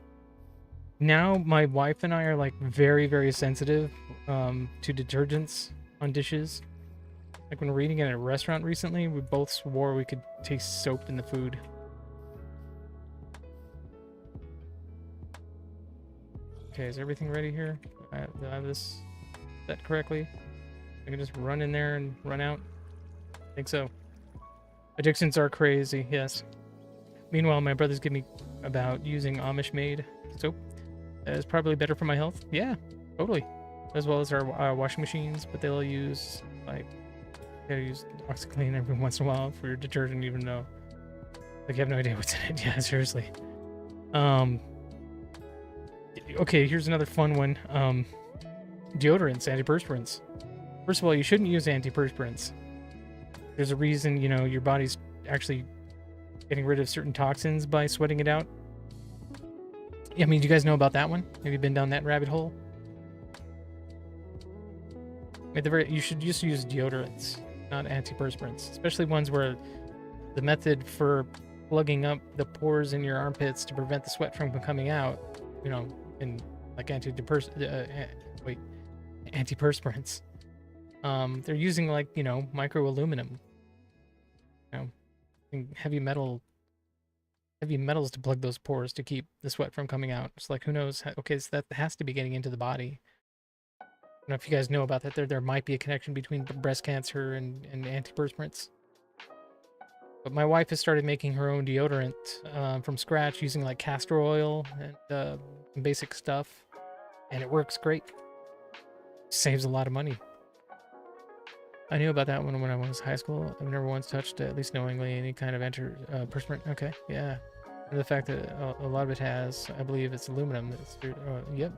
Now, my wife and I are like very, very sensitive to detergents on dishes. Like when we're eating at a restaurant recently, we both swore we could taste soap in the food. Okay, is everything ready here? Do I have this set correctly? I can just run in there and run out? I think so. Addictions are crazy, yes. Meanwhile, my brothers give me about using Amish-made soap. It's probably better for my health. Yeah, totally. As well as our washing machines, but they'll use, like, you gotta use OxiClean every once in a while for your detergent, even though, like, you have no idea what's in it. Yeah, seriously. Okay, here's another fun one. Deodorants, antiperspirants. First of all, you shouldn't use antiperspirants. There's a reason, you know, your body's actually getting rid of certain toxins by sweating it out. I mean, do you guys know about that one? Have you been down that rabbit hole? At the very, you should just use deodorants, not antiperspirants, especially ones where the method for plugging up the pores in your armpits to prevent the sweat from coming out, you know, in like antiperspirants. They're using, like, you know, micro aluminum, you know, and heavy metals to plug those pores to keep the sweat from coming out. It's like, who knows? Okay, so that has to be getting into the body. I don't know if you guys know about that. There might be a connection between breast cancer and antiperspirants. But my wife has started making her own deodorant from scratch using like castor oil and basic stuff, and it works great. Saves a lot of money. I knew about that one when I was in high school. I've never once touched, at least knowingly, any kind of antiperspirant. Okay, yeah. And the fact that a lot of it has, I believe it's aluminum. Yep.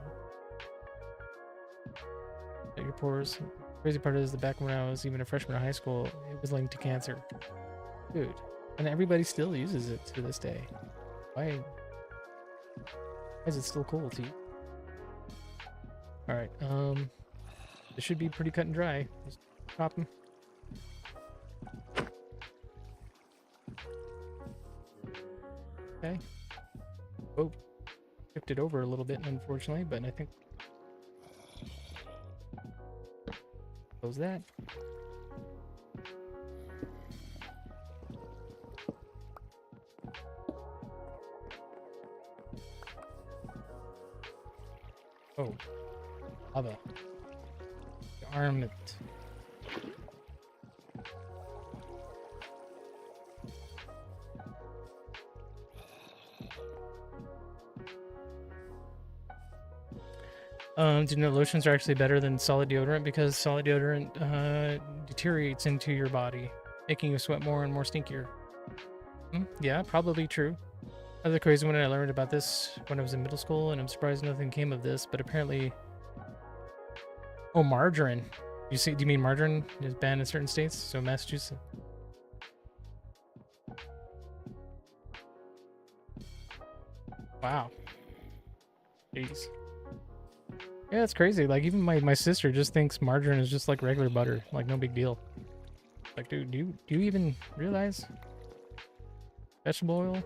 Your pores. Crazy part is, the back when I was even a freshman in high school, it was linked to cancer. Dude. And everybody still uses it to this day. Why is it still cool to you? Alright, this should be pretty cut and dry. Just chop them. Okay. Oh, tipped it over a little bit, unfortunately, but I think close that. Oh, lava. Arm it. Do you know lotions are actually better than solid deodorant, because solid deodorant deteriorates into your body, making you sweat more and more stinkier. Yeah, probably true. Another crazy one, I learned about this when I was in middle school, and I'm surprised nothing came of this, but apparently... Oh, margarine. Do you mean margarine is banned in certain states? So Massachusetts. Wow. Jeez. Yeah, it's crazy. Like, even my sister just thinks margarine is just like regular butter. Like, no big deal. Like, dude, do you even realize? Vegetable oil?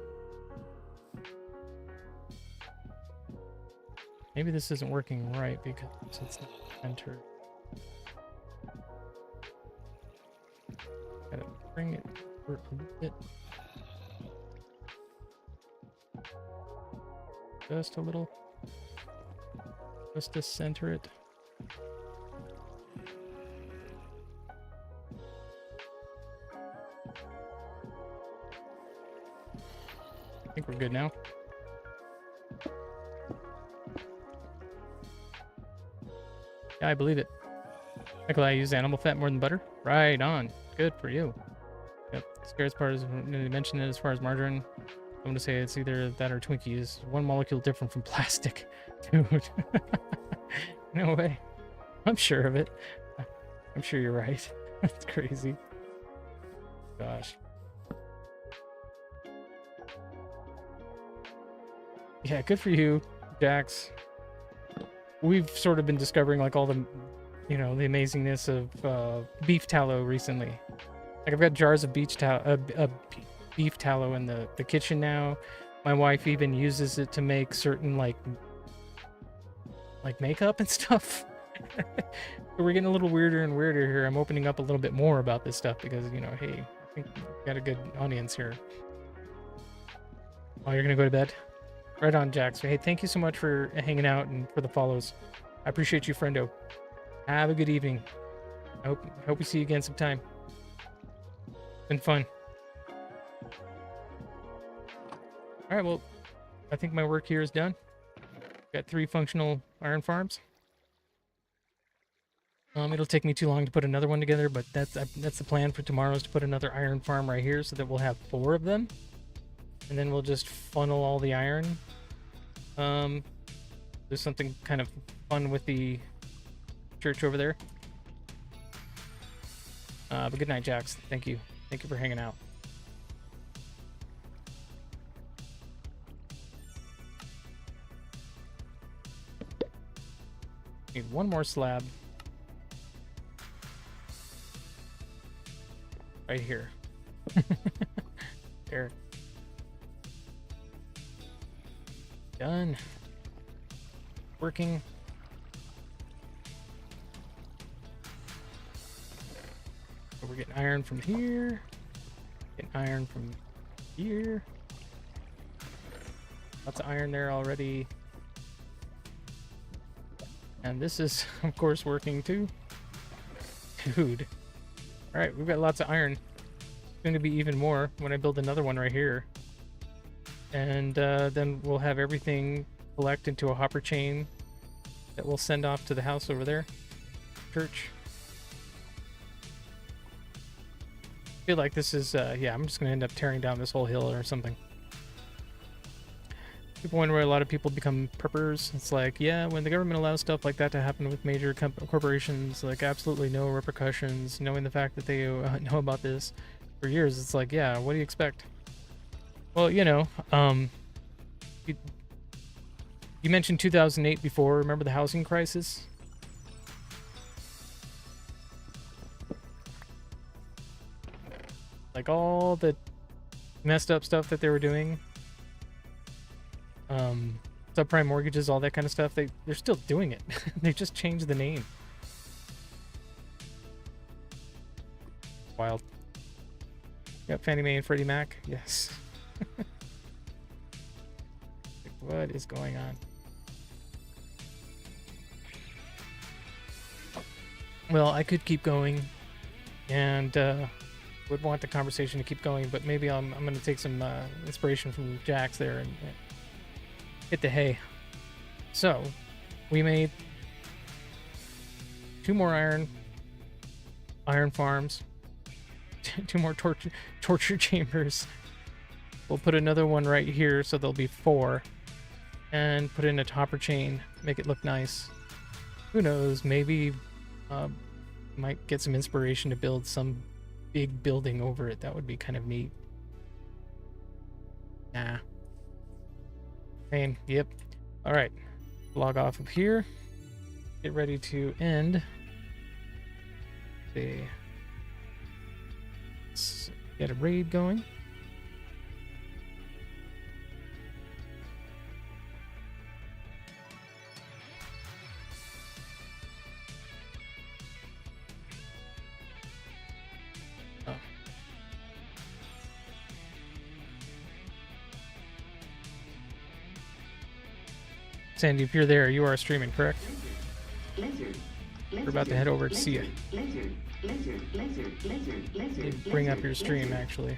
Maybe this isn't working right because it's not entered. Gotta bring it for a bit. Just a little. Just to center it. I think we're good now. Yeah, I believe it. Nikolai, I use animal fat more than butter? Right on. Good for you. Scariest part is when they mentioned it as far as margarine. I'm gonna say it's either that or Twinkies. One molecule different from plastic. Dude. No way. I'm sure of it. I'm sure you're right. That's crazy. Gosh. Yeah, good for you, Jax. We've sort of been discovering like all the, you know, the amazingness of beef tallow recently. Like I've got jars of beef tallow in the kitchen now. My wife even uses it to make certain like makeup and stuff. We're getting a little weirder and weirder here. I'm opening up a little bit more about this stuff because, you know, hey, I think we've got a good audience here. Oh, you're gonna go to bed? Right on, Jax. Hey, thank you so much for hanging out and for the follows. I appreciate you, friendo. Have a good evening. I hope we see you again sometime. Been fun. All right, well, I think my work here is done. Got 3 functional iron farms. It'll take me too long to put another one together, but that's the plan for tomorrow, is to put another iron farm right here so that we'll have 4 of them. And then we'll just funnel all the iron. There's something kind of fun with the church over there. But good night, Jax. Thank you. Thank you for hanging out. Need one more slab. Right here. There. Done. Working. So we're getting iron from here. Getting iron from here. Lots of iron there already. And this is, of course, working too. Dude. Alright, we've got lots of iron. It's going to be even more when I build another one right here. And then we'll have everything collect into a hopper chain that we'll send off to the house over there. Church. I feel like this is, yeah, I'm just going to end up tearing down this whole hill or something. People wonder why a lot of people become preppers. It's like, yeah, when the government allows stuff like that to happen with major corporations, like absolutely no repercussions, knowing the fact that they know about this for years, it's like, yeah, what do you expect? Well, you know, you mentioned 2008 before. Remember the housing crisis? Like all the messed up stuff that they were doing. Subprime mortgages, all that kind of stuff. They're still doing it. They just changed the name. Wild. Got Fannie Mae and Freddie Mac. Yes. Like, what is going on? Well, I could keep going, and would want the conversation to keep going, but maybe I'm going to take some inspiration from Jax there and hit the hay. So, we made 2 more iron farms, 2 more torture chambers. We'll put another one right here, so there'll be 4, and put in a hopper chain, make it look nice. Who knows? Maybe might get some inspiration to build some big building over it. That would be kind of neat. Nah. Pain. Yep. All right. Log off of here. Get ready to end. Let's get a raid going. Oh. Sandy, if you're there, you are streaming, correct? Lizard. We're about to head over to see you. Lizard. Lizard. Lizard. Lizard. Lizard. Bring up your stream, actually.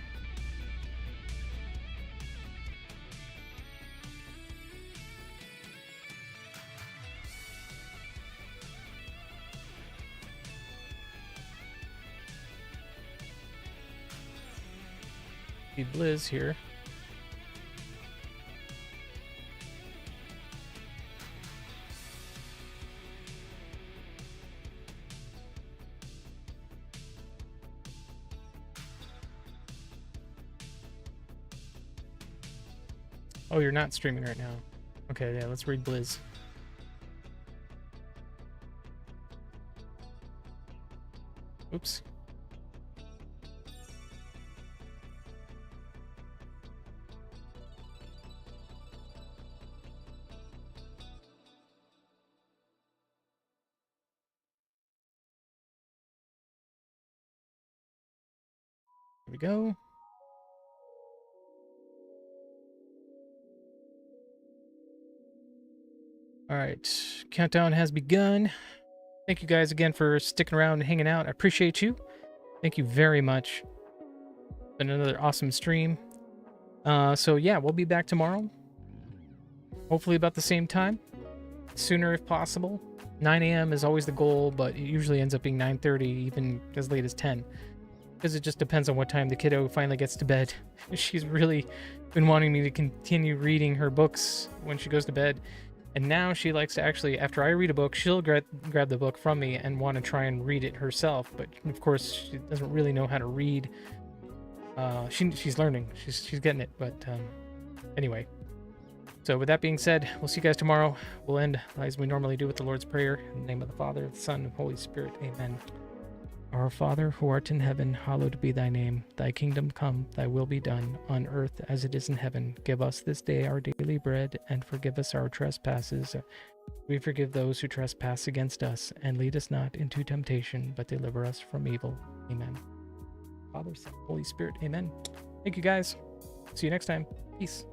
See Blizz here. Oh, you're not streaming right now. Okay, yeah, let's read Blizz. Oops. Here we go. All right, countdown has begun. Thank you guys again for sticking around and hanging out. I appreciate you. Thank you very much. Been another awesome stream. So yeah, we'll be back tomorrow. Hopefully about the same time. Sooner if possible. 9 a.m. is always the goal, but it usually ends up being 9:30, even as late as 10. Because it just depends on what time the kiddo finally gets to bed. She's really been wanting me to continue reading her books when she goes to bed. And now she likes to actually, after I read a book, she'll grab the book from me and want to try and read it herself. But of course, she doesn't really know how to read. She's learning. She's getting it. But anyway. So with that being said, we'll see you guys tomorrow. We'll end as we normally do with the Lord's Prayer. In the name of the Father, the Son, and Holy Spirit. Amen. Our Father, who art in heaven, hallowed be thy name. Thy kingdom come, thy will be done, on earth as it is in heaven. Give us this day our daily bread, and forgive us our trespasses. We forgive those who trespass against us, and lead us not into temptation, but deliver us from evil. Amen. Father, Son, Holy Spirit. Amen. Thank you guys. See you next time. Peace.